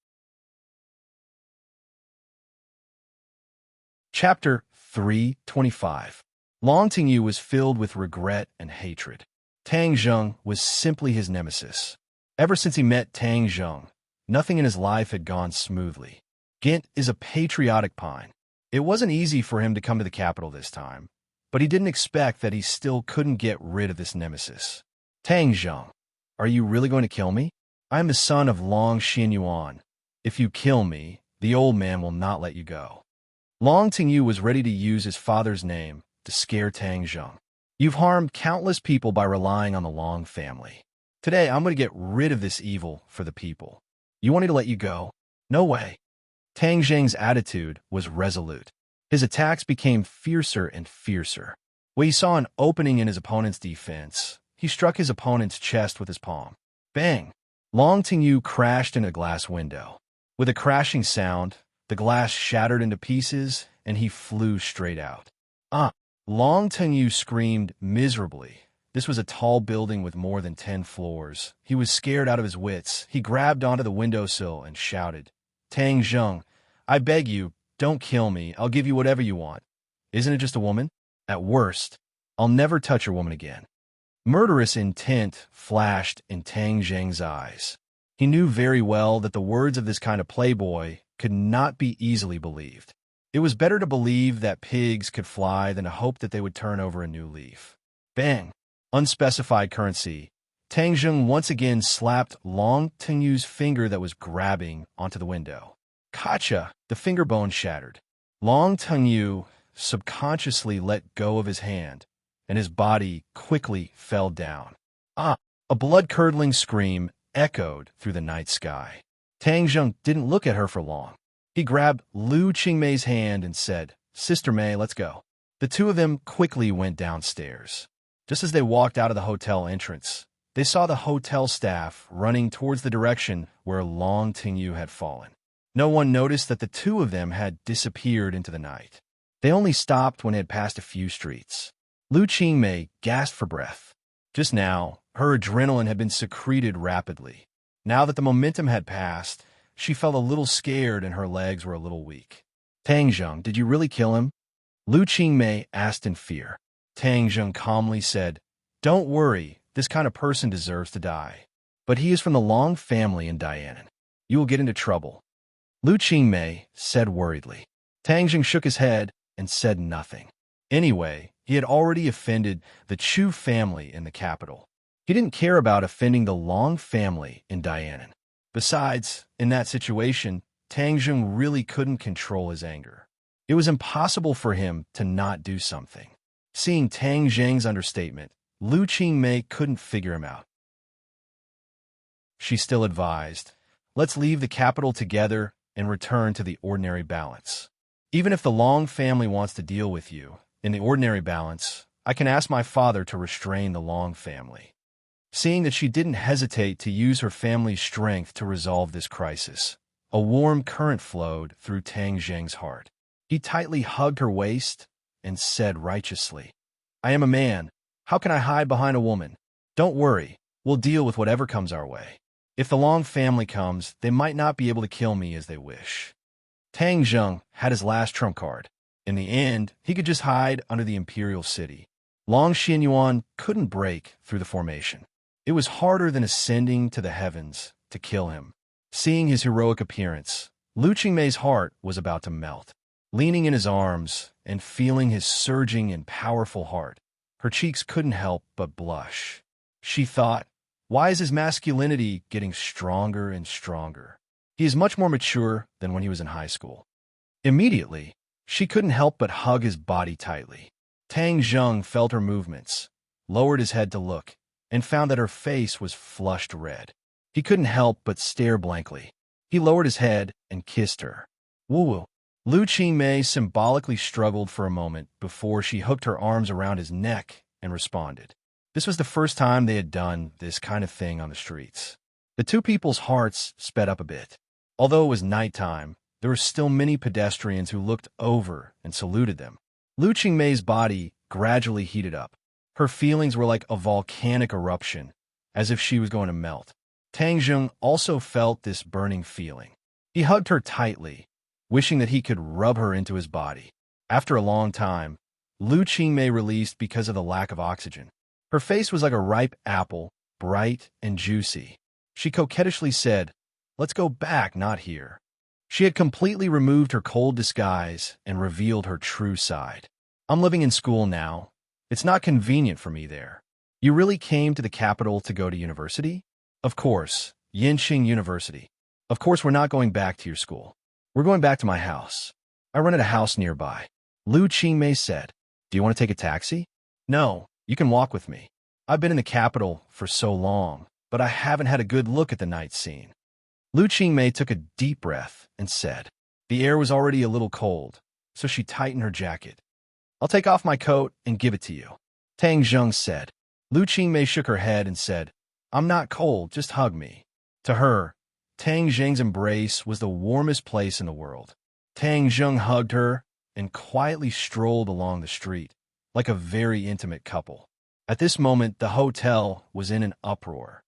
Chapter 325. Long Tingyu was filled with regret and hatred. Tang Zheng was simply his nemesis. Ever since he met Tang Zheng, nothing in his life had gone smoothly. Ghent is a patriotic pine. It wasn't easy for him to come to the capital this time, but he didn't expect that he still couldn't get rid of this nemesis. Tang Zheng, are you really going to kill me? I am the son of Long Xinyuan. If you kill me, the old man will not let you go. Long Tingyu was ready to use his father's name to scare Tang Zheng. You've harmed countless people by relying on the Long family. Today, I'm going to get rid of this evil for the people. You want me to let you go? No way. Tang Zheng's attitude was resolute. His attacks became fiercer and fiercer. When he saw an opening in his opponent's defense, he struck his opponent's chest with his palm. Bang! Long Tingyu crashed in a glass window. With a crashing sound, the glass shattered into pieces, and he flew straight out. Long Tingyu screamed miserably. This was a tall building with more than 10 floors. He was scared out of his wits. He grabbed onto the windowsill and shouted, Tang Zheng, I beg you, don't kill me. I'll give you whatever you want. Isn't it just a woman? At worst, I'll never touch your woman again. Murderous intent flashed in Tang Zheng's eyes. He knew very well that the words of this kind of playboy could not be easily believed. It was better to believe that pigs could fly than to hope that they would turn over a new leaf. Bang! Unspecified currency. Tang Zheng once again slapped Long Tingyu's finger that was grabbing onto the window. Kacha! The finger bone shattered. Long Tingyu subconsciously let go of his hand, and his body quickly fell down. A blood-curdling scream echoed through the night sky. Tang Zheng didn't look at her for long. He grabbed Lu Qingmei's hand and said, Sister Mei, let's go. The two of them quickly went downstairs. Just as they walked out of the hotel entrance, they saw the hotel staff running towards the direction where Long Tingyu had fallen. No one noticed that the two of them had disappeared into the night. They only stopped when they had passed a few streets. Lu Qingmei gasped for breath. Just now, her adrenaline had been secreted rapidly. Now that the momentum had passed, she felt a little scared and her legs were a little weak. Tang Zheng, did you really kill him? Lu Qingmei asked in fear. Tang Zheng calmly said, Don't worry, this kind of person deserves to die. But he is from the Long family in Dianan. You will get into trouble. Lu Qingmei said worriedly. Tang Zheng shook his head and said nothing. Anyway, he had already offended the Chu family in the capital. He didn't care about offending the Long family in Dianan. Besides, in that situation, Tang Zheng really couldn't control his anger. It was impossible for him to not do something. Seeing Tang Zheng's understatement, Lu Qingmei couldn't figure him out. She still advised, Let's leave the capital together and return to the ordinary balance. Even if the Long family wants to deal with you, in the ordinary balance, I can ask my father to restrain the Long family. Seeing that she didn't hesitate to use her family's strength to resolve this crisis, a warm current flowed through Tang Zheng's heart. He tightly hugged her waist and said righteously, I am a man. How can I hide behind a woman? Don't worry, we'll deal with whatever comes our way. If the Long family comes, they might not be able to kill me as they wish. Tang Zheng had his last trump card. In the end, he could just hide under the imperial city. Long Xianyuan couldn't break through the formation. It was harder than ascending to the heavens to kill him. Seeing his heroic appearance, Lu Qingmei's heart was about to melt. Leaning in his arms and feeling his surging and powerful heart, her cheeks couldn't help but blush. She thought, why is his masculinity getting stronger and stronger? He is much more mature than when he was in high school. Immediately, she couldn't help but hug his body tightly. Tang Zheng felt her movements, lowered his head to look, and found that her face was flushed red. He couldn't help but stare blankly. He lowered his head and kissed her. Woo-woo. Lu Qingmei symbolically struggled for a moment before she hooked her arms around his neck and responded. This was the first time they had done this kind of thing on the streets. The two people's hearts sped up a bit. Although it was nighttime, there were still many pedestrians who looked over and saluted them. Lu Qingmei's body gradually heated up. Her feelings were like a volcanic eruption, as if she was going to melt. Tang Zheng also felt this burning feeling. He hugged her tightly, wishing that he could rub her into his body. After a long time, Lu Qingmei released because of the lack of oxygen. Her face was like a ripe apple, bright and juicy. She coquettishly said, "Let's go back, not here." She had completely removed her cold disguise and revealed her true side. "I'm living in school now. It's not convenient for me there." "You really came to the capital to go to university?" "Of course, Yinxing University. Of course we're not going back to your school. We're going back to my house. I rented a house nearby." Lu Qingmei said. "Do you want to take a taxi?" "No, you can walk with me. I've been in the capital for so long, but I haven't had a good look at the night scene." Lu Qingmei took a deep breath and said. The air was already a little cold, so she tightened her jacket. "I'll take off my coat and give it to you," Tang Zheng said. Lu Qingmei shook her head and said, "I'm not cold, just hug me." To her, Tang Zheng's embrace was the warmest place in the world. Tang Zheng hugged her and quietly strolled along the street, like a very intimate couple. At this moment, the hotel was in an uproar.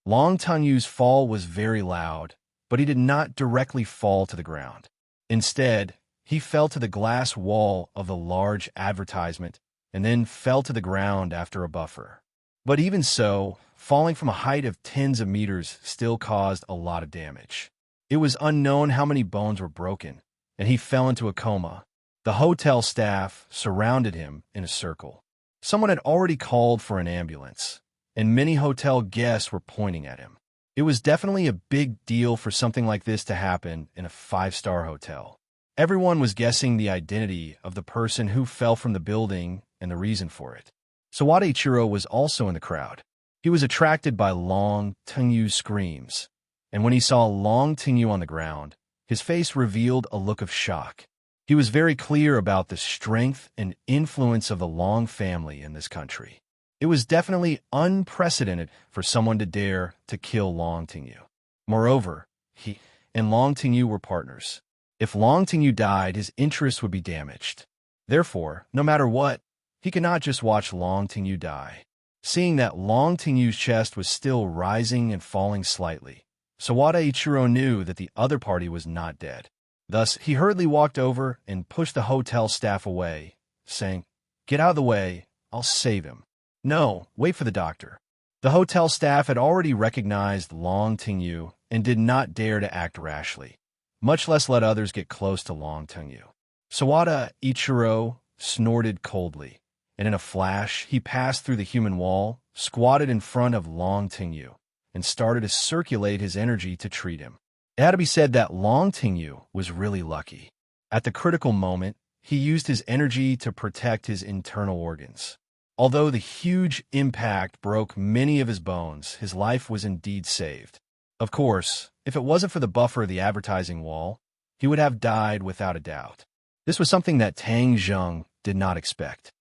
Long Tunyu's fall was very loud, but he did not directly fall to the ground. Instead, he fell to the glass wall of the large advertisement and then fell to the ground after a buffer. But even so, falling from a height of tens of meters still caused a lot of damage. It was unknown how many bones were broken, and he fell into a coma. The hotel staff surrounded him in a circle. Someone had already called for an ambulance, and many hotel guests were pointing at him. It was definitely a big deal for something like this to happen in a five-star hotel. Everyone was guessing the identity of the person who fell from the building and the reason for it. Sawada Ichiro was also in the crowd. He was attracted by Long Tunyu's screams, and when he saw Long Tunyu on the ground, his face revealed a look of shock. He was very clear about the strength and influence of the Long family in this country. It was definitely unprecedented for someone to dare to kill Long Tunyu. Moreover, he and Long Tunyu were partners. If Long Tunyu died, his interests would be damaged. Therefore, no matter what, he could not just watch Long Tunyu die. Seeing that Long Tunyu's chest was still rising and falling slightly, Sawada Ichiro knew that the other party was not dead. Thus, he hurriedly walked over and pushed the hotel staff away, saying, "Get out of the way, I'll save him." "No, wait for the doctor." The hotel staff had already recognized Long Tunyu and did not dare to act rashly, much less let others get close to Long Tunyu. Sawada Ichiro snorted coldly, and in a flash, he passed through the human wall, squatted in front of Long Tunyu, and started to circulate his energy to treat him. It had to be said that Long Tunyu was really lucky. At the critical moment, he used his energy to protect his internal organs. Although the huge impact broke many of his bones, his life was indeed saved. Of course, if it wasn't for the buffer of the advertising wall, he would have died without a doubt. This was something that Tang Zheng did not expect.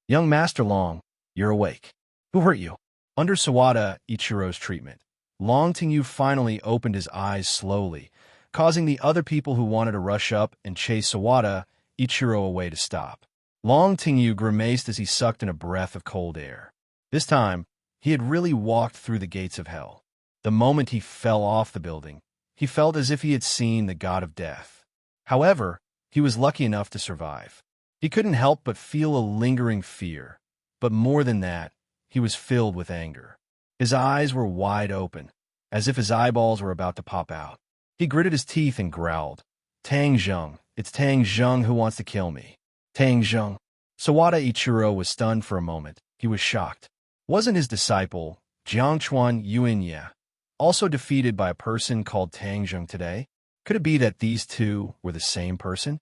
"Young Master Long, you're awake. Who hurt you?" Under Sawada Ichiro's treatment, Long Tunyu finally opened his eyes slowly, causing the other people who wanted to rush up and chase Sawada Ichiro away to stop. Long Tunyu grimaced as he sucked in a breath of cold air. This time, He had really walked through the gates of hell. The moment he fell off the building, he felt as if he had seen the god of death. However, he was lucky enough to survive. He couldn't help but feel a lingering fear, but more than that, he was filled with anger. His eyes were wide open, as if his eyeballs were about to pop out. He gritted his teeth and growled, "Tang Zheng, it's Tang Zheng who wants to kill me. Tang Zheng." Sawada Ichiro was stunned for a moment. He was shocked. Wasn't his disciple, Jiangchuan Yuanya, also defeated by a person called Tang Zheng today? Could it be that these two were the same person?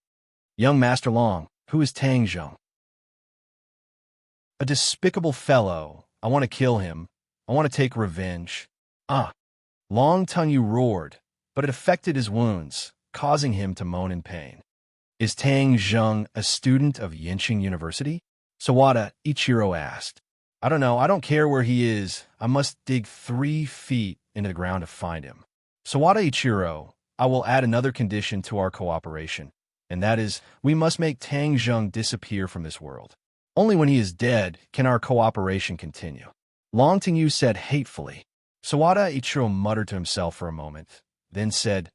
Young Master Long, who is Tang Zheng? A despicable fellow. I want to kill him. I want to take revenge. Ah! Long Tengyu roared, but it affected his wounds, causing him to moan in pain. Is Tang Zheng a student of Yenching University? Sawada Ichiro asked. I don't know. I don't care where he is. I must dig 3 feet into the ground to find him. Sawada Ichiro, I will add another condition to our cooperation, and that is, we must make Tang Zheng disappear from this world. Only when he is dead can our cooperation continue. Long Tengyu said hatefully. Sawada Ichiro muttered to himself for a moment, then said,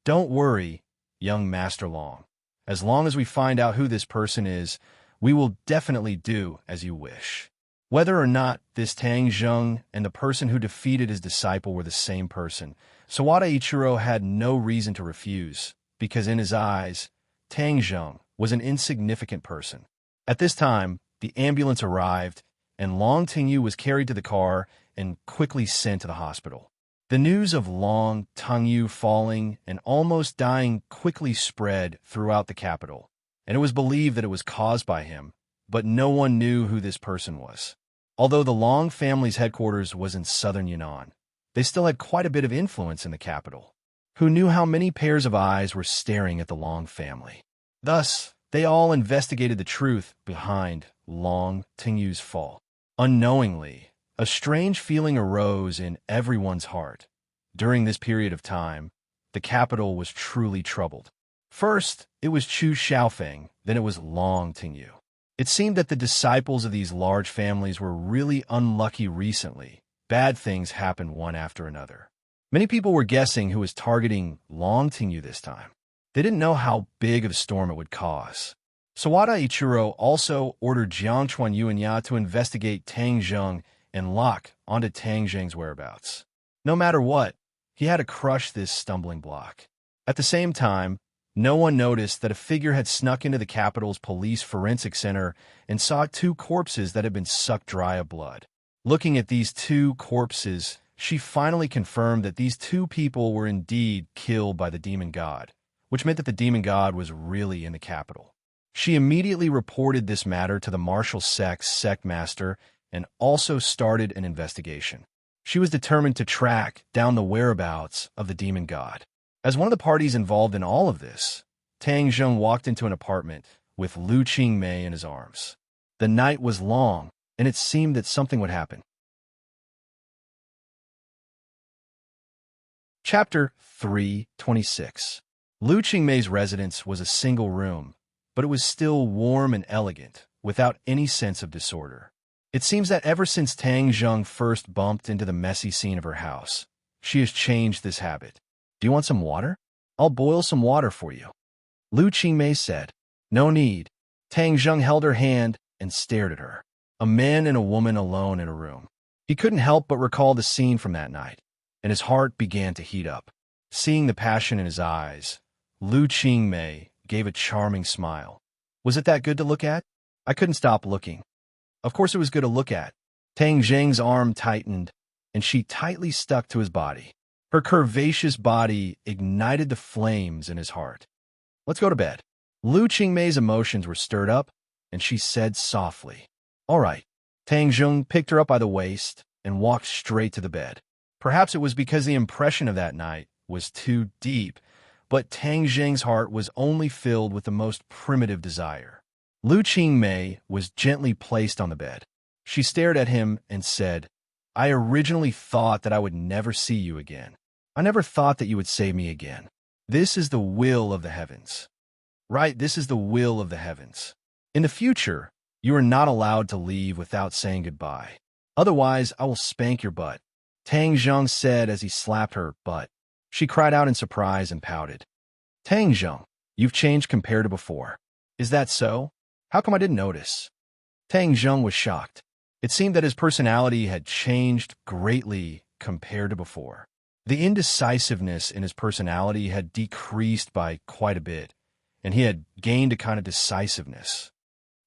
Don't worry, young Master Long. As long as we find out who this person is, we will definitely do as you wish. Whether or not this Tang Zheng and the person who defeated his disciple were the same person, Sawada Ichiro had no reason to refuse, because in his eyes, Tang Zheng was an insignificant person. At this time, the ambulance arrived, and Long Tengyu was carried to the car and quickly sent to the hospital. The news of Long Tengyu falling and almost dying quickly spread throughout the capital, and it was believed that it was caused by him, but no one knew who this person was. Although the Long family's headquarters was in southern Yunnan, they still had quite a bit of influence in the capital. Who knew how many pairs of eyes were staring at the Long family? Thus, they all investigated the truth behind Long Tengyu's fall. Unknowingly, a strange feeling arose in everyone's heart. During this period of time, the capital was truly troubled. First, it was Chu Xiaofeng, then it was Long Tengyu. It seemed that the disciples of these large families were really unlucky recently. Bad things happened one after another. Many people were guessing who was targeting Long Tengyu this time. They didn't know how big of a storm it would cause. Sawada Ichiro also ordered Jiangchuan Yuanya to investigate Tang Zheng and lock onto Tang Zheng's whereabouts. No matter what, he had to crush this stumbling block. At the same time, no one noticed that a figure had snuck into the capital's police forensic center and saw 2 corpses that had been sucked dry of blood. Looking at these 2 corpses, she finally confirmed that these 2 people were indeed killed by the demon god, which meant that the demon god was really in the capital. She immediately reported this matter to the martial sect's sect master and also started an investigation. She was determined to track down the whereabouts of the demon god. As one of the parties involved in all of this, Tang Zheng walked into an apartment with Lu Qingmei in his arms. The night was long, and it seemed that something would happen. Chapter 3:26. Lu Qingmei's residence was a single room, but it was still warm and elegant, without any sense of disorder. It seems that ever since Tang Zheng first bumped into the messy scene of her house, she has changed this habit. Do you want some water? I'll boil some water for you. Lu Qingmei said. No need. Tang Zheng held her hand and stared at her. A man and a woman alone in a room. He couldn't help but recall the scene from that night, and his heart began to heat up. Seeing the passion in his eyes, Lu Qingmei gave a charming smile. Was it that good to look at? I couldn't stop looking. Of course it was good to look at. Tang Zheng's arm tightened, and she tightly stuck to his body. Her curvaceous body ignited the flames in his heart. Let's go to bed. Lu Qingmei's emotions were stirred up, and she said softly, All right. Tang Zheng picked her up by the waist and walked straight to the bed. Perhaps it was because the impression of that night was too deep, but Tang Zheng's heart was only filled with the most primitive desire. Lu Qingmei was gently placed on the bed. She stared at him and said, I originally thought that I would never see you again. I never thought that you would save me again. This is the will of the heavens. Right, this is the will of the heavens. In the future, you are not allowed to leave without saying goodbye. Otherwise, I will spank your butt, Tang Zheng said as he slapped her butt. She cried out in surprise and pouted. Tang Zheng, you've changed compared to before. Is that so? How come I didn't notice? Tang Zheng was shocked. It seemed that his personality had changed greatly compared to before. The indecisiveness in his personality had decreased by quite a bit, and he had gained a kind of decisiveness.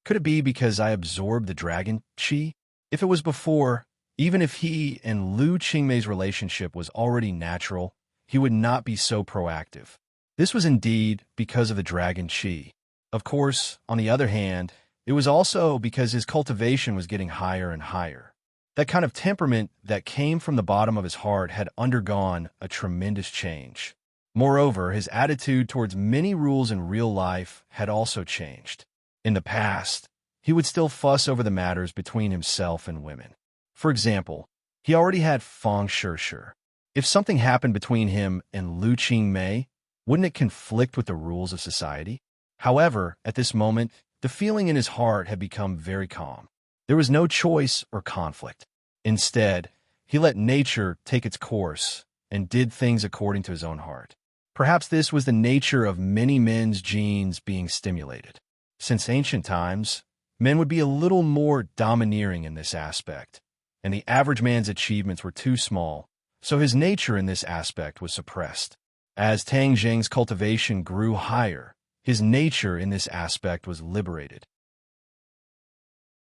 Could it be because I absorbed the dragon chi? If it was before, even if he and Lu Qingmei's relationship was already natural, he would not be so proactive. This was indeed because of the dragon chi. Of course, on the other hand, it was also because his cultivation was getting higher and higher. That kind of temperament that came from the bottom of his heart had undergone a tremendous change. Moreover, his attitude towards many rules in real life had also changed. In the past, he would still fuss over the matters between himself and women. For example, he already had Feng Shishir. If something happened between him and Lu Qingmei, wouldn't it conflict with the rules of society? However, at this moment, the feeling in his heart had become very calm. There was no choice or conflict. Instead, he let nature take its course and did things according to his own heart. Perhaps this was the nature of many men's genes being stimulated. Since ancient times, men would be a little more domineering in this aspect, and the average man's achievements were too small, so his nature in this aspect was suppressed. As Tang Zheng's cultivation grew higher, his nature in this aspect was liberated.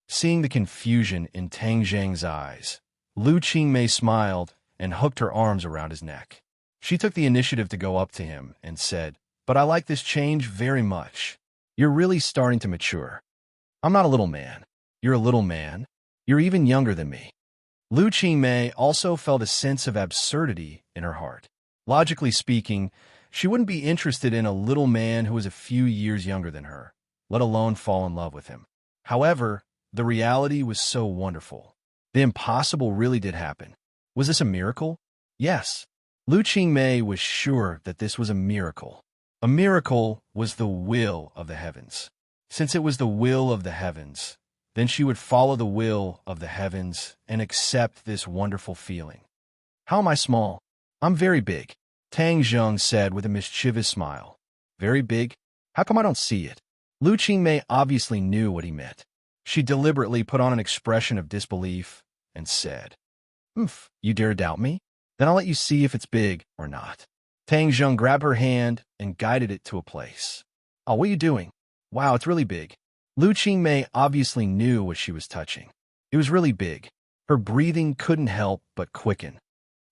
Seeing the confusion in Tang Zheng's eyes, Lu Qingmei smiled and hooked her arms around his neck. She took the initiative to go up to him and said, "But I like this change very much. You're really starting to mature. I'm not a little man. You're a little man. You're even younger than me." Lu Qingmei also felt a sense of absurdity in her heart. Logically speaking, she wouldn't be interested in a little man who was a few years younger than her, let alone fall in love with him. However, the reality was so wonderful. The impossible really did happen. Was this a miracle? Yes. Lu Qingmei was sure that this was a miracle. A miracle was the will of the heavens. Since it was the will of the heavens, then she would follow the will of the heavens and accept this wonderful feeling. How am I small? I'm very big, Tang Zheng said with a mischievous smile. Very big? How come I don't see it? Lu Qingmei obviously knew what he meant. She deliberately put on an expression of disbelief and said, You dare doubt me? Then I'll let you see if it's big or not. Tang Zheng grabbed her hand and guided it to a place. Oh, what are you doing? Wow, it's really big. Lu Qingmei obviously knew what she was touching. It was really big. Her breathing couldn't help but quicken.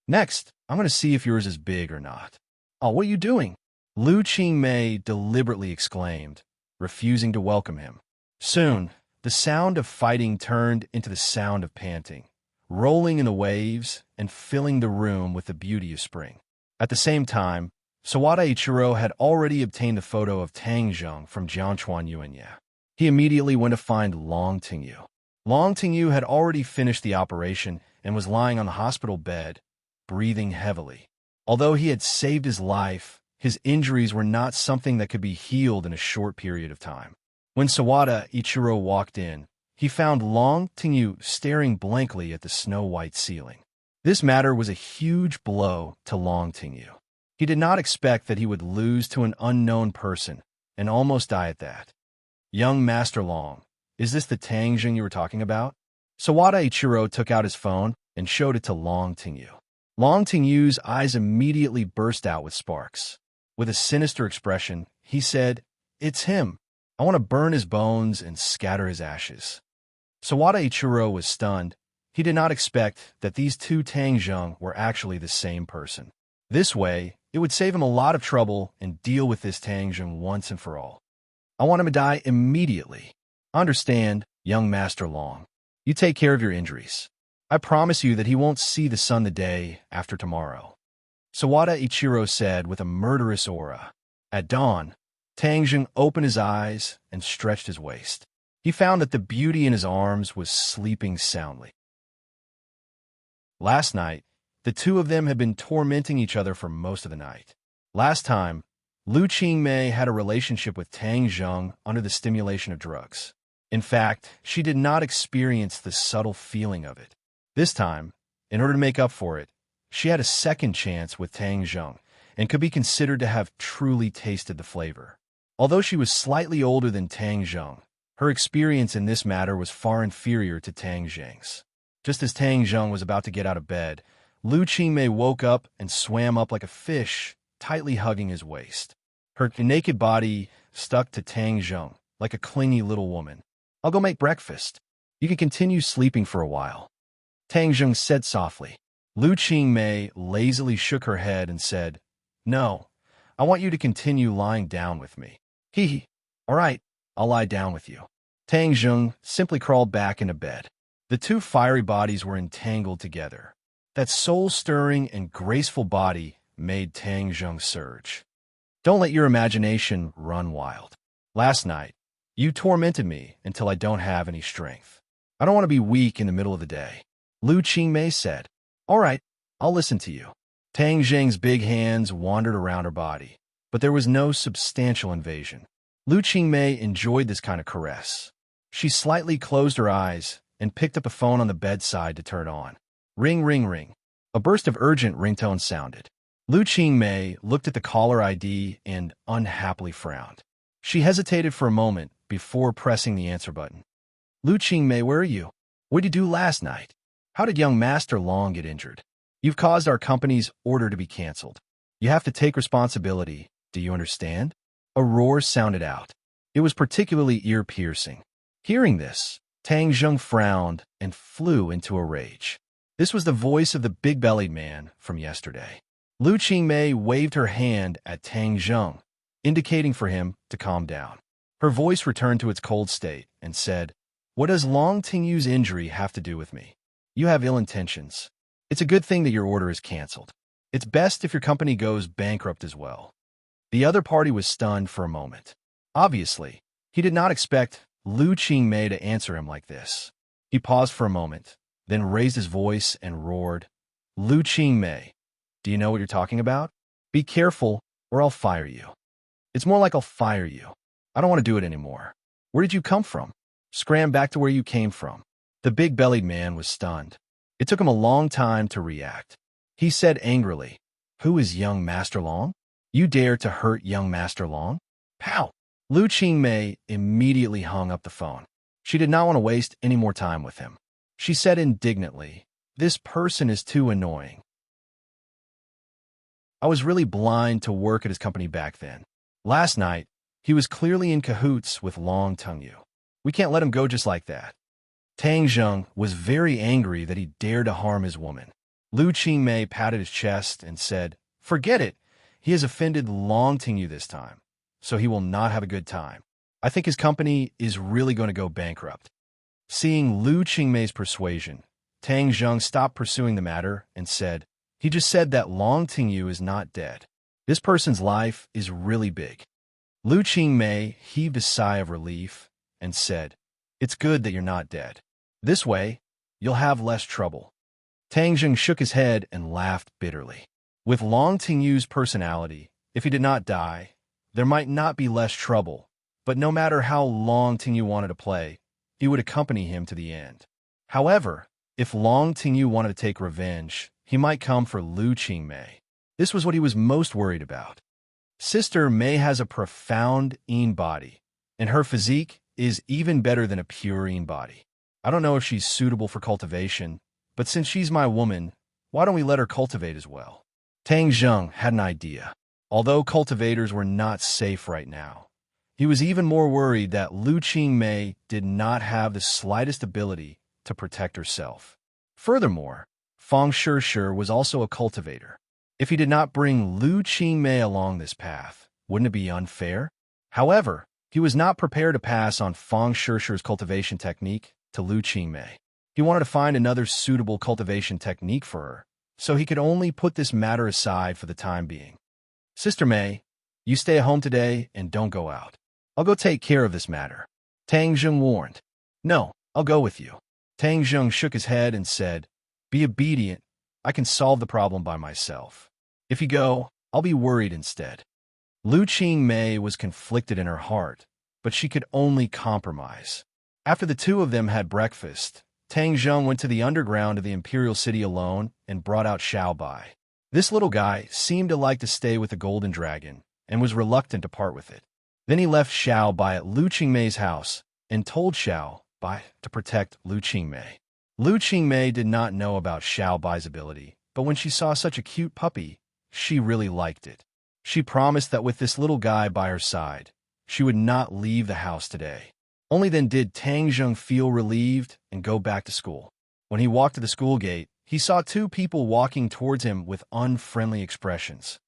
Next, I'm going to see if yours is big or not. Oh, what are you doing? Lu Qingmei deliberately exclaimed, refusing to welcome him. Soon, the sound of fighting turned into the sound of panting, rolling in the waves and filling the room with the beauty of spring. At the same time, Sawada Ichiro had already obtained the photo of Tang Zheng from Jiangchuan Yuanya. He immediately went to find Long Tingyu. Long Tingyu had already finished the operation and was lying on the hospital bed, breathing heavily. Although he had saved his life, his injuries were not something that could be healed in a short period of time. When Sawada Ichiro walked in, he found Long Tingyu staring blankly at the snow-white ceiling. This matter was a huge blow to Long Tingyu. He did not expect that he would lose to an unknown person and almost die at that. Young Master Long, is this the Tang Zheng you were talking about? Sawada Ichiro took out his phone and showed it to Long Tingyu. Long Tingyu's eyes immediately burst out with sparks. With a sinister expression, he said, "It's him. I want to burn his bones and scatter his ashes." Sawada Ichiro was stunned. He did not expect that these two Tang Zheng were actually the same person. This way, it would save him a lot of trouble and deal with this Tang Zheng once and for all. I want him to die immediately. Understand, young Master Long. You take care of your injuries. I promise you that he won't see the sun the day after tomorrow. Sawada Ichiro said with a murderous aura. At dawn, Tang Zheng opened his eyes and stretched his waist. He found that the beauty in his arms was sleeping soundly. Last night, the two of them had been tormenting each other for most of the night. Last time, Lu Qingmei had a relationship with Tang Zheng under the stimulation of drugs. In fact, she did not experience the subtle feeling of it. This time, in order to make up for it, she had a second chance with Tang Zheng and could be considered to have truly tasted the flavor. Although she was slightly older than Tang Zheng, her experience in this matter was far inferior to Tang Zheng's. Just as Tang Zheng was about to get out of bed, Lu Qingmei woke up and swam up like a fish, tightly hugging his waist. Her naked body stuck to Tang Zheng like a clingy little woman. "I'll go make breakfast. You can continue sleeping for a while," Tang Zheng said softly. Lu Qingmei lazily shook her head and said, "No, I want you to continue lying down with me." "Hee. All right, I'll lie down with you." Tang Zheng simply crawled back into bed. The two fiery bodies were entangled together. That soul-stirring and graceful body made Tang Zheng surge. "Don't let your imagination run wild. Last night, you tormented me until I don't have any strength. I don't want to be weak in the middle of the day," Lu Qingmei said. "All right, I'll listen to you." Tang Zheng's big hands wandered around her body, but there was no substantial invasion. Lu Qingmei enjoyed this kind of caress. She slightly closed her eyes and picked up a phone on the bedside to turn on. Ring, ring, ring. A burst of urgent ringtone sounded. Lu Qingmei looked at the caller ID and unhappily frowned. She hesitated for a moment before pressing the answer button. "Lu Qingmei, where are you? What did you do last night? How did young Master Long get injured? You've caused our company's order to be canceled. You have to take responsibility. Do you understand?" A roar sounded out. It was particularly ear-piercing. Hearing this, Tang Zheng frowned and flew into a rage. This was the voice of the big-bellied man from yesterday. Lu Qingmei waved her hand at Tang Zheng, indicating for him to calm down. Her voice returned to its cold state and said, "What does Long Tingyu's injury have to do with me? You have ill intentions. It's a good thing that your order is canceled. It's best if your company goes bankrupt as well." The other party was stunned for a moment. Obviously, he did not expect Lu Qingmei to answer him like this. He paused for a moment, then raised his voice and roared, "Lu Qingmei, do you know what you're talking about? Be careful or I'll fire you." "It's more like I'll fire you. I don't want to do it anymore. Where did you come from? Scram back to where you came from." The big-bellied man was stunned. It took him a long time to react. He said angrily, "Who is young Master Long? You dare to hurt young Master Long?" "Pow!" Lu Qingmei immediately hung up the phone. She did not want to waste any more time with him. She said indignantly, "This person is too annoying. I was really blind to work at his company back then. Last night, he was clearly in cahoots with Long Tengyu. We can't let him go just like that." Tang Zheng was very angry that he dared to harm his woman. Lu Qingmei patted his chest and said, "Forget it. He has offended Long Tengyu this time, so he will not have a good time. I think his company is really going to go bankrupt." Seeing Lu Qingmei's persuasion, Tang Zheng stopped pursuing the matter and said, "He just said that Long Tengyu is not dead. This person's life is really big." Lu Qingmei heaved a sigh of relief and said, "It's good that you're not dead. This way, you'll have less trouble." Tang Zheng shook his head and laughed bitterly. With Long Tingyu's personality, if he did not die, there might not be less trouble, but no matter how Long Tengyu wanted to play, he would accompany him to the end. However, if Long Tengyu wanted to take revenge, he might come for Lu Qingmei. This was what he was most worried about. Sister Mei has a profound Yin body, and her physique is even better than a pure Yin body. I don't know if she's suitable for cultivation, but since she's my woman, why don't we let her cultivate as well? Tang Zheng had an idea. Although cultivators were not safe right now, he was even more worried that Lu Qingmei did not have the slightest ability to protect herself. Furthermore, Fang Shishir was also a cultivator. If he did not bring Lu Qingmei along this path, wouldn't it be unfair? However, he was not prepared to pass on Fang Shishir's cultivation technique to Lu Qingmei. He wanted to find another suitable cultivation technique for her, so he could only put this matter aside for the time being. "Sister Mei, you stay at home today and don't go out. I'll go take care of this matter," Tang Zheng warned. "No, I'll go with you." Tang Zheng shook his head and said, "Be obedient. I can solve the problem by myself. If you go, I'll be worried instead." Lu Qingmei was conflicted in her heart, but she could only compromise. After the two of them had breakfast, Tang Zheng went to the underground of the imperial city alone and brought out Xiao Bai. This little guy seemed to like to stay with the golden dragon and was reluctant to part with it. Then he left Xiao Bai at Lu Qingmei's house and told Xiao Bai to protect Lu Qingmei. Lu Qingmei did not know about Xiao Bai's ability, but when she saw such a cute puppy, she really liked it. She promised that with this little guy by her side, she would not leave the house today. Only then did Tang Zheng feel relieved and go back to school. When he walked to the school gate, he saw two people walking towards him with unfriendly expressions.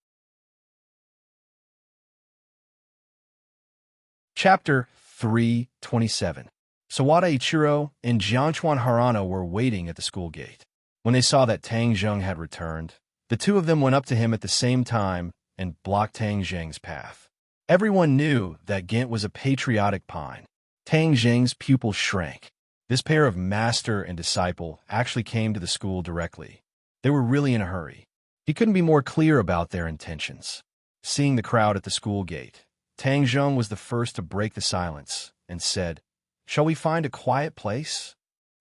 Chapter 3:27. Sawada Ichiro and Jianchuan Harano were waiting at the school gate. When they saw that Tang Zheng had returned, the two of them went up to him at the same time and blocked Tang Zheng's path. Everyone knew that Gint was a patriotic pine. Tang Zheng's pupils shrank. This pair of master and disciple actually came to the school directly. They were really in a hurry. He couldn't be more clear about their intentions. Seeing the crowd at the school gate, Tang Zheng was the first to break the silence and said, "Shall we find a quiet place?"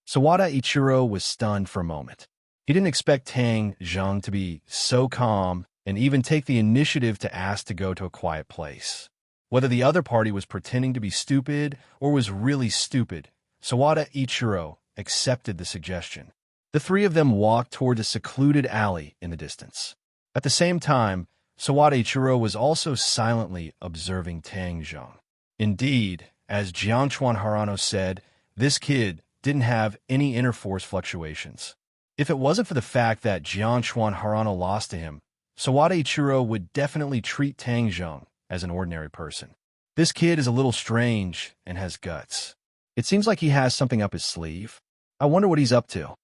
Sawada Ichiro was stunned for a moment. He didn't expect Tang Zheng to be so calm and even take the initiative to ask to go to a quiet place. Whether the other party was pretending to be stupid or was really stupid, Sawada Ichiro accepted the suggestion. The three of them walked toward a secluded alley in the distance. At the same time, Sawada Ichiro was also silently observing Tang Zheng. Indeed, as Jianchuan Harano said, this kid didn't have any inner force fluctuations. If it wasn't for the fact that Jianchuan Harano lost to him, Sawada Ichiro would definitely treat Tang Zheng as an ordinary person. This kid is a little strange and has guts. It seems like he has something up his sleeve. I wonder what he's up to.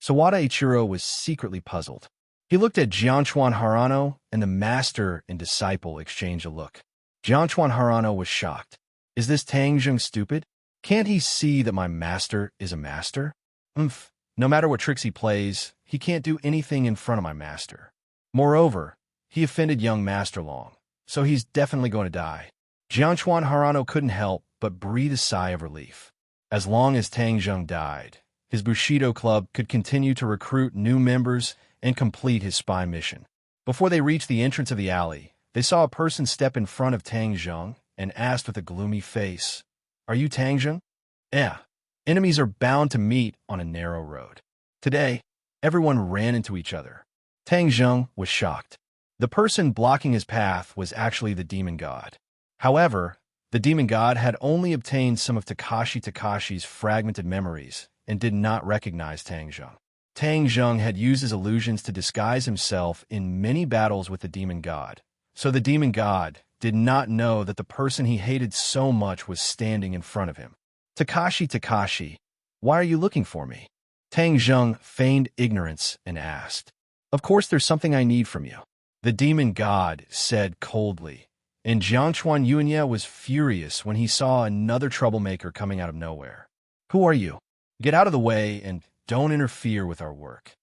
Sawada Ichiro was secretly puzzled. He looked at Jianchuan Harano, and the master and disciple exchanged a look. Jianchuan Harano was shocked. Is this Tang Zheng stupid? Can't he see that my master is a master? No matter what tricks he plays, he can't do anything in front of my master. Moreover, he offended young Master Long, so he's definitely going to die. Jianchuan Harano couldn't help but breathe a sigh of relief. As long as Tang Zheng died, his Bushido club could continue to recruit new members and complete his spy mission. Before they reached the entrance of the alley, they saw a person step in front of Tang Zheng and asked with a gloomy face, "Are you Tang Zheng?" "Yeah." Enemies are bound to meet on a narrow road. Today, everyone ran into each other. Tang Zheng was shocked. The person blocking his path was actually the demon god. However, the demon god had only obtained some of Takashi's fragmented memories and did not recognize Tang Zheng. Tang Zheng had used his illusions to disguise himself in many battles with the demon god, so the demon god did not know that the person he hated so much was standing in front of him. Takashi, why are you looking for me?" Tang Zheng feigned ignorance and asked. "Of course there's something I need from you," the demon god said coldly, and Jianchuan Yunya was furious when he saw another troublemaker coming out of nowhere. "Who are you? Get out of the way and don't interfere with our work."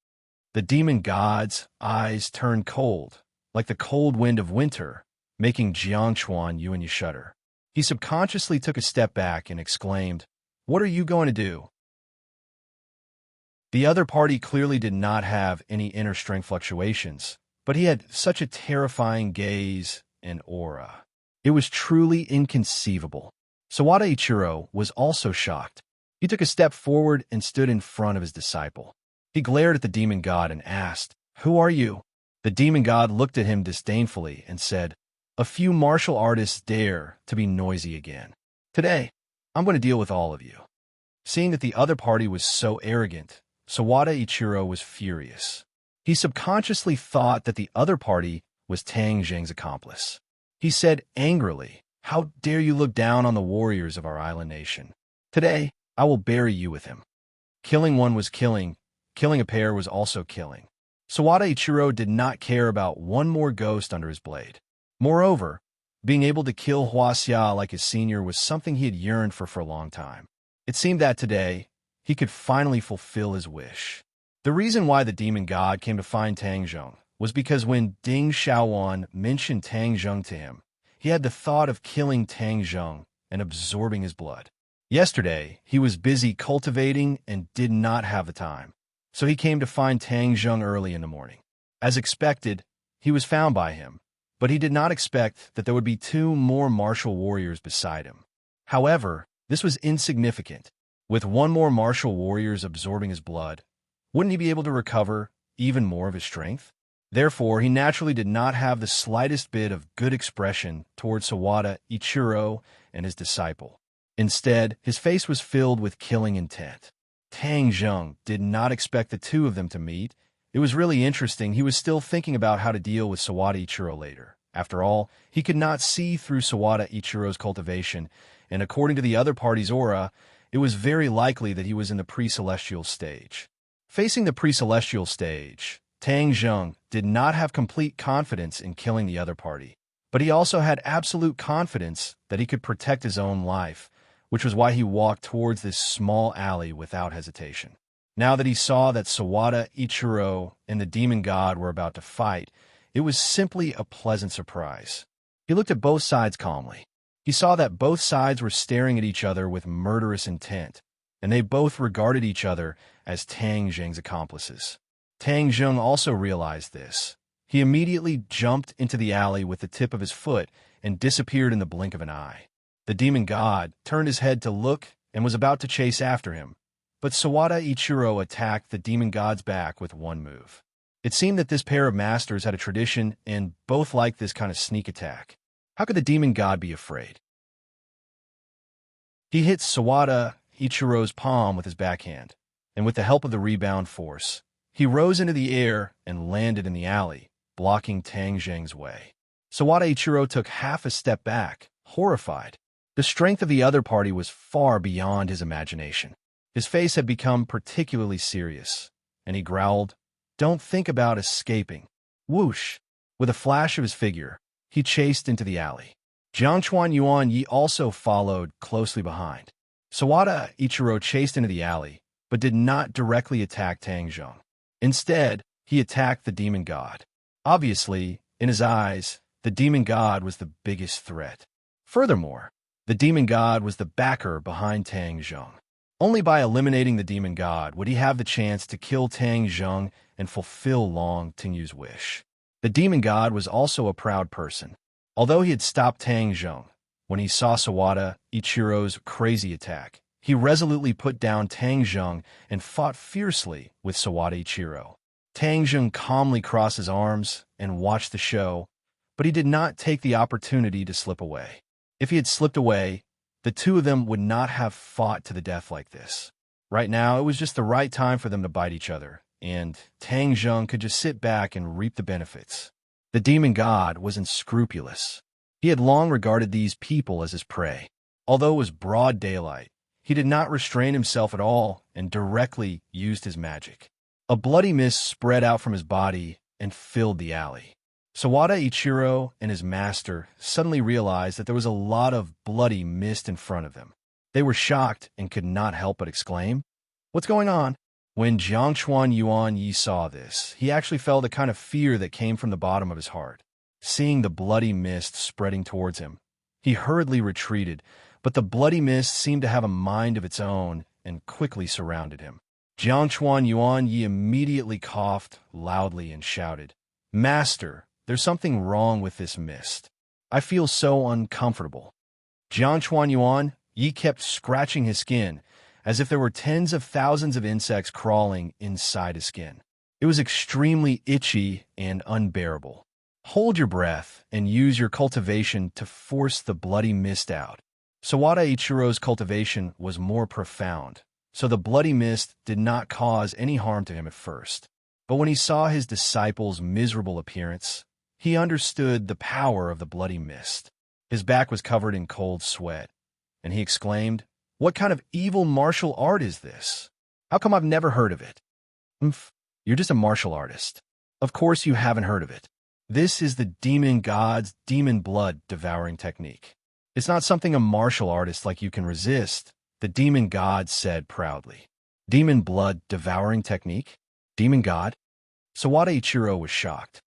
The demon god's eyes turned cold, like the cold wind of winter, making Jianchuan Yunya shudder. He subconsciously took a step back and exclaimed, "What are you going to do?" The other party clearly did not have any inner strength fluctuations, but he had such a terrifying gaze and aura. It was truly inconceivable. Sawada Ichiro was also shocked. He took a step forward and stood in front of his disciple. He glared at the demon god and asked, "Who are you?" The demon god looked at him disdainfully and said, "A few martial artists dare to be noisy again. Today, I'm going to deal with all of you." Seeing that the other party was so arrogant, Sawada Ichiro was furious. He subconsciously thought that the other party was Tang Zheng's accomplice. He said angrily, "How dare you look down on the warriors of our island nation? Today, I will bury you with him." Killing one was killing a pair was also killing. Sawada Ichiro did not care about one more ghost under his blade. Moreover, being able to kill Huaxia like his senior was something he had yearned for a long time. It seemed that today, he could finally fulfill his wish. The reason why the demon god came to find Tang Zheng was because when Ding Xiaowan mentioned Tang Zheng to him, he had the thought of killing Tang Zheng and absorbing his blood. Yesterday, he was busy cultivating and did not have the time, so he came to find Tang Zheng early in the morning. As expected, he was found by him, but he did not expect that there would be two more martial warriors beside him. However, this was insignificant. With one more martial warrior absorbing his blood, wouldn't he be able to recover even more of his strength? Therefore, he naturally did not have the slightest bit of good expression towards Sawada, Ichiro, and his disciple. Instead, his face was filled with killing intent. Tang Zheng did not expect the two of them to meet. It was really interesting. He was still thinking about how to deal with Sawada Ichiro later. After all, he could not see through Sawada Ichiro's cultivation, and according to the other party's aura, it was very likely that he was in the pre-celestial stage. Facing the pre-celestial stage, Tang Zheng did not have complete confidence in killing the other party, but he also had absolute confidence that he could protect his own life, which was why he walked towards this small alley without hesitation. Now that he saw that Sawada, Ichiro, and the demon god were about to fight, it was simply a pleasant surprise. He looked at both sides calmly. He saw that both sides were staring at each other with murderous intent, and they both regarded each other as Tang Zheng's accomplices. Tang Zheng also realized this. He immediately jumped into the alley with the tip of his foot and disappeared in the blink of an eye. The demon god turned his head to look and was about to chase after him, but Sawada Ichiro attacked the demon god's back with one move. It seemed that this pair of masters had a tradition and both liked this kind of sneak attack. How could the demon god be afraid? He hit Sawada Ichiro's palm with his backhand, and with the help of the rebound force, he rose into the air and landed in the alley, blocking Tang Zheng's way. Sawada Ichiro took half a step back, horrified. The strength of the other party was far beyond his imagination. His face had become particularly serious, and he growled, "Don't think about escaping." Whoosh! With a flash of his figure, he chased into the alley. Jiangchuan Yuan Yi also followed closely behind. Sawada Ichiro chased into the alley, but did not directly attack Tang Zheng. Instead, he attacked the demon god. Obviously, in his eyes, the demon god was the biggest threat. Furthermore, the demon god was the backer behind Tang Zheng. Only by eliminating the demon god would he have the chance to kill Tang Zheng and fulfill Long Tingyu's wish. The demon god was also a proud person. Although he had stopped Tang Zheng, when he saw Sawada Ichiro's crazy attack, he resolutely put down Tang Zheng and fought fiercely with Sawada Ichiro. Tang Zheng calmly crossed his arms and watched the show, but he did not take the opportunity to slip away. If he had slipped away, the two of them would not have fought to the death like this. Right now, it was just the right time for them to bite each other, and Tang Zheng could just sit back and reap the benefits. The demon god was unscrupulous. He had long regarded these people as his prey. Although it was broad daylight, he did not restrain himself at all and directly used his magic. A bloody mist spread out from his body and filled the alley. Sawada Ichiro and his master suddenly realized that there was a lot of bloody mist in front of them. They were shocked and could not help but exclaim, "What's going on?" When Jiangchuan Yuan Yi saw this, he actually felt a kind of fear that came from the bottom of his heart. Seeing the bloody mist spreading towards him, he hurriedly retreated, but the bloody mist seemed to have a mind of its own and quickly surrounded him. Jiangchuan Yuan Yi immediately coughed loudly and shouted, "Master, there's something wrong with this mist. I feel so uncomfortable." Jiangchuan Yuan Yi kept scratching his skin, as if there were tens of thousands of insects crawling inside his skin. It was extremely itchy and unbearable. Hold your breath and use your cultivation to force the bloody mist out. Sawada Ichiro's cultivation was more profound, so the bloody mist did not cause any harm to him at first. But when he saw his disciple's miserable appearance, he understood the power of the bloody mist. His back was covered in cold sweat, and he exclaimed, "What kind of evil martial art is this? How come I've never heard of it?" "Umph, you're just a martial artist. Of course you haven't heard of it. This is the demon god's demon blood devouring technique. It's not something a martial artist like you can resist," the demon god said proudly. "Demon blood devouring technique? Demon god?" Sawada Ichiro was shocked.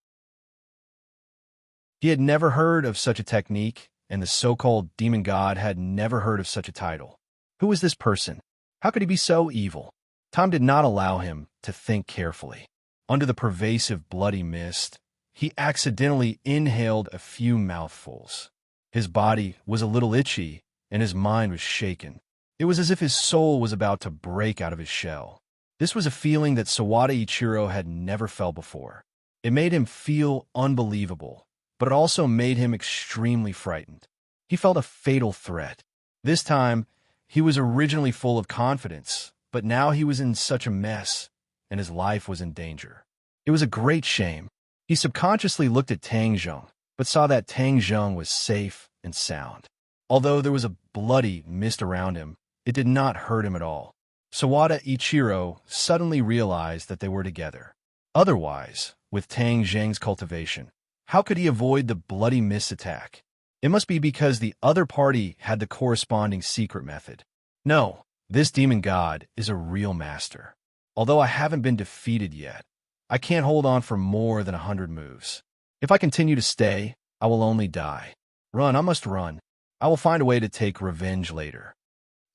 He had never heard of such a technique, and the so-called demon god had never heard of such a title. Who was this person? How could he be so evil? Tom did not allow him to think carefully. Under the pervasive bloody mist, he accidentally inhaled a few mouthfuls. His body was a little itchy, and his mind was shaken. It was as if his soul was about to break out of his shell. This was a feeling that Sawada Ichiro had never felt before. It made him feel unbelievable, but it also made him extremely frightened. He felt a fatal threat. This time, he was originally full of confidence, but now he was in such a mess, and his life was in danger. It was a great shame. He subconsciously looked at Tang Zheng, but saw that Tang Zheng was safe and sound. Although there was a bloody mist around him, it did not hurt him at all. Sawada Ichiro suddenly realized that they were together. Otherwise, with Tang Zheng's cultivation, how could he avoid the bloody mist attack? It must be because the other party had the corresponding secret method. No, this demon god is a real master. Although I haven't been defeated yet, I can't hold on for more than 100 moves. If I continue to stay, I will only die. Run, I must run. I will find a way to take revenge later.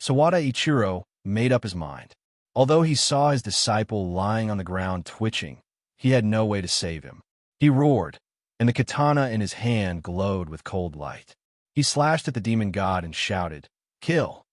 Sawada Ichiro made up his mind. Although he saw his disciple lying on the ground twitching, he had no way to save him. He roared, and the katana in his hand glowed with cold light. He slashed at the demon god and shouted, "Kill!"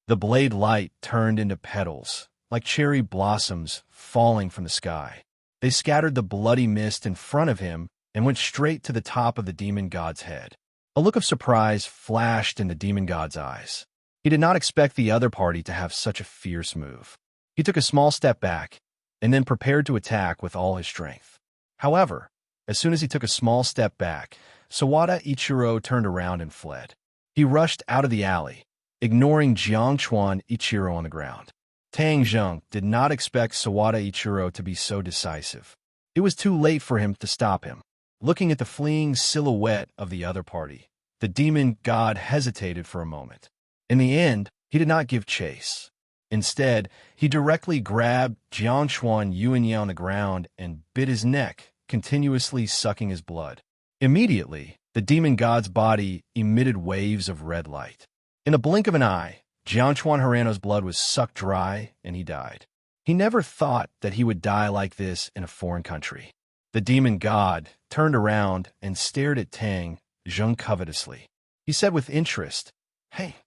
The blade light turned into petals, like cherry blossoms falling from the sky. They scattered the bloody mist in front of him and went straight to the top of the demon god's head. A look of surprise flashed in the demon god's eyes. He did not expect the other party to have such a fierce move. He took a small step back and then prepared to attack with all his strength. However, as soon as he took a small step back, Sawada Ichiro turned around and fled. He rushed out of the alley, ignoring Jiangchuan Ichiro on the ground. Tang Zheng did not expect Sawada Ichiro to be so decisive. It was too late for him to stop him. Looking at the fleeing silhouette of the other party, the demon god hesitated for a moment. In the end, he did not give chase. Instead, he directly grabbed Jiangchuan Yuanye on the ground and bit his neck, continuously sucking his blood. Immediately, the demon god's body emitted waves of red light. In a blink of an eye, Jiangchuan Hirano's blood was sucked dry and he died. He never thought that he would die like this in a foreign country. The demon god turned around and stared at Tang Zheng covetously. He said with interest, "Hey,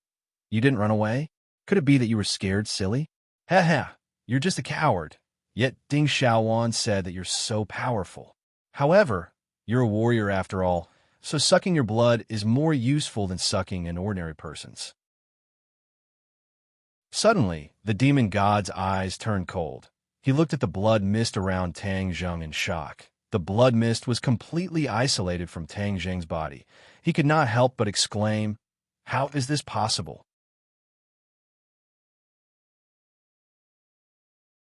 you didn't run away? Could it be that you were scared, silly? Ha ha, you're just a coward. Yet Ding Xiaowan said that you're so powerful. However, you're a warrior after all, so sucking your blood is more useful than sucking an ordinary person's." Suddenly, the demon god's eyes turned cold. He looked at the blood mist around Tang Zheng in shock. The blood mist was completely isolated from Tang Zheng's body. He could not help but exclaim, "How is this possible?"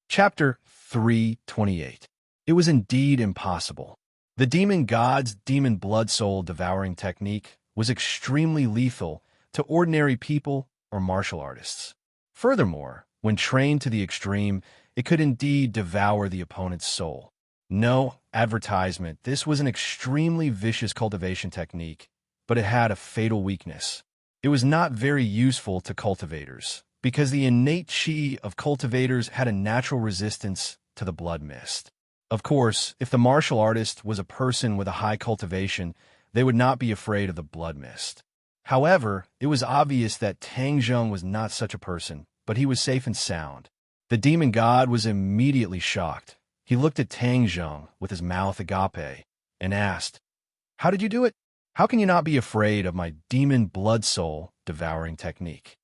Chapter 328. It was indeed impossible. The demon god's demon blood soul devouring technique was extremely lethal to ordinary people or martial artists. Furthermore, when trained to the extreme, it could indeed devour the opponent's soul. No advertisement, this was an extremely vicious cultivation technique, but it had a fatal weakness. It was not very useful to cultivators, because the innate chi of cultivators had a natural resistance to the blood mist. Of course, if the martial artist was a person with a high cultivation, they would not be afraid of the blood mist. However, it was obvious that Tang Zheng was not such a person, but he was safe and sound. The demon god was immediately shocked. He looked at Tang Zheng with his mouth agape and asked, "How did you do it? How can you not be afraid of my demon blood soul devouring technique?"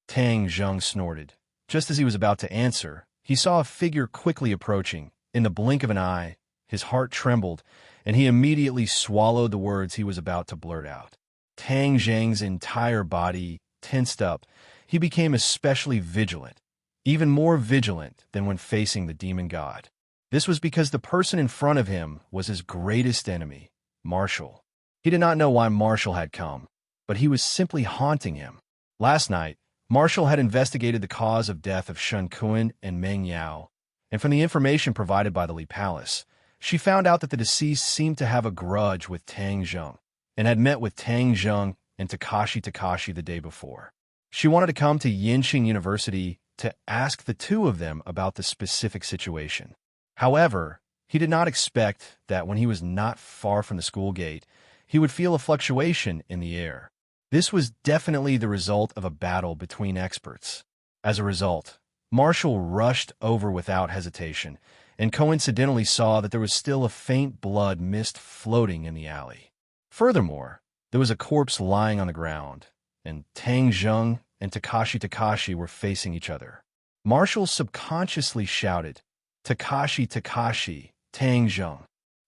Tang Zheng snorted. Just as he was about to answer, he saw a figure quickly approaching. In the blink of an eye, his heart trembled, and he immediately swallowed the words he was about to blurt out. Tang Zheng's entire body tensed up. He became especially vigilant, even more vigilant than when facing the demon god. This was because the person in front of him was his greatest enemy, Marshall. He did not know why Marshall had come, but he was simply haunting him. Last night, Marshall had investigated the cause of death of Shen Kuan and Meng Yao, and from the information provided by the Li Palace, she found out that the deceased seemed to have a grudge with Tang Zheng, and had met with Tang Zheng and Takashi the day before. She wanted to come to Yinxing University to ask the two of them about the specific situation. However, he did not expect that when he was not far from the school gate, he would feel a fluctuation in the air. This was definitely the result of a battle between experts. As a result, Marshall rushed over without hesitation and coincidentally saw that there was still a faint blood mist floating in the alley. Furthermore, there was a corpse lying on the ground, and Tang Zheng and Takashi were facing each other. Marshall subconsciously shouted, "Takashi, Takashi, Tang Zheng."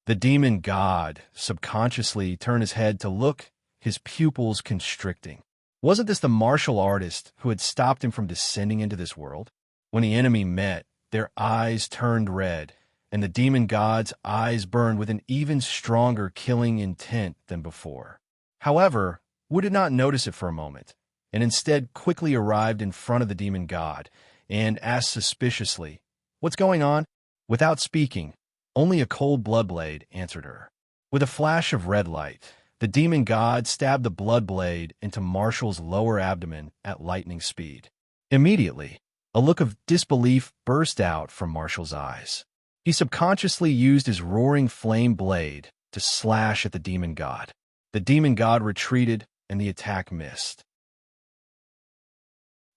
The demon god subconsciously turned his head to look, his pupils constricting. Wasn't this the martial artist who had stopped him from descending into this world? When the enemy met, their eyes turned red, and the demon god's eyes burned with an even stronger killing intent than before. However, Wu did not notice it for a moment, and instead quickly arrived in front of the demon god and asked suspiciously, "What's going on?" Without speaking, only a cold blood blade answered her. With a flash of red light, the demon god stabbed the blood blade into Marshall's lower abdomen at lightning speed. Immediately, a look of disbelief burst out from Marshall's eyes. He subconsciously used his roaring flame blade to slash at the demon god. The demon god retreated, and the attack missed.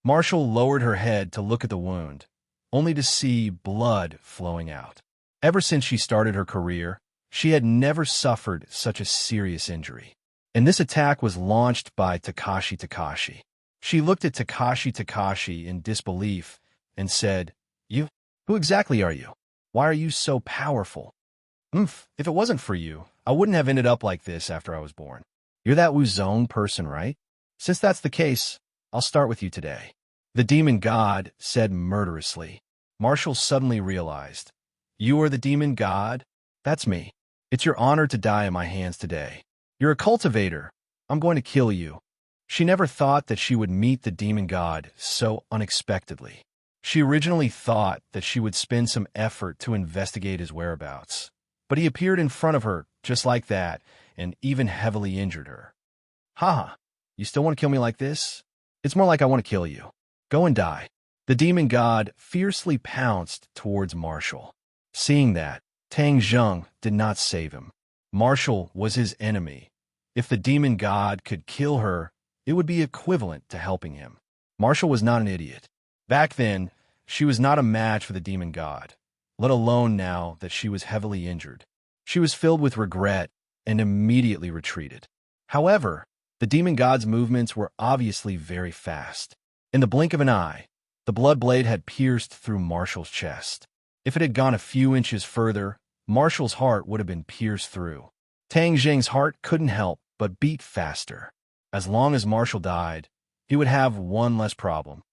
Marshall lowered her head to look at the wound, only to see blood flowing out. Ever since she started her career, she had never suffered such a serious injury. And this attack was launched by Takashi. She looked at Takashi in disbelief and said, "You? Who exactly are you? Why are you so powerful?" If it wasn't for you, I wouldn't have ended up like this after I was born. You're that Wuzong person, right? Since that's the case, I'll start with you today." The demon god said murderously. Marshall suddenly realized, "You are the demon god? That's me. It's your honor to die in my hands today. You're a cultivator. I'm going to kill you." She never thought that she would meet the demon god so unexpectedly. She originally thought that she would spend some effort to investigate his whereabouts, but he appeared in front of her just like that and even heavily injured her. "Haha, you still want to kill me like this? It's more like I want to kill you. Go and die." The demon god fiercely pounced towards Marshall. Seeing that, Tang Zheng did not save him. Marshall was his enemy. If the demon god could kill her, it would be equivalent to helping him. Marshall was not an idiot. Back then, she was not a match for the demon god, let alone now that she was heavily injured. She was filled with regret and immediately retreated. However, the demon god's movements were obviously very fast. In the blink of an eye, the blood blade had pierced through Marshall's chest. If it had gone a few inches further, Marshall's heart would have been pierced through. Tang Zheng's heart couldn't help but beat faster. As long as Marshall died, he would have one less problem.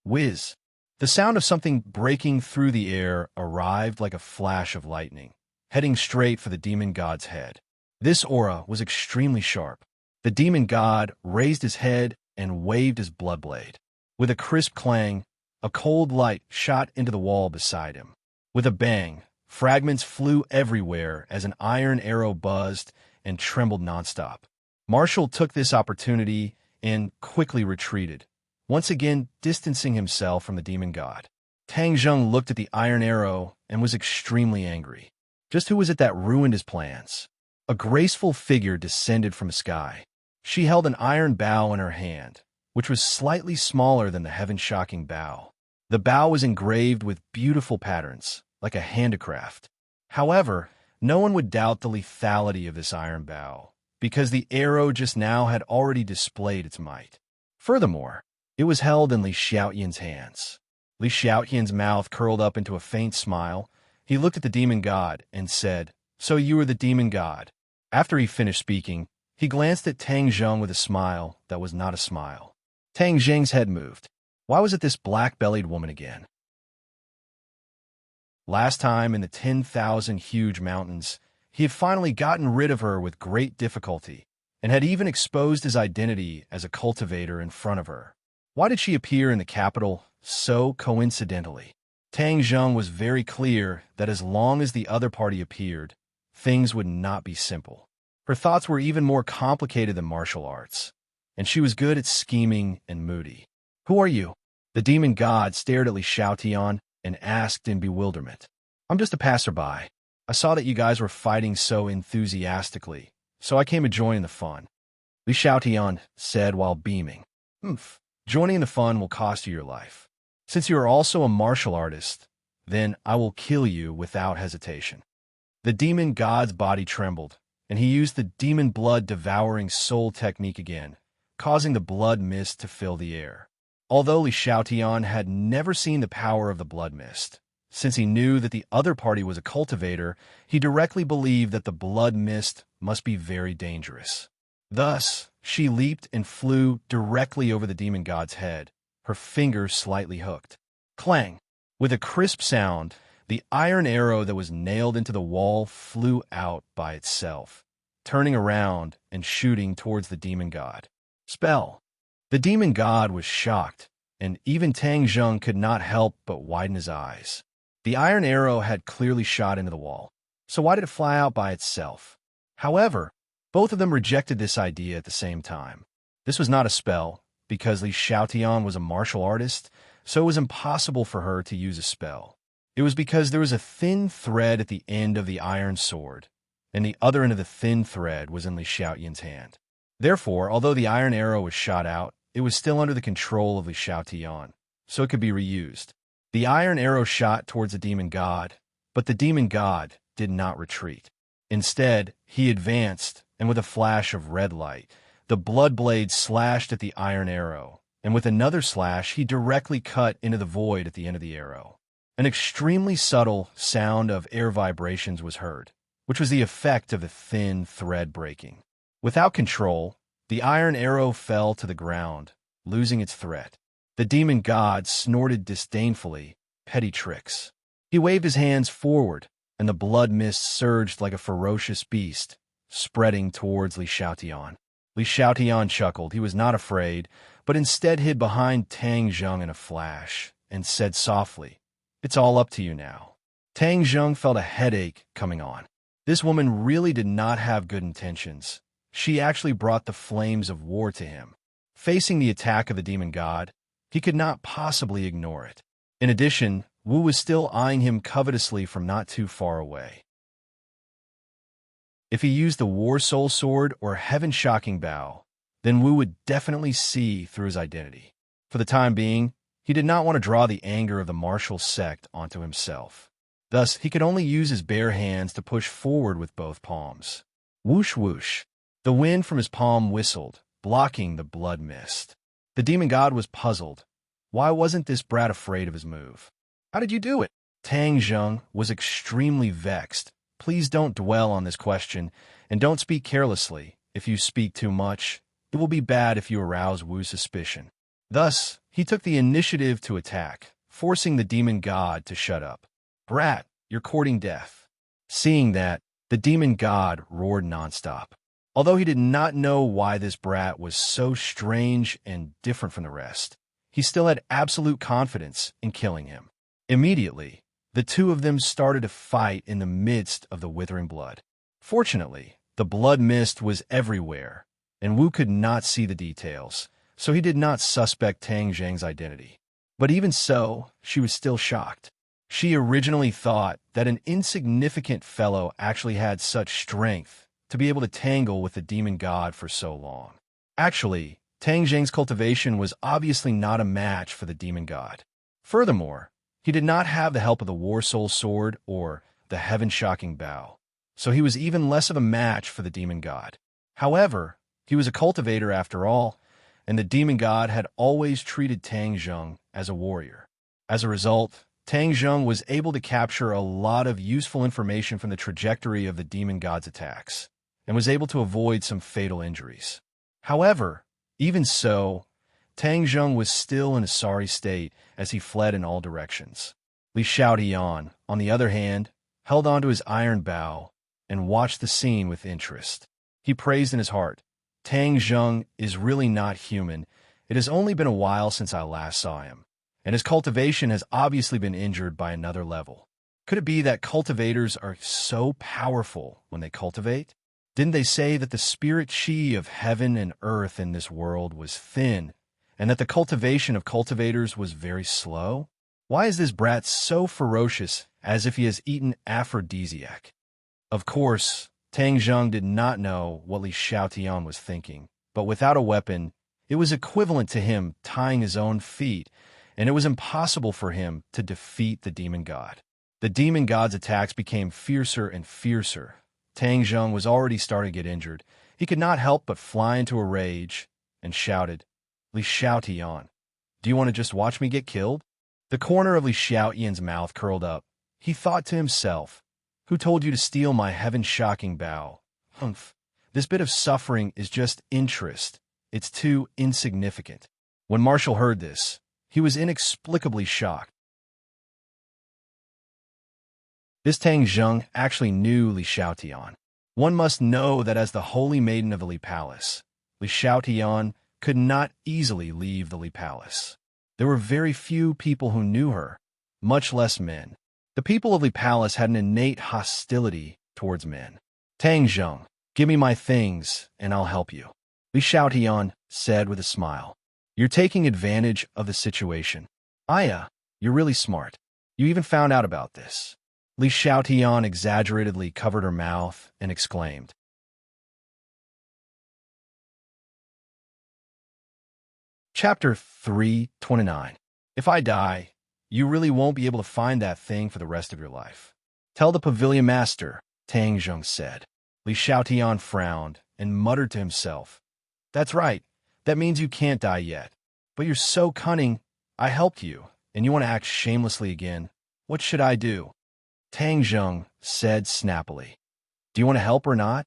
Whiz! The sound of something breaking through the air arrived like a flash of lightning, heading straight for the demon god's head. This aura was extremely sharp. The demon god raised his head and waved his blood blade. With a crisp clang, a cold light shot into the wall beside him. With a bang, fragments flew everywhere as an iron arrow buzzed and trembled nonstop. Marshall took this opportunity and quickly retreated, once again distancing himself from the demon god. Tang Zheng looked at the iron arrow and was extremely angry. Just who was it that ruined his plans? A graceful figure descended from the sky. She held an iron bow in her hand, which was slightly smaller than the heaven-shocking bow. The bow was engraved with beautiful patterns, like a handicraft. However, no one would doubt the lethality of this iron bow, because the arrow just now had already displayed its might. Furthermore, it was held in Li Xiaoyan's hands. Li Xiaoyan's mouth curled up into a faint smile. He looked at the demon god and said, "So you are the demon god." After he finished speaking, he glanced at Tang Zheng with a smile that was not a smile. Tang Zheng's head moved. Why was it this black-bellied woman again? Last time in the 10,000 huge mountains, he had finally gotten rid of her with great difficulty, and had even exposed his identity as a cultivator in front of her. Why did she appear in the capital so coincidentally? Tang Zheng was very clear that as long as the other party appeared, things would not be simple. Her thoughts were even more complicated than martial arts, and she was good at scheming and moody. Who are you? The demon god stared at Li Xiaotian and asked in bewilderment. I'm just a passerby. I saw that you guys were fighting so enthusiastically, so I came to join in the fun. Li Xiaotian said while beaming. Oomph. Joining in the fun will cost you your life. Since you are also a martial artist, then I will kill you without hesitation. The demon god's body trembled, and he used the demon blood-devouring soul technique again, causing the blood mist to fill the air. Although Li Xiaotian had never seen the power of the blood mist, since he knew that the other party was a cultivator, he directly believed that the blood mist must be very dangerous. Thus, she leaped and flew directly over the demon god's head, her fingers slightly hooked. Clang! With a crisp sound, the iron arrow that was nailed into the wall flew out by itself, turning around and shooting towards the demon god. Spell! The demon god was shocked, and even Tang Zheng could not help but widen his eyes. The iron arrow had clearly shot into the wall, so why did it fly out by itself? However, both of them rejected this idea at the same time. This was not a spell, because Li Xiaotian was a martial artist, so it was impossible for her to use a spell. It was because there was a thin thread at the end of the iron sword, and the other end of the thin thread was in Li Xiaotian's hand. Therefore, although the iron arrow was shot out, it was still under the control of Li Xiaotian, so it could be reused. The iron arrow shot towards the demon god, but the demon god did not retreat. Instead, he advanced, and with a flash of red light, the blood blade slashed at the iron arrow, and with another slash, he directly cut into the void at the end of the arrow. An extremely subtle sound of air vibrations was heard, which was the effect of the thin thread breaking. Without control, the iron arrow fell to the ground, losing its threat. The demon god snorted disdainfully, petty tricks. He waved his hands forward, and the blood mist surged like a ferocious beast, spreading towards Li Xiaotian. Li Xiaotian chuckled. He was not afraid, but instead hid behind Tang Zheng in a flash, and said softly, It's all up to you now. Tang Zheng felt a headache coming on. This woman really did not have good intentions. She actually brought the flames of war to him. Facing the attack of the demon god, he could not possibly ignore it. In addition, Wu was still eyeing him covetously from not too far away. If he used the War Soul Sword or Heaven-Shocking Bow, then Wu would definitely see through his identity. For the time being, he did not want to draw the anger of the martial sect onto himself. Thus, he could only use his bare hands to push forward with both palms. Whoosh whoosh. The wind from his palm whistled, blocking the blood mist. The demon god was puzzled. Why wasn't this brat afraid of his move? How did you do it? Tang Zheng was extremely vexed. Please don't dwell on this question, and don't speak carelessly. If you speak too much, it will be bad if you arouse Wu's suspicion. Thus, he took the initiative to attack, forcing the demon god to shut up. Brat, you're courting death. Seeing that, the demon god roared nonstop. Although he did not know why this brat was so strange and different from the rest, he still had absolute confidence in killing him. Immediately, the two of them started to fight in the midst of the withering blood. Fortunately, the blood mist was everywhere, and Wu could not see the details, so he did not suspect Tang Zheng's identity. But even so, she was still shocked. She originally thought that an insignificant fellow actually had such strength to be able to tangle with the demon god for so long. Actually, Tang Zheng's cultivation was obviously not a match for the demon god. Furthermore, he did not have the help of the War Soul Sword or the Heaven-Shocking Bow, so he was even less of a match for the demon god. However, he was a cultivator after all, and the demon god had always treated Tang Zheng as a warrior. As a result, Tang Zheng was able to capture a lot of useful information from the trajectory of the demon god's attacks, and was able to avoid some fatal injuries. However, even so, Tang Zheng was still in a sorry state as he fled in all directions. Li Xiaotian, on the other hand, held onto his iron bow and watched the scene with interest. He praised in his heart, Tang Zheng is really not human. It has only been a while since I last saw him, and his cultivation has obviously been injured by another level. Could it be that cultivators are so powerful when they cultivate? Didn't they say that the spirit chi of heaven and earth in this world was thin, and that the cultivation of cultivators was very slow? Why is this brat so ferocious, as if he has eaten aphrodisiac? Of course, Tang Zheng did not know what Li Xiaotian was thinking, but without a weapon, it was equivalent to him tying his own feet, and it was impossible for him to defeat the demon god. The demon god's attacks became fiercer and fiercer. Tang Zheng was already starting to get injured. He could not help but fly into a rage and shouted, "Li Xiaotian, do you want to just watch me get killed?" The corner of Li Xiaotian's mouth curled up. He thought to himself, "Who told you to steal my heaven-shocking bow? Humph, this bit of suffering is just interest. It's too insignificant." When Marshall heard this, he was inexplicably shocked. This Tang Zheng actually knew Li Xiaotian. One must know that as the holy maiden of the Li Palace, Li Xiaotian could not easily leave the Li Palace. There were very few people who knew her, much less men. The people of Li Palace had an innate hostility towards men. "Tang Zheng, give me my things, and I'll help you," Li Xiaotian said with a smile. "You're taking advantage of the situation. Aya, you're really smart. You even found out about this." Li Xiaotian exaggeratedly covered her mouth and exclaimed. Chapter 329. If I die, you really won't be able to find that thing for the rest of your life. "Tell the pavilion master," Tang Zheng said. Li Xiaotian frowned and muttered to himself, "That's right. That means you can't die yet. But you're so cunning. I helped you, and you want to act shamelessly again. What should I do?" Tang Zheng said snappily, "Do you want to help or not?"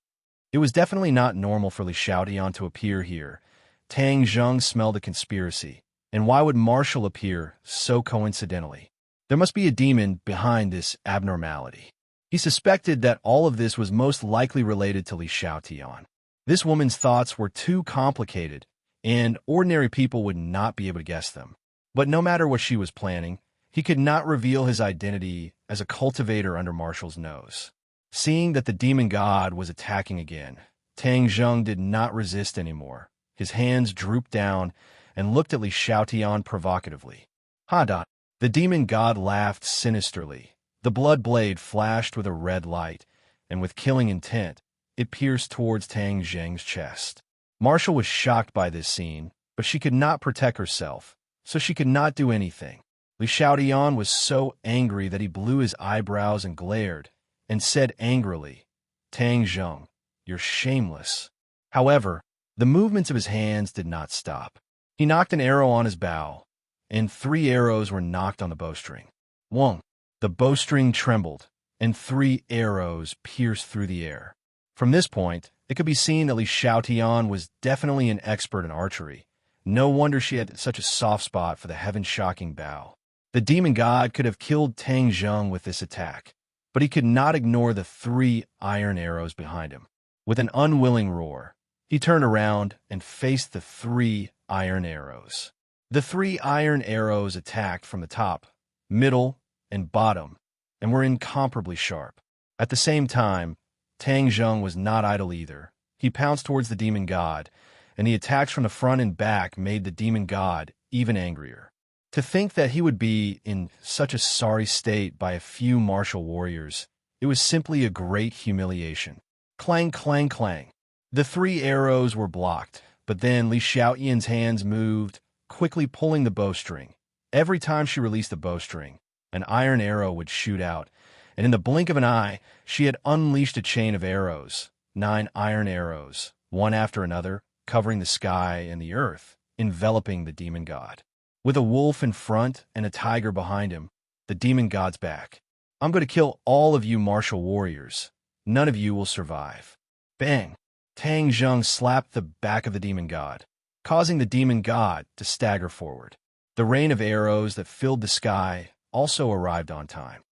It was definitely not normal for Li Xiaotian to appear here. Tang Zheng smelled a conspiracy, and why would Marshall appear so coincidentally? There must be a demon behind this abnormality. He suspected that all of this was most likely related to Li Xiaotian. This woman's thoughts were too complicated, and ordinary people would not be able to guess them. But no matter what she was planning, he could not reveal his identity as a cultivator under Marshall's nose. Seeing that the demon god was attacking again, Tang Zheng did not resist anymore. His hands drooped down and looked at Li Xiaotian provocatively. "Ha!" The demon god laughed sinisterly. The blood blade flashed with a red light, and with killing intent, it pierced towards Tang Zheng's chest. Marshall was shocked by this scene, but she could not protect herself, so she could not do anything. Li Xiaotian was so angry that he blew his eyebrows and glared, and said angrily, "Tang Zheng, you're shameless." However, the movements of his hands did not stop. He knocked an arrow on his bow, and 3 arrows were knocked on the bowstring. Wong! The bowstring trembled, and 3 arrows pierced through the air. From this point, it could be seen that Li Xiaotian was definitely an expert in archery. No wonder she had such a soft spot for the heaven-shocking bow. The demon god could have killed Tang Zheng with this attack, but he could not ignore the 3 iron arrows behind him. With an unwilling roar, he turned around and faced the 3 iron arrows. The 3 iron arrows attacked from the top, middle, and bottom, and were incomparably sharp. At the same time, Tang Zheng was not idle either. He pounced towards the demon god, and the attacks from the front and back made the demon god even angrier. To think that he would be in such a sorry state by a few martial warriors, it was simply a great humiliation. Clang, clang, clang. The 3 arrows were blocked, but then Li Xiaotian's hands moved, quickly pulling the bowstring. Every time she released the bowstring, an iron arrow would shoot out, and in the blink of an eye, she had unleashed a chain of arrows, 9 iron arrows, one after another, covering the sky and the earth, enveloping the demon god. With a wolf in front and a tiger behind him, the demon god's back. "I'm going to kill all of you martial warriors. None of you will survive." Bang! Tang Zheng slapped the back of the demon god, causing the demon god to stagger forward. The rain of arrows that filled the sky also arrived on time.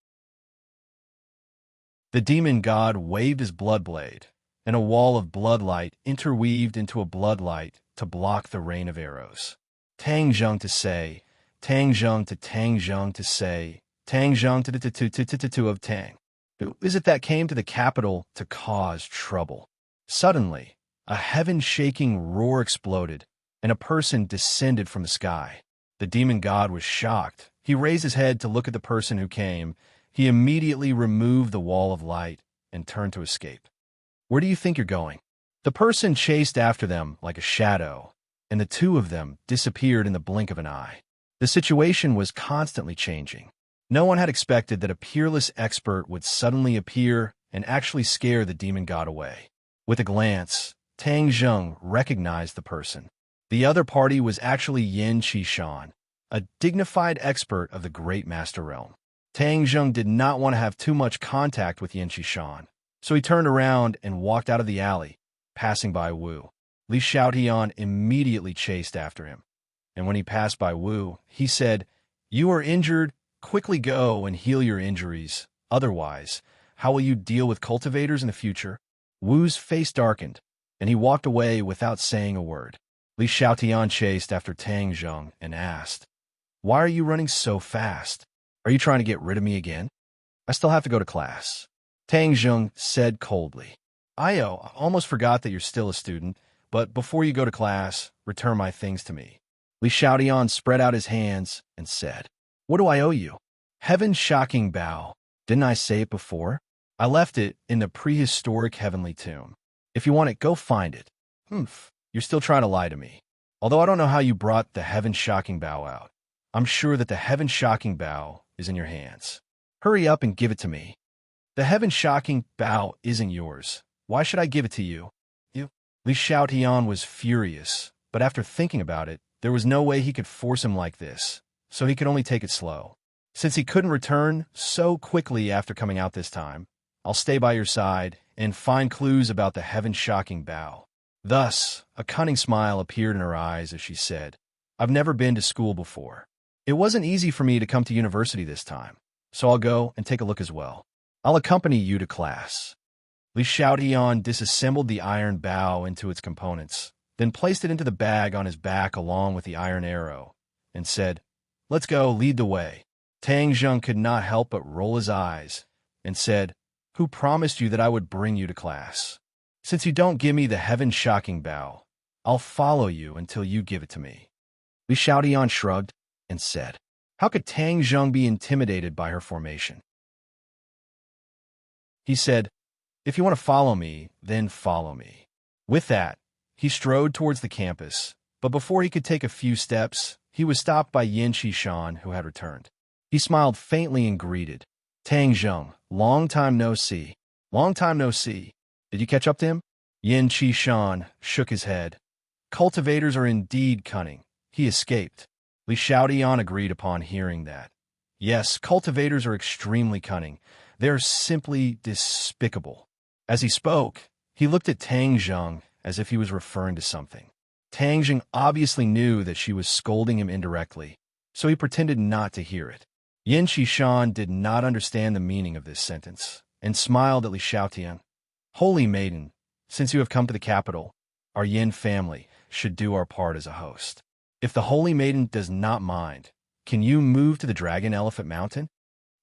The demon god waved his blood blade, and a wall of bloodlight interweaved into a bloodlight to block the rain of arrows. Tang Zheng to say, Tang Zheng to Tang Zheng to say, Tang Zheng to of Tang. Who is it that came to the capital to cause trouble? Suddenly, a heaven-shaking roar exploded, and a person descended from the sky. The demon god was shocked. He raised his head to look at the person who came. He immediately removed the wall of light and turned to escape. "Where do you think you're going?" The person chased after them like a shadow, and the two of them disappeared in the blink of an eye. The situation was constantly changing. No one had expected that a peerless expert would suddenly appear and actually scare the demon god away. With a glance, Tang Zheng recognized the person. The other party was actually Yin Qishan, a dignified expert of the Great Master Realm. Tang Zheng did not want to have too much contact with Yin Qishan, so he turned around and walked out of the alley, passing by Wu. Li Xiaotian immediately chased after him, and when he passed by Wu, he said, "You are injured. Quickly go and heal your injuries. Otherwise, how will you deal with cultivators in the future?" Wu's face darkened, and he walked away without saying a word. Li Xiaotian chased after Tang Zheng and asked, "Why are you running so fast? Are you trying to get rid of me again?" "I still have to go to class," Tang Zheng said coldly. I almost forgot that you're still a student, but before you go to class, return my things to me." Li Xiaotian spread out his hands and said, "What do I owe you?" "Heaven's shocking bow. Didn't I say it before? I left it in the prehistoric heavenly tomb. If you want it, go find it." "Humph, you're still trying to lie to me. Although I don't know how you brought the Heaven's shocking bow out. I'm sure that the Heaven's shocking bow is in your hands. Hurry up and give it to me." "The Heaven's shocking bow isn't yours. Why should I give it to you?" Li Xiaotian was furious, but after thinking about it, there was no way he could force him like this, so he could only take it slow. "Since he couldn't return so quickly after coming out this time, I'll stay by your side and find clues about the Heaven's shocking bow." Thus, a cunning smile appeared in her eyes as she said, "I've never been to school before. It wasn't easy for me to come to university this time, so I'll go and take a look as well. I'll accompany you to class." Li Xiaotian disassembled the iron bow into its components, then placed it into the bag on his back along with the iron arrow, and said, "Let's go, lead the way." Tang Zheng could not help but roll his eyes and said, "Who promised you that I would bring you to class? Since you don't give me the Heaven shocking bow, I'll follow you until you give it to me." Li Xiaotian shrugged and said, "How could Tang Zheng be intimidated by her formation?" He said, "If you want to follow me, then follow me." With that, he strode towards the campus, but before he could take a few steps, he was stopped by Yin Qishan, who had returned. He smiled faintly and greeted, "Tang Zheng, long time no see." "Long time no see. Did you catch up to him?" Yin Qishan shook his head. "Cultivators are indeed cunning. He escaped." Li Xiaotian agreed upon hearing that. "Yes, cultivators are extremely cunning. They're simply despicable." As he spoke, he looked at Tang Zheng as if he was referring to something. Tang Zheng obviously knew that she was scolding him indirectly, so he pretended not to hear it. Yin Qishan did not understand the meaning of this sentence, and smiled at Li Xiaotian. "Holy maiden, since you have come to the capital, our Yin family should do our part as a host. If the holy maiden does not mind, can you move to the Dragon Elephant Mountain?"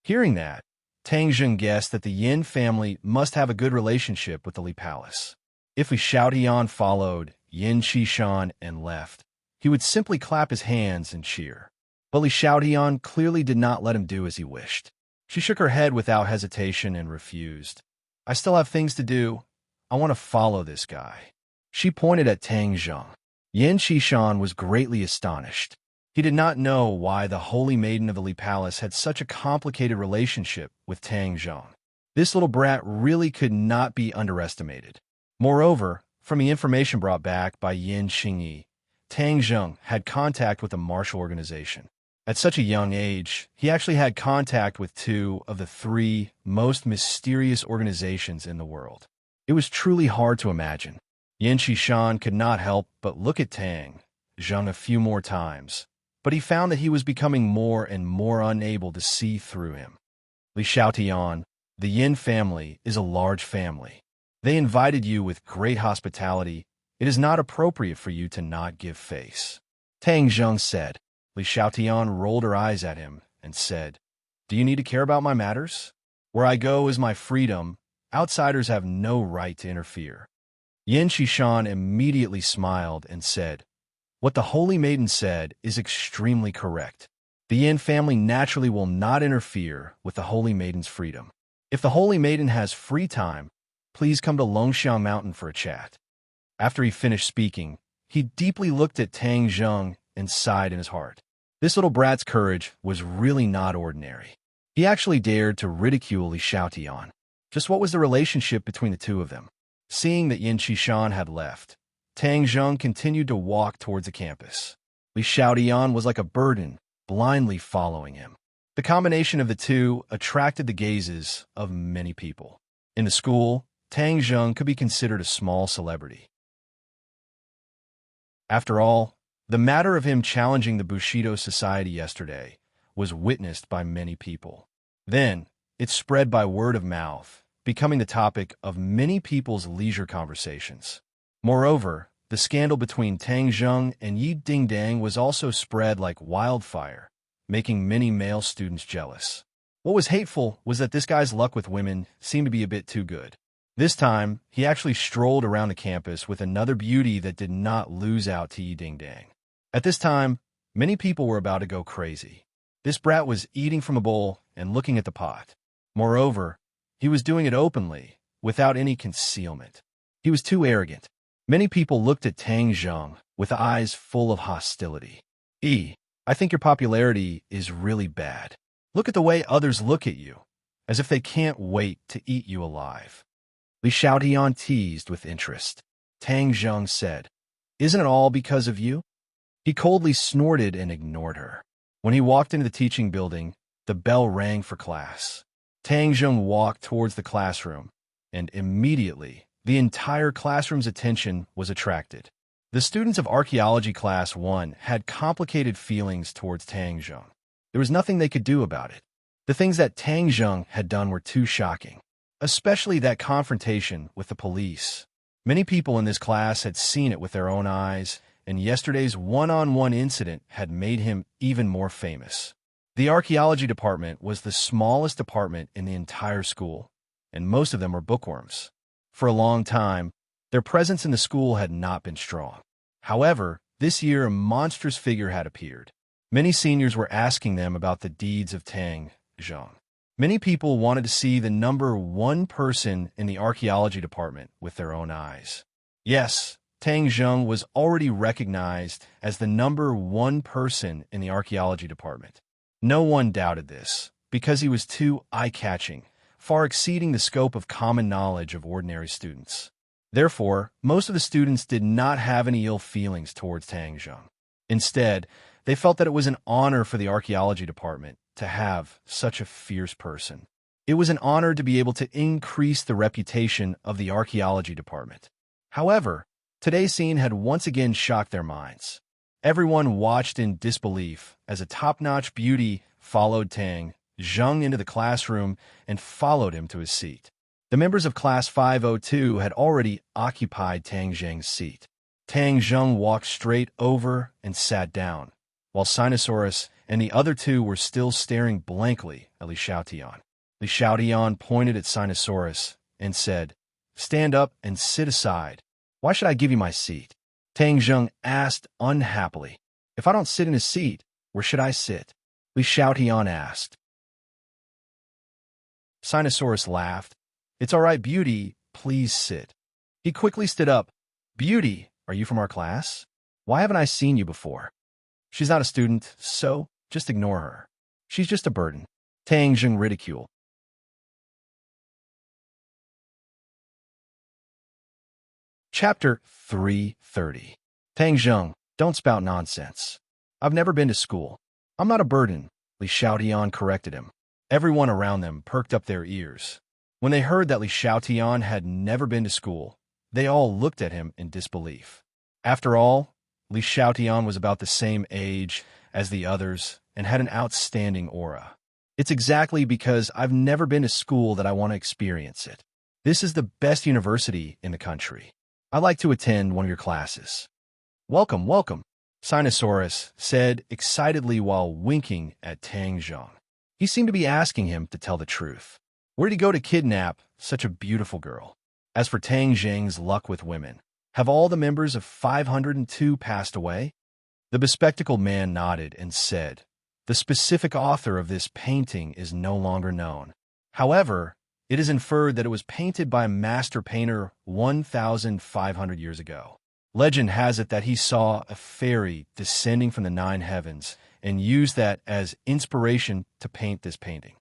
Hearing that, Tang Zheng guessed that the Yin family must have a good relationship with the Li Palace. If Li Xiaotian followed Yin Qishan and left, he would simply clap his hands and cheer. But Li Xiaotian clearly did not let him do as he wished. She shook her head without hesitation and refused. "I still have things to do. I want to follow this guy." She pointed at Tang Zheng. Yin Qishan was greatly astonished. He did not know why the Holy Maiden of the Li Palace had such a complicated relationship with Tang Zheng. This little brat really could not be underestimated. Moreover, from the information brought back by Yin Xingyi, Tang Zheng had contact with a martial organization. At such a young age, he actually had contact with two of the three most mysterious organizations in the world. It was truly hard to imagine. Yin Qishan could not help but look at Tang Zheng a few more times, but he found that he was becoming more and more unable to see through him. Li Xiaotian, the Yin family is a large family. They invited you with great hospitality. It is not appropriate for you to not give face." Tang Zheng said. Li Xiaotian rolled her eyes at him and said, "Do you need to care about my matters? Where I go is my freedom. Outsiders have no right to interfere." Yin Qishan immediately smiled and said, What the Holy Maiden said is extremely correct. The Yin family naturally will not interfere with the Holy Maiden's freedom. If the Holy Maiden has free time, please come to Longxiang Mountain for a chat. After he finished speaking, he deeply looked at Tang Zheng and sighed in his heart. This little brat's courage was really not ordinary. He actually dared to ridicule Li Xiaotian. Just what was the relationship between the two of them? Seeing that Yin Qishan had left, Tang Zheng continued to walk towards the campus. Li Xiaotian was like a burden, blindly following him. The combination of the two attracted the gazes of many people. In the school, Tang Zheng could be considered a small celebrity. After all, the matter of him challenging the Bushido Society yesterday was witnessed by many people. Then, it spread by word of mouth, becoming the topic of many people's leisure conversations. Moreover, the scandal between Tang Zheng and Yi Dingdang was also spread like wildfire, making many male students jealous. What was hateful was that this guy's luck with women seemed to be a bit too good. This time, he actually strolled around the campus with another beauty that did not lose out to Yi Dingdang. At this time, many people were about to go crazy. This brat was eating from a bowl and looking at the pot. Moreover, he was doing it openly, without any concealment. He was too arrogant. Many people looked at Tang Zheng with eyes full of hostility. I think your popularity is really bad. Look at the way others look at you, as if they can't wait to eat you alive. Li Xiaotian teased with interest. Tang Zheng said, "Isn't it all because of you?" He coldly snorted and ignored her. When he walked into the teaching building, the bell rang for class. Tang Zheng walked towards the classroom, and immediately, the entire classroom's attention was attracted. The students of Archaeology Class 1 had complicated feelings towards Tang Zheng. There was nothing they could do about it. The things that Tang Zheng had done were too shocking, especially that confrontation with the police. Many people in this class had seen it with their own eyes, and yesterday's one-on-one incident had made him even more famous. The archaeology department was the smallest department in the entire school, and most of them were bookworms. For a long time, their presence in the school had not been strong. However, this year a monstrous figure had appeared. Many seniors were asking them about the deeds of Tang Zheng. Many people wanted to see the number one person in the archaeology department with their own eyes. Yes, Tang Zheng was already recognized as the number one person in the archaeology department. No one doubted this, because he was too eye-catching, far exceeding the scope of common knowledge of ordinary students. Therefore, most of the students did not have any ill feelings towards Tang Zheng. Instead, they felt that it was an honor for the archaeology department to have such a fierce person. It was an honor to be able to increase the reputation of the archaeology department. However, today's scene had once again shocked their minds. Everyone watched in disbelief as a top-notch beauty followed Tang Zheng into the classroom and followed him to his seat. The members of Class 502 had already occupied Tang Zheng's seat. Tang Zheng walked straight over and sat down, while Sinosaurus and the other two were still staring blankly at Li Xiaotian. Li Xiaotian pointed at Sinosaurus and said, "Stand up and sit aside. Why should I give you my seat?" Tang Zheng asked unhappily. "If I don't sit in a seat, where should I sit?" Li Xiaotian asked. Sinosaurus laughed. "It's all right, Beauty. Please sit." He quickly stood up. "Beauty, are you from our class? Why haven't I seen you before?" "She's not a student, so just ignore her. She's just a burden." Tang Zheng ridiculed. Chapter 330. Tang Zheng, don't spout nonsense. I've never been to school. I'm not a burden, Li Xiaotian corrected him. Everyone around them perked up their ears. When they heard that Li Xiaotian had never been to school, they all looked at him in disbelief. After all, Li Xiaotian was about the same age as the others and had an outstanding aura. It's exactly because I've never been to school that I want to experience it. This is the best university in the country. I'd like to attend one of your classes. Welcome, welcome, Sinosaurus said excitedly while winking at Tang Zheng. He seemed to be asking him to tell the truth. Where did he go to kidnap such a beautiful girl? As for Tang Zheng's luck with women, have all the members of 502 passed away? The bespectacled man nodded and said, "The specific author of this painting is no longer known. However, it is inferred that it was painted by a master painter 1,500 years ago. Legend has it that he saw a fairy descending from the 9 heavens and used that as inspiration to paint this painting."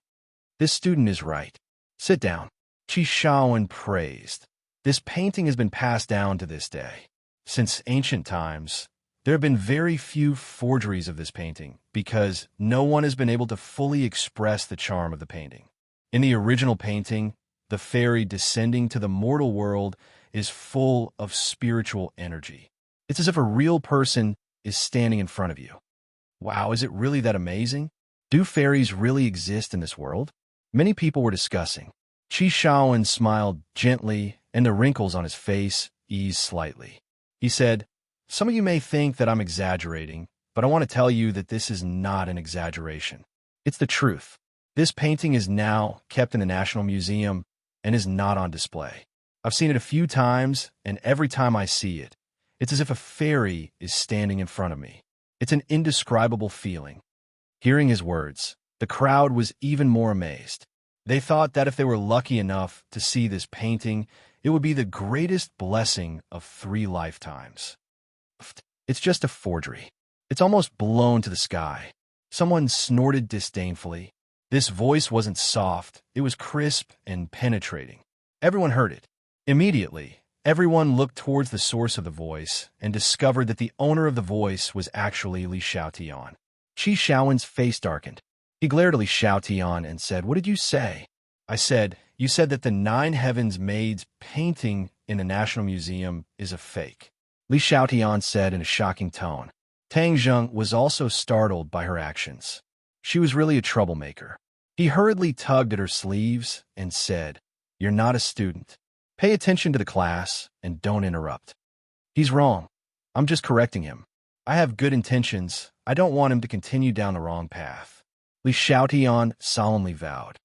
This student is right. Sit down. Qi Shaowen praised. This painting has been passed down to this day. Since ancient times, there have been very few forgeries of this painting because no one has been able to fully express the charm of the painting. In the original painting, the fairy descending to the mortal world is full of spiritual energy. It's as if a real person is standing in front of you. Wow, is it really that amazing? Do fairies really exist in this world? Many people were discussing. Qi Shaowen smiled gently, and the wrinkles on his face eased slightly. He said, "Some of you may think that I'm exaggerating, but I want to tell you that this is not an exaggeration. It's the truth. This painting is now kept in the National Museum and is not on display. I've seen it a few times, and every time I see it, it's as if a fairy is standing in front of me. It's an indescribable feeling." Hearing his words, the crowd was even more amazed. They thought that if they were lucky enough to see this painting, it would be the greatest blessing of 3 lifetimes. It's just a forgery. It's almost blown to the sky. Someone snorted disdainfully. This voice wasn't soft, it was crisp and penetrating. Everyone heard it. Immediately, everyone looked towards the source of the voice and discovered that the owner of the voice was actually Li Xiaotian. Qi Shaowen's face darkened. He glared at Li Xiaotian and said, "What did you say?" "I said, you said that the 9 heavens maid's painting in the National Museum is a fake," Li Xiaotian said in a shocking tone. Tang Zheng was also startled by her actions. She was really a troublemaker. He hurriedly tugged at her sleeves and said, "You're not a student. Pay attention to the class and don't interrupt." "He's wrong. I'm just correcting him. I have good intentions. I don't want him to continue down the wrong path," Li Xiaotian solemnly vowed.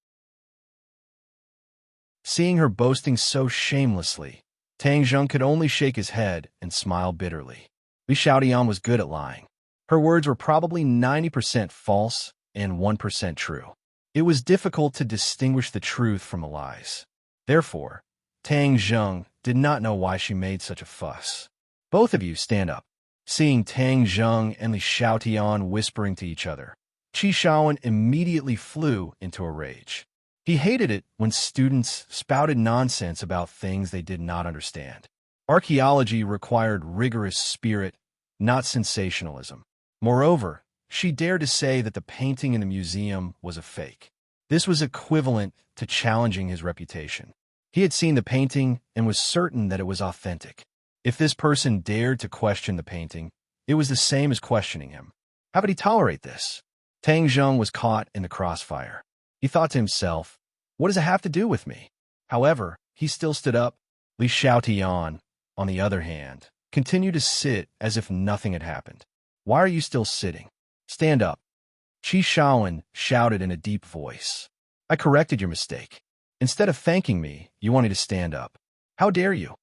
Seeing her boasting so shamelessly, Tang Zheng could only shake his head and smile bitterly. Li Xiaotian was good at lying. Her words were probably 90% false and 1% true. It was difficult to distinguish the truth from the lies. Therefore, Tang Zheng did not know why she made such a fuss. "Both of you stand up." Seeing Tang Zheng and Li Xiaotian whispering to each other, Qi Shaowen immediately flew into a rage. He hated it when students spouted nonsense about things they did not understand. Archaeology required rigorous spirit, not sensationalism. Moreover, she dared to say that the painting in the museum was a fake. This was equivalent to challenging his reputation. He had seen the painting and was certain that it was authentic. If this person dared to question the painting, it was the same as questioning him. How could he tolerate this? Tang Zheng was caught in the crossfire. He thought to himself, "What does it have to do with me?" However, he still stood up. Li Xiaotian, on the other hand, continued to sit as if nothing had happened. "Why are you still sitting? Stand up." Qi Shaowen shouted in a deep voice. "I corrected your mistake. Instead of thanking me, you wanted to stand up. How dare you?"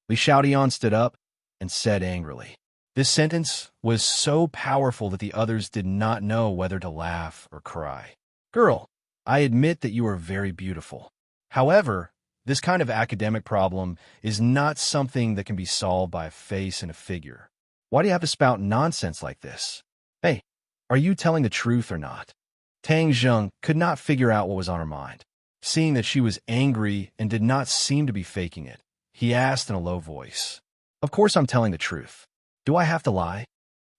Li Xiaotian stood up and said angrily. This sentence was so powerful that the others did not know whether to laugh or cry. "Girl, I admit that you are very beautiful. However, this kind of academic problem is not something that can be solved by a face and a figure. Why do you have to spout nonsense like this? Hey, are you telling the truth or not?" Tang Zheng could not figure out what was on her mind. Seeing that she was angry and did not seem to be faking it, he asked in a low voice, "Of course I'm telling the truth. Do I have to lie?"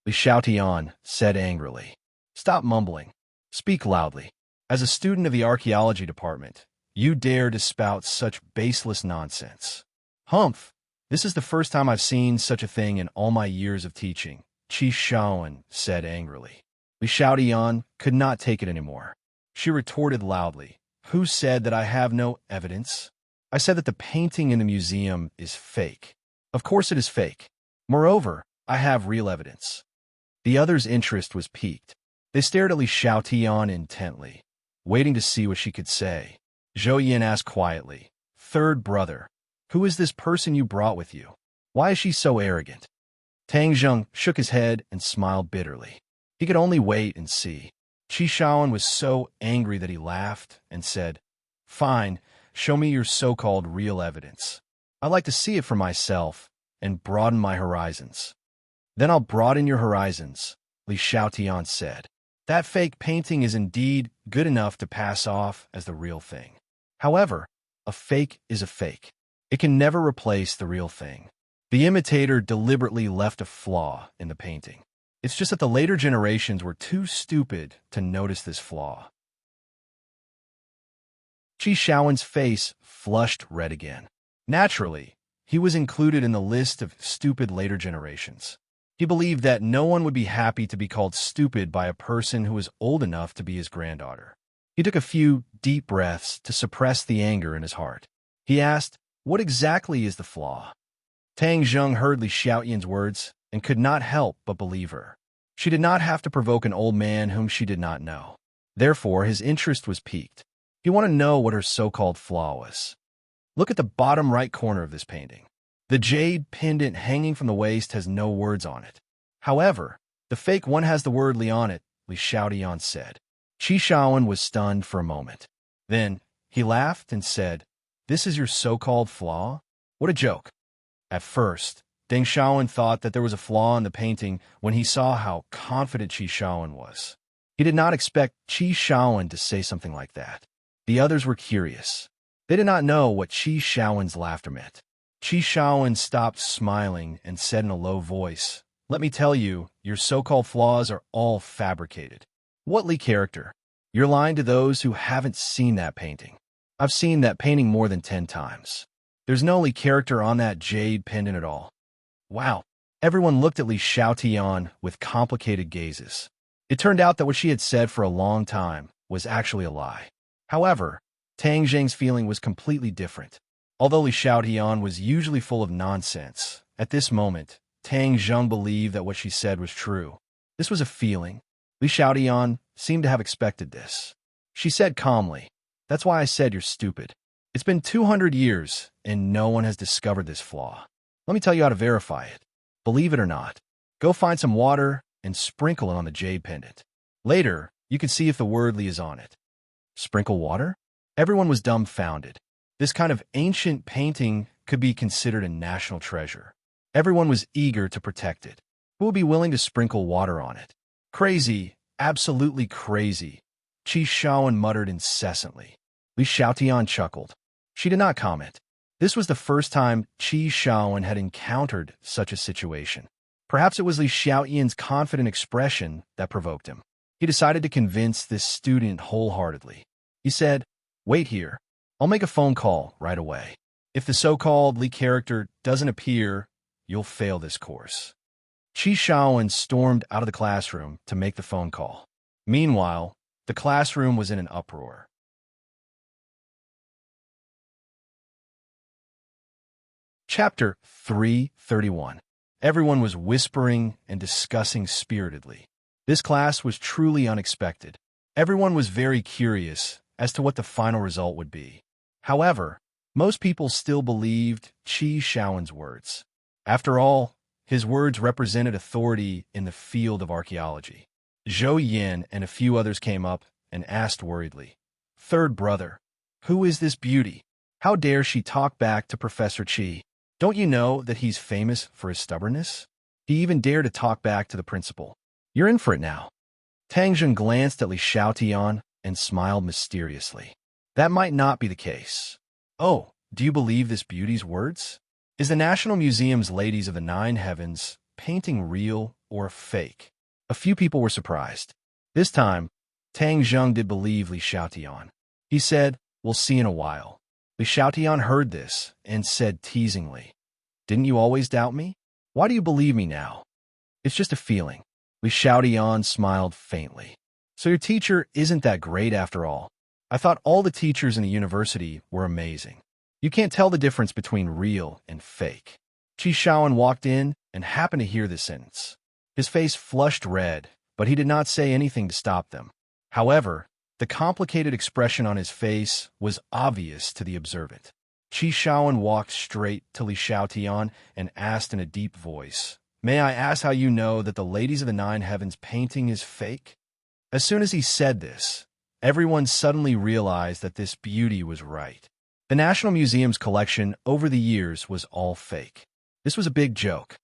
Li Xiaotian said angrily, "Stop mumbling. Speak loudly. As a student of the archaeology department, you dare to spout such baseless nonsense." "Humph! This is the first time I've seen such a thing in all my years of teaching," Qi Shaowen said angrily. Li Xiaotian could not take it anymore. She retorted loudly, "Who said that I have no evidence? I said that the painting in the museum is fake. Of course it is fake. Moreover, I have real evidence." The others' interest was piqued. They stared at Li Xiaotian intently, waiting to see what she could say. Zhou Yin asked quietly, "Third brother, who is this person you brought with you? Why is she so arrogant?" Tang Zheng shook his head and smiled bitterly. He could only wait and see. Qi Shaoan was so angry that he laughed and said, "Fine, show me your so-called real evidence. I'd like to see it for myself and broaden my horizons." "Then I'll broaden your horizons," Li Xiaotian said. "That fake painting is indeed good enough to pass off as the real thing. However, a fake is a fake. It can never replace the real thing. The imitator deliberately left a flaw in the painting. It's just that the later generations were too stupid to notice this flaw." Qi Shaoan's face flushed red again. Naturally, he was included in the list of stupid later generations. He believed that no one would be happy to be called stupid by a person who was old enough to be his granddaughter. He took a few deep breaths to suppress the anger in his heart. He asked, "What exactly is the flaw?" Tang Zheng heard Li Xiaoyan's words and could not help but believe her. She did not have to provoke an old man whom she did not know. Therefore, his interest was piqued. He wanted to know what her so-called flaw was. "Look at the bottom right corner of this painting. The jade pendant hanging from the waist has no words on it. However, the fake one has the word Li on it," Li Xiaotian said. Qi Shaoan was stunned for a moment. Then he laughed and said, "This is your so-called flaw? What a joke." At first, Deng Shaoan thought that there was a flaw in the painting when he saw how confident Qi Shaoan was. He did not expect Qi Shaoan to say something like that. The others were curious. They did not know what Qi Shaoan's laughter meant. Qi Shaoan stopped smiling and said in a low voice, "Let me tell you, your so-called flaws are all fabricated." "What Li character? You're lying to those who haven't seen that painting. I've seen that painting more than 10 times. There's no Li character on that jade pendant at all." Wow. Everyone looked at Li Xiaotian with complicated gazes. It turned out that what she had said for a long time was actually a lie. However, Tang Zheng's feeling was completely different. Although Li Xiaotian was usually full of nonsense, at this moment, Tang Zheng believed that what she said was true. This was a feeling. Li Xiaotian seemed to have expected this. She said calmly, "That's why I said you're stupid. It's been 200 years, and no one has discovered this flaw. Let me tell you how to verify it. Believe it or not, go find some water and sprinkle it on the jade pendant. Later, you can see if the word Li is on it." Sprinkle water? Everyone was dumbfounded. This kind of ancient painting could be considered a national treasure. Everyone was eager to protect it. Who would be willing to sprinkle water on it? Crazy, absolutely crazy, Qi Shaoan muttered incessantly. Li Xiaotian chuckled. She did not comment. This was the first time Qi Shaoan had encountered such a situation. Perhaps it was Li Xiaoyan's confident expression that provoked him. He decided to convince this student wholeheartedly. He said, "Wait here. I'll make a phone call right away. If the so-called Li character doesn't appear, you'll fail this course." Qi Shaoan stormed out of the classroom to make the phone call. Meanwhile, the classroom was in an uproar. Chapter 331. Everyone was whispering and discussing spiritedly. This class was truly unexpected. Everyone was very curious as to what the final result would be. However, most people still believed Qi Shaoan's words. After all, his words represented authority in the field of archaeology. Zhou Yin and a few others came up and asked worriedly, "Third brother, who is this beauty? How dare she talk back to Professor Qi? Don't you know that he's famous for his stubbornness? He even dared to talk back to the principal. You're in for it now." Tang Zheng glanced at Li Xiaotian and smiled mysteriously. "That might not be the case. Oh, do you believe this beauty's words? Is the National Museum's Ladies of the Nine Heavens painting real or fake?" A few people were surprised. This time, Tang Zheng did believe Li Xiaotian. He said, "We'll see in a while." Li Xiaotian heard this and said teasingly, "Didn't you always doubt me? Why do you believe me now?" "It's just a feeling." Li Xiaotian smiled faintly. "So your teacher isn't that great after all? I thought all the teachers in the university were amazing. You can't tell the difference between real and fake." Qi Shaoan walked in and happened to hear this sentence. His face flushed red, but he did not say anything to stop them. However, the complicated expression on his face was obvious to the observant. Qi Shaoan walked straight to Li Xiaotian and asked in a deep voice, May I ask how you know that the Ladies of the Nine Heavens painting is fake? As soon as he said this, everyone suddenly realized that this beauty was right. The National Museum's collection over the years was all fake. This was a big joke,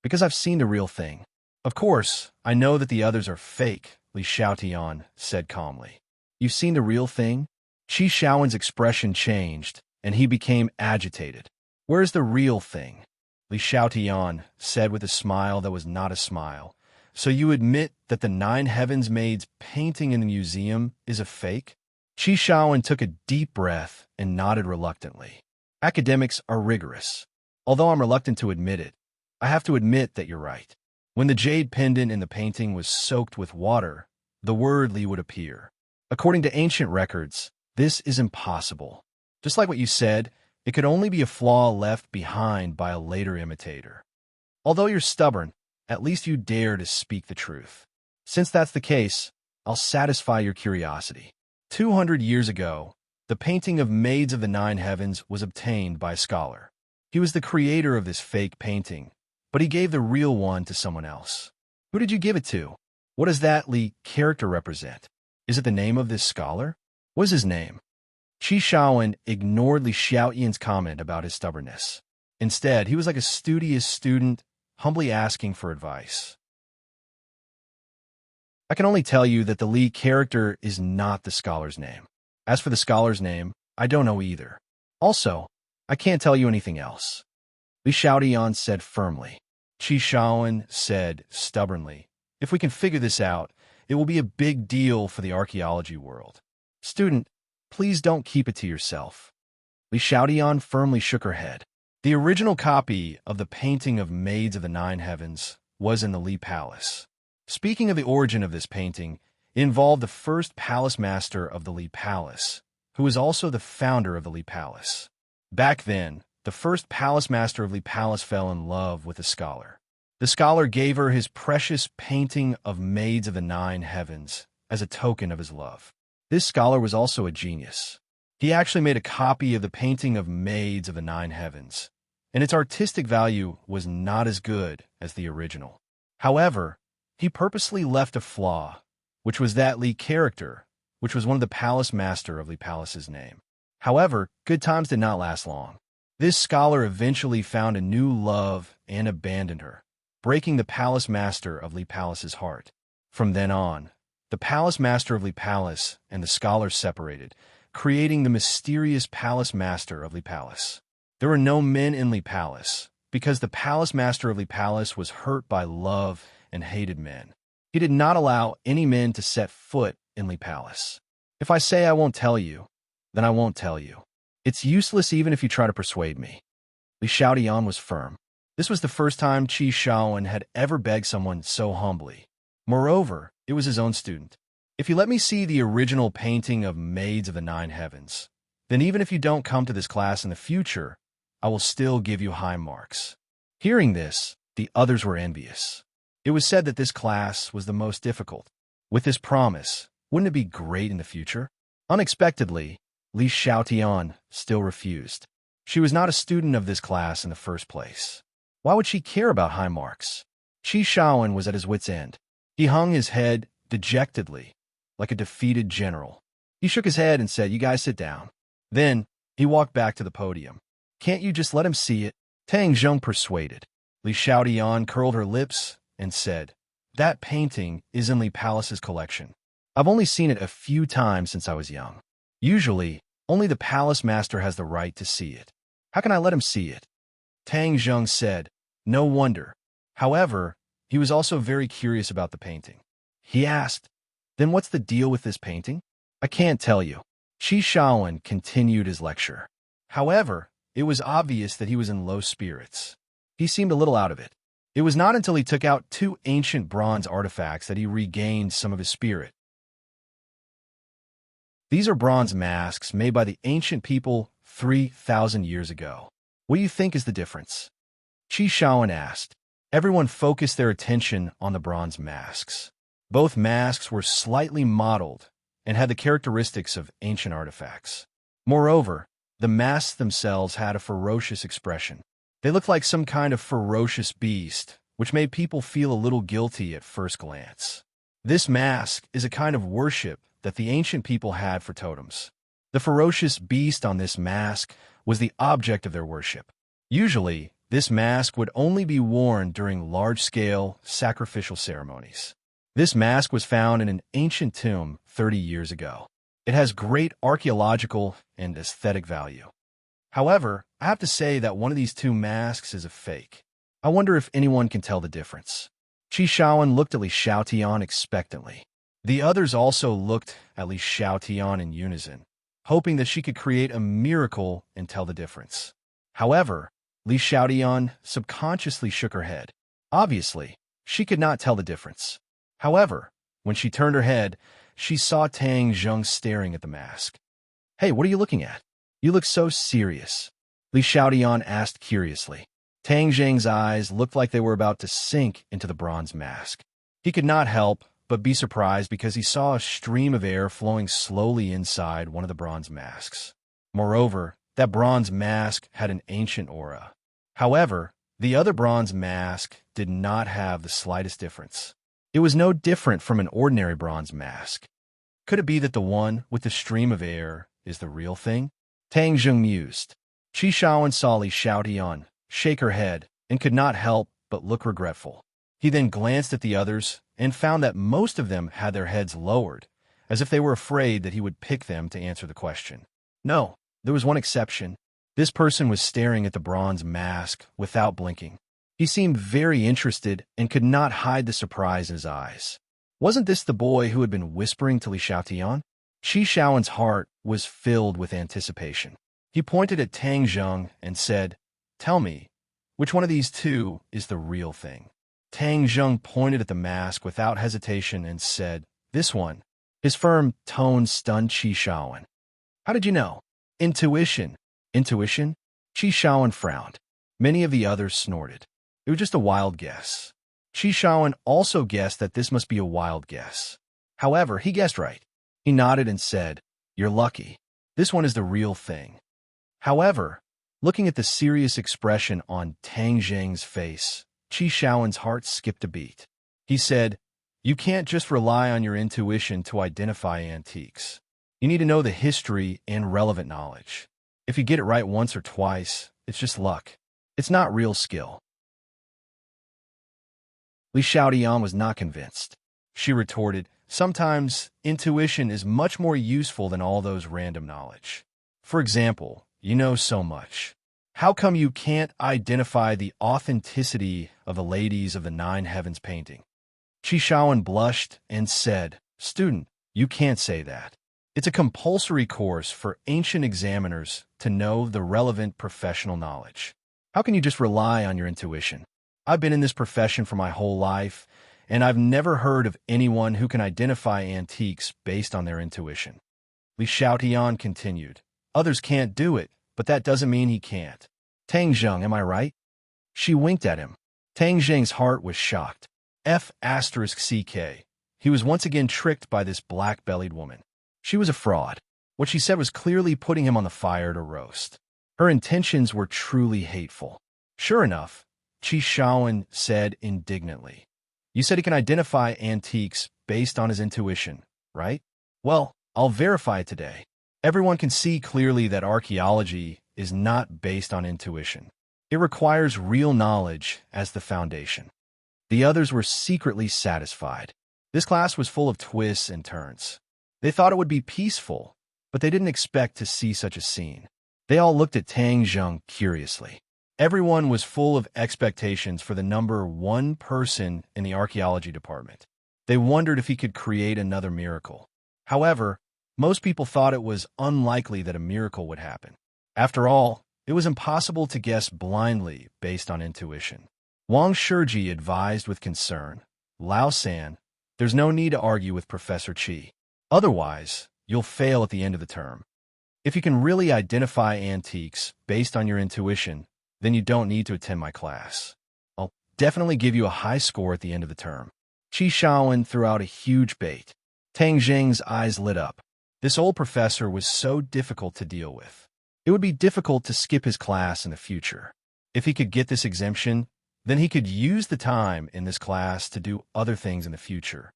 because I've seen the real thing. Of course, I know that the others are fake, Li Xiaotian said calmly. You've seen the real thing? Qi Shaowen's expression changed, and he became agitated. Where's the real thing? Li Xiaotian said with a smile that was not a smile. So you admit that the Nine Heavens Maid's painting in the museum is a fake? Qi Shaowen took a deep breath and nodded reluctantly. Academics are rigorous. Although I'm reluctant to admit it, I have to admit that you're right. When the jade pendant in the painting was soaked with water, the word Li would appear. According to ancient records, this is impossible. Just like what you said, it could only be a flaw left behind by a later imitator. Although you're stubborn, at least you dare to speak the truth. Since that's the case, I'll satisfy your curiosity. 200 years ago, the painting of Maids of the Nine Heavens was obtained by a scholar. He was the creator of this fake painting, but he gave the real one to someone else. Who did you give it to? What does that Li character represent? Is it the name of this scholar? What is his name? Qi Shaowen ignored Li Xiaotian's comment about his stubbornness. Instead, he was like a studious student, humbly asking for advice. I can only tell you that the Li character is not the scholar's name. As for the scholar's name, I don't know either. Also, I can't tell you anything else. Li Xiaotian said firmly. Qi Shaowen said stubbornly, if we can figure this out, it will be a big deal for the archaeology world. Student, please don't keep it to yourself. Li Xiaotian firmly shook her head. The original copy of the painting of Maids of the Nine Heavens was in the Li Palace. Speaking of the origin of this painting, it involved the first palace master of the Li Palace, who was also the founder of the Li Palace. Back then, the first palace master of Li Palace fell in love with a scholar. The scholar gave her his precious painting of Maids of the Nine Heavens as a token of his love. This scholar was also a genius. He actually made a copy of the painting of Maids of the Nine Heavens, and its artistic value was not as good as the original. However, he purposely left a flaw, which was that Li character, which was one of the palace master of Li Palace's name. However, good times did not last long. This scholar eventually found a new love and abandoned her, breaking the palace master of Li Palace's heart. From then on, the palace master of Li Palace and the scholar separated, creating the mysterious palace master of Li Palace. There were no men in Li Palace, because the palace master of Li Palace was hurt by love and hated men. He did not allow any men to set foot in Li Palace. If I say I won't tell you, then I won't tell you. It's useless even if you try to persuade me. Li Xiaotian was firm. This was the first time Qi Shaowen had ever begged someone so humbly. Moreover, it was his own student. If you let me see the original painting of Maids of the Nine Heavens, then even if you don't come to this class in the future, I will still give you high marks. Hearing this, the others were envious. It was said that this class was the most difficult. With this promise, wouldn't it be great in the future? Unexpectedly, Li Xiaotian still refused. She was not a student of this class in the first place. Why would she care about high marks? Qi Shaowen was at his wit's end. He hung his head dejectedly, like a defeated general. He shook his head and said, "You guys sit down." Then, he walked back to the podium. "Can't you just let him see it?" Tang Zheng persuaded. Li Xiaotian curled her lips and said, "That painting is in Li Palace's collection. I've only seen it a few times since I was young. Usually, only the palace master has the right to see it. How can I let him see it?" Tang Zheng said, "No wonder." However, he was also very curious about the painting. He asked, "Then what's the deal with this painting?" "I can't tell you." Qi Shaowen continued his lecture. However, it was obvious that he was in low spirits. He seemed a little out of it. It was not until he took out 2 ancient bronze artifacts that he regained some of his spirit. These are bronze masks made by the ancient people 3,000 years ago. What do you think is the difference? Qi Shaowen asked. Everyone focused their attention on the bronze masks. Both masks were slightly modeled and had the characteristics of ancient artifacts. Moreover, the masks themselves had a ferocious expression. They looked like some kind of ferocious beast which made people feel a little guilty at first glance. This mask is a kind of worship that the ancient people had for totems. The ferocious beast on this mask was the object of their worship. Usually, this mask would only be worn during large-scale sacrificial ceremonies. This mask was found in an ancient tomb 30 years ago. It has great archaeological and aesthetic value. However, I have to say that one of these two masks is a fake. I wonder if anyone can tell the difference. Qi Shaoan looked at Li Xiaotian expectantly. The others also looked at Li Xiaotian in unison, hoping that she could create a miracle and tell the difference. However, Li Xiaotian subconsciously shook her head. Obviously, she could not tell the difference. However, when she turned her head, she saw Tang Zheng staring at the mask. "Hey, what are you looking at? You look so serious," Li Xiaotian asked curiously. Tang Zheng's eyes looked like they were about to sink into the bronze mask. He could not help but be surprised because he saw a stream of air flowing slowly inside one of the bronze masks. Moreover, that bronze mask had an ancient aura. However, the other bronze mask did not have the slightest difference. It was no different from an ordinary bronze mask. Could it be that the one with the stream of air is the real thing? Tang Zheng mused. Qi Shaoan saw Li Xiaotian shake her head and could not help but look regretful. He then glanced at the others and found that most of them had their heads lowered, as if they were afraid that he would pick them to answer the question. No, there was one exception. This person was staring at the bronze mask without blinking. He seemed very interested and could not hide the surprise in his eyes. Wasn't this the boy who had been whispering to Li Xiaotian? Qi Shaoan's heart was filled with anticipation. He pointed at Tang Zheng and said, "Tell me, which one of these two is the real thing?" Tang Zheng pointed at the mask without hesitation and said, "This one." His firm tone stunned Qi Shaoan. "How did you know?" "Intuition." "Intuition?" Qi Shaoan frowned. Many of the others snorted. It was just a wild guess. Qi Shaoan also guessed that this must be a wild guess. However, he guessed right. He nodded and said, "You're lucky. This one is the real thing." However, looking at the serious expression on Tang Zheng's face, Qi Shaoan's heart skipped a beat. He said, "You can't just rely on your intuition to identify antiques. You need to know the history and relevant knowledge. If you get it right once or twice, it's just luck. It's not real skill." Li Xiaotian was not convinced. She retorted, "Sometimes intuition is much more useful than all those random knowledge. For example, you know so much. How come you can't identify the authenticity of the Ladies of the Nine Heavens painting?" Qi Shaoan blushed and said, "Student, you can't say that. It's a compulsory course for ancient examiners to know the relevant professional knowledge. How can you just rely on your intuition? I've been in this profession for my whole life, and I've never heard of anyone who can identify antiques based on their intuition." Li Xiaotian continued, "Others can't do it, but that doesn't mean he can't. Tang Zheng, am I right?" She winked at him. Tang Zheng's heart was shocked. F***CK. He was once again tricked by this black-bellied woman. She was a fraud. What she said was clearly putting him on the fire to roast. Her intentions were truly hateful. "Sure enough," Qi Shaoan said indignantly. "You said he can identify antiques based on his intuition, right? Well, I'll verify it today. Everyone can see clearly that archaeology is not based on intuition. It requires real knowledge as the foundation." The others were secretly satisfied. This class was full of twists and turns. They thought it would be peaceful, but they didn't expect to see such a scene. They all looked at Tang Zheng curiously. Everyone was full of expectations for the number one person in the archaeology department. They wondered if he could create another miracle. However, most people thought it was unlikely that a miracle would happen. After all, it was impossible to guess blindly based on intuition. Wang Shiji advised with concern, "Lao San, there's no need to argue with Professor Qi. Otherwise, you'll fail at the end of the term. If you can really identify antiques based on your intuition, then you don't need to attend my class. I'll definitely give you a high score at the end of the term." Qi Shaoan threw out a huge bait. Tang Zheng's eyes lit up. This old professor was so difficult to deal with. It would be difficult to skip his class in the future. If he could get this exemption, Then he could use the time in this class to do other things in the future.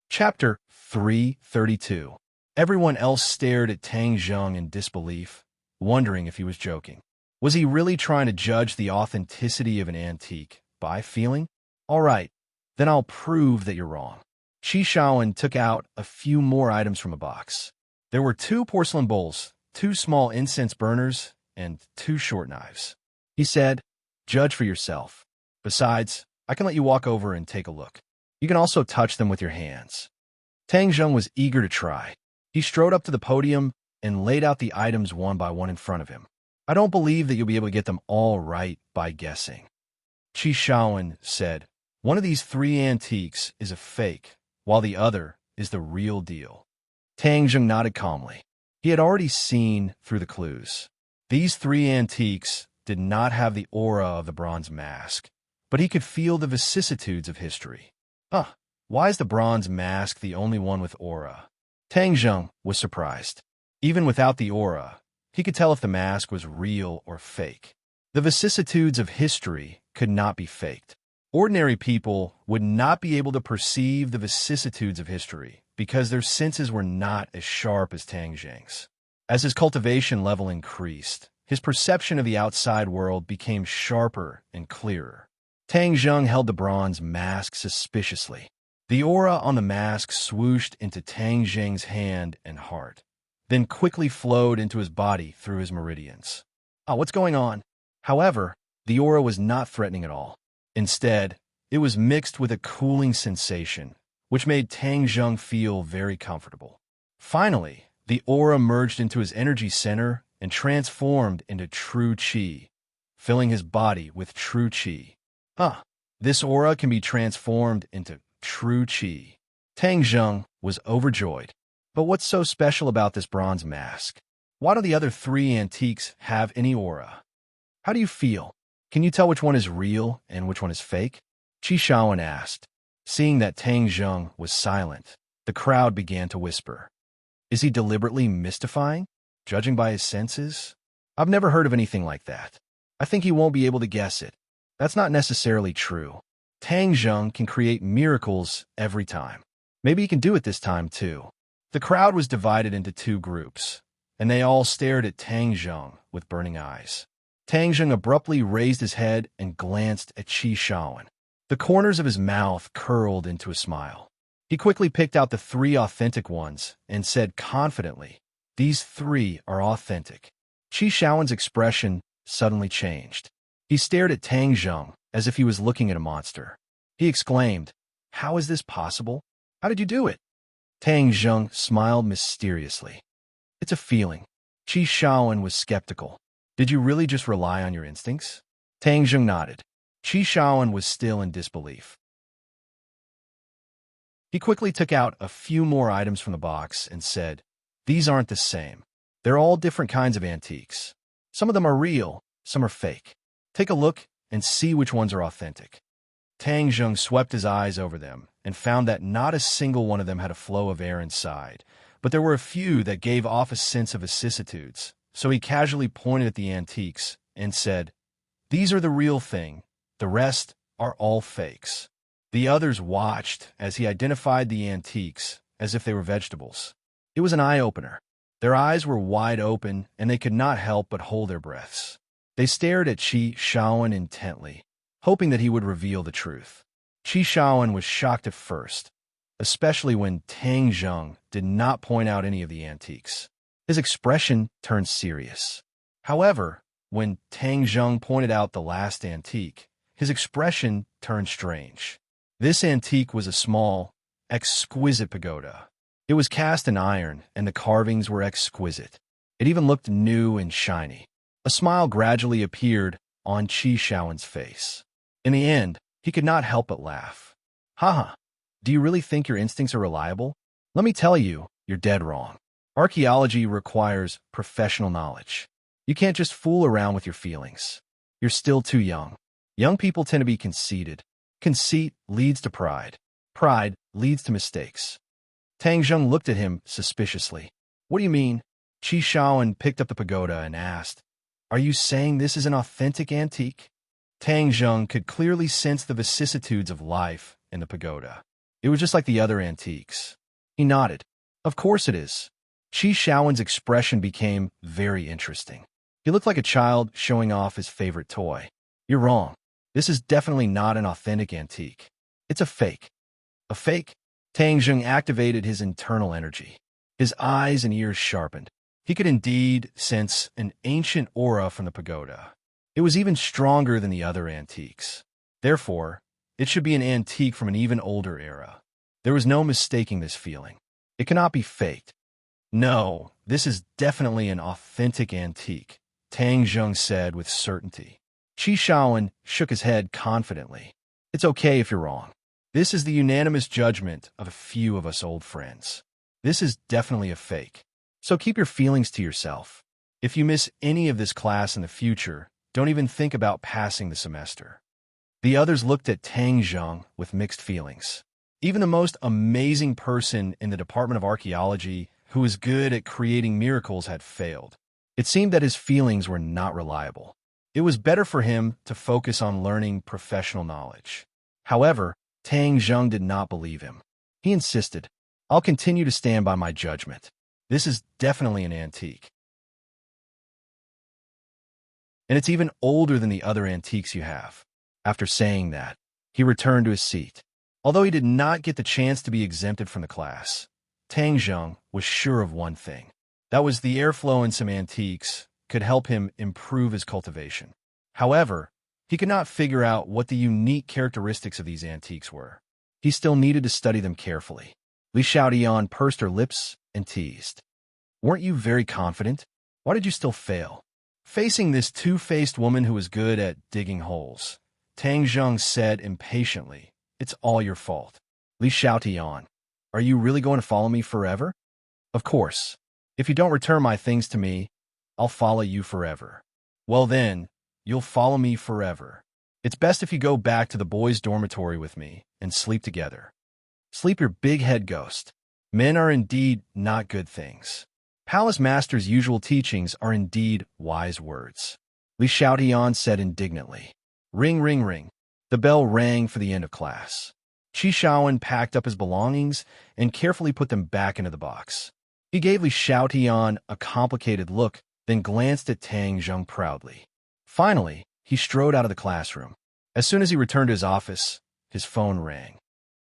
Chapter 332. Everyone else stared at Tang Zheng in disbelief, wondering if he was joking. Was he really trying to judge the authenticity of an antique by feeling? All right, then I'll prove that you're wrong. Qi Shaoan took out a few more items from a box. There were 2 porcelain bowls, 2 small incense burners, and 2 short knives. He said, "Judge for yourself. Besides, I can let you walk over and take a look. You can also touch them with your hands." Tang Zheng was eager to try. He strode up to the podium and laid out the items one by one in front of him. "I don't believe that you'll be able to get them all right by guessing." Qi Shaoan said, "One of these 3 antiques is a fake, while the other is the real deal." Tang Zheng nodded calmly. He had already seen through the clues. These 3 antiques did not have the aura of the bronze mask, but he could feel the vicissitudes of history. Why is the bronze mask the only one with aura? Tang Zheng was surprised. Even without the aura, he could tell if the mask was real or fake. The vicissitudes of history could not be faked. Ordinary people would not be able to perceive the vicissitudes of history because their senses were not as sharp as Tang Zheng's. As his cultivation level increased, his perception of the outside world became sharper and clearer. Tang Zheng held the bronze mask suspiciously. The aura on the mask swooshed into Tang Zheng's hand and heart, then quickly flowed into his body through his meridians. What's going on? However, the aura was not threatening at all. Instead, it was mixed with a cooling sensation, which made Tang Zheng feel very comfortable. Finally, the aura merged into his energy center and transformed into true qi, filling his body with true qi. This aura can be transformed into true qi. Tang Zheng was overjoyed. But what's so special about this bronze mask? Why do the other 3 antiques have any aura? How do you feel? Can you tell which one is real and which one is fake? Qi Shaoan asked. Seeing that Tang Zheng was silent, the crowd began to whisper. Is he deliberately mystifying? Judging by his senses? I've never heard of anything like that. I think he won't be able to guess it. That's not necessarily true. Tang Zheng can create miracles every time. Maybe he can do it this time too. The crowd was divided into 2 groups, and they all stared at Tang Zheng with burning eyes. Tang Zheng abruptly raised his head and glanced at Qi Shaoan. The corners of his mouth curled into a smile. He quickly picked out the 3 authentic ones and said confidently, "These 3 are authentic." Qi Shaoan's expression suddenly changed. He stared at Tang Zheng as if he was looking at a monster. He exclaimed, "How is this possible? How did you do it?" Tang Zheng smiled mysteriously. "It's a feeling." Qi Shaoan was skeptical. "Did you really just rely on your instincts?" Tang Zheng nodded. Qi Shaoan was still in disbelief. He quickly took out a few more items from the box and said, "These aren't the same. They're all different kinds of antiques. Some of them are real, some are fake. Take a look and see which ones are authentic." Tang Zheng swept his eyes over them and found that not a single one of them had a flow of air inside, but there were a few that gave off a sense of vicissitudes. So he casually pointed at the antiques and said, "These are the real thing. The rest are all fakes." The others watched as he identified the antiques as if they were vegetables. It was an eye-opener. Their eyes were wide open, and they could not help but hold their breaths. They stared at Qi Shaoan intently, hoping that he would reveal the truth. Qi Shaoan was shocked at first, especially when Tang Zheng did not point out any of the antiques. His expression turned serious. However, when Tang Zheng pointed out the last antique, his expression turned strange. This antique was a small, exquisite pagoda. It was cast in iron, and the carvings were exquisite. It even looked new and shiny. A smile gradually appeared on Qi Shaoan's face. In the end, he could not help but laugh. "Haha, do you really think your instincts are reliable? Let me tell you, you're dead wrong. Archaeology requires professional knowledge. You can't just fool around with your feelings. You're still too young. Young people tend to be conceited. Conceit leads to pride. Pride leads to mistakes." Tang Zheng looked at him suspiciously. "What do you mean?" Qi Shaoan picked up the pagoda and asked, "Are you saying this is an authentic antique?" Tang Zheng could clearly sense the vicissitudes of life in the pagoda. It was just like the other antiques. He nodded. "Of course it is." Qi Shaoan's expression became very interesting. He looked like a child showing off his favorite toy. "You're wrong. This is definitely not an authentic antique. It's a fake." A fake? Tang Zheng activated his internal energy. His eyes and ears sharpened. He could indeed sense an ancient aura from the pagoda. It was even stronger than the other antiques. Therefore, it should be an antique from an even older era. There was no mistaking this feeling. It cannot be faked. "No, this is definitely an authentic antique," Tang Zheng said with certainty. Qi Shaoan shook his head confidently. "It's okay if you're wrong. This is the unanimous judgment of a few of us old friends. This is definitely a fake. So keep your feelings to yourself. If you miss any of this class in the future, don't even think about passing the semester." The others looked at Tang Zheng with mixed feelings. Even the most amazing person in the Department of Archaeology who was good at creating miracles had failed. It seemed that his feelings were not reliable. It was better for him to focus on learning professional knowledge. However, Tang Zheng did not believe him. He insisted, "I'll continue to stand by my judgment. This is definitely an antique. And it's even older than the other antiques you have." After saying that, he returned to his seat. Although he did not get the chance to be exempted from the class, Tang Zheng was sure of one thing. That was the airflow in some antiques could help him improve his cultivation. However, he could not figure out what the unique characteristics of these antiques were. He still needed to study them carefully. Li Xiaotian pursed her lips and teased. "Weren't you very confident? Why did you still fail?" Facing this two-faced woman who was good at digging holes, Tang Zheng said impatiently, "It's all your fault." Li Xiaotian, "Are you really going to follow me forever?" "Of course. If you don't return my things to me, I'll follow you forever." "Well then, you'll follow me forever. It's best if you go back to the boys' dormitory with me and sleep together." "Sleep your big head, ghost. Men are indeed not good things. Palace Master's usual teachings are indeed wise words," Li Xiaotian said indignantly. Ring, ring, ring. The bell rang for the end of class. Qi Shaoan packed up his belongings and carefully put them back into the box. He gave Li Xiaotian a complicated look, then glanced at Tang Zheng proudly. Finally, he strode out of the classroom. As soon as he returned to his office, his phone rang.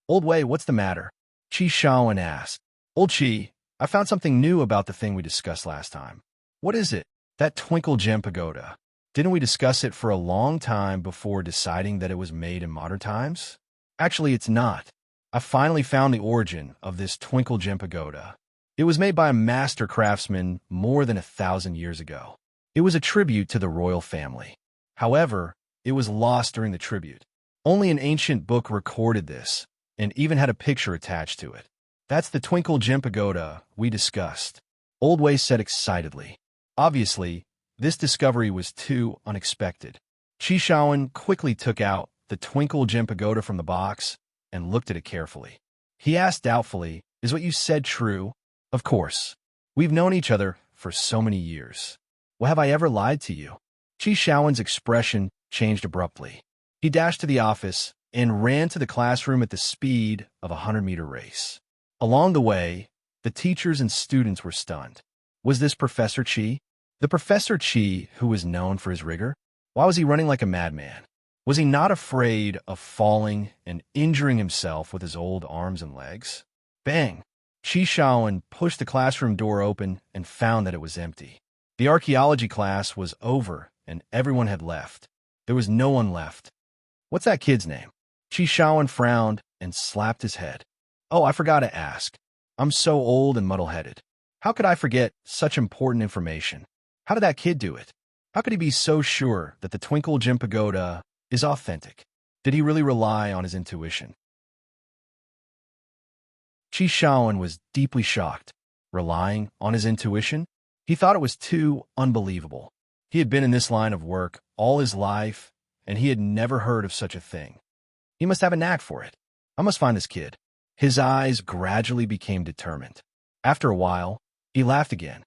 "Old Wei, what's the matter?" Qi Shaoan asked. "Old Qi, I found something new about the thing we discussed last time." "What is it?" "That twinkle gem pagoda. Didn't we discuss it for a long time before deciding that it was made in modern times?" "Actually, it's not. I finally found the origin of this twinkle gem pagoda. It was made by a master craftsman more than 1,000 years ago. It was a tribute to the royal family. However, it was lost during the tribute. Only an ancient book recorded this, and even had a picture attached to it. That's the twinkle gem pagoda we discussed," Old Wei said excitedly. Obviously, this discovery was too unexpected. Qi Shaoan quickly took out the twinkle gem pagoda from the box and looked at it carefully. He asked doubtfully, "Is what you said true?" "Of course. We've known each other for so many years. Well, have I ever lied to you?" Qi Shaoan's expression changed abruptly. He dashed to the office and ran to the classroom at the speed of a 100-meter race. Along the way, the teachers and students were stunned. Was this Professor Qi? The Professor Qi who was known for his rigor? Why was he running like a madman? Was he not afraid of falling and injuring himself with his old arms and legs? Bang! Qi Shaoan pushed the classroom door open and found that it was empty. The archaeology class was over and everyone had left. There was no one left. "What's that kid's name?" Qi Shaoan frowned and slapped his head. "Oh, I forgot to ask. I'm so old and muddle-headed. How could I forget such important information? How did that kid do it? How could he be so sure that the Twinkle Gem Pagoda is authentic? Did he really rely on his intuition?" Qi Shaoan was deeply shocked. Relying on his intuition? He thought it was too unbelievable. He had been in this line of work all his life, and he had never heard of such a thing. He must have a knack for it. I must find this kid. His eyes gradually became determined. After a while, he laughed again.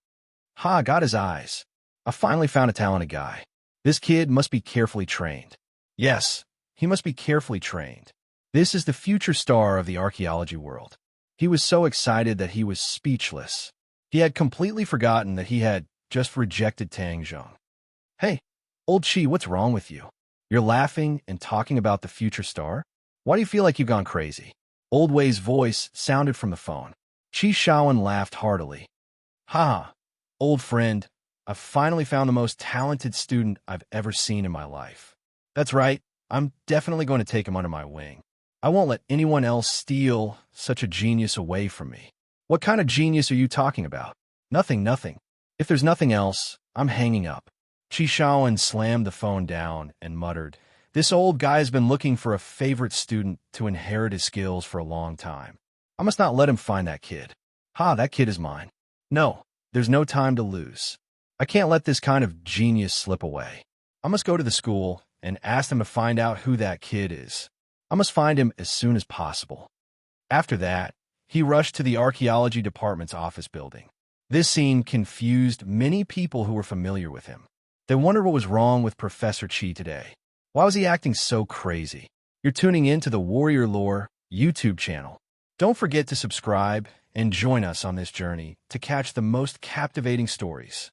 Ha, got his eyes. I finally found a talented guy. This kid must be carefully trained. Yes, he must be carefully trained. This is the future star of the archaeology world. He was so excited that he was speechless. He had completely forgotten that he had just rejected Tang Zheng. Hey, old Chi, what's wrong with you? You're laughing and talking about the future star? Why do you feel like you've gone crazy? Old Wei's voice sounded from the phone. Chi Shaoan laughed heartily. Ha, old friend, I've finally found the most talented student I've ever seen in my life. That's right, I'm definitely going to take him under my wing. I won't let anyone else steal such a genius away from me. What kind of genius are you talking about? Nothing, nothing. If there's nothing else, I'm hanging up. Chi Shaoan slammed the phone down and muttered, "This old guy's been looking for a favorite student to inherit his skills for a long time. I must not let him find that kid. Ha, that kid is mine. No, there's no time to lose. I can't let this kind of genius slip away. I must go to the school and ask them to find out who that kid is. I must find him as soon as possible." After that, he rushed to the archaeology department's office building. This scene confused many people who were familiar with him. They wondered what was wrong with Professor Chi today. Why was he acting so crazy? You're tuning in to the Warrior Lore YouTube channel. Don't forget to subscribe and join us on this journey to catch the most captivating stories.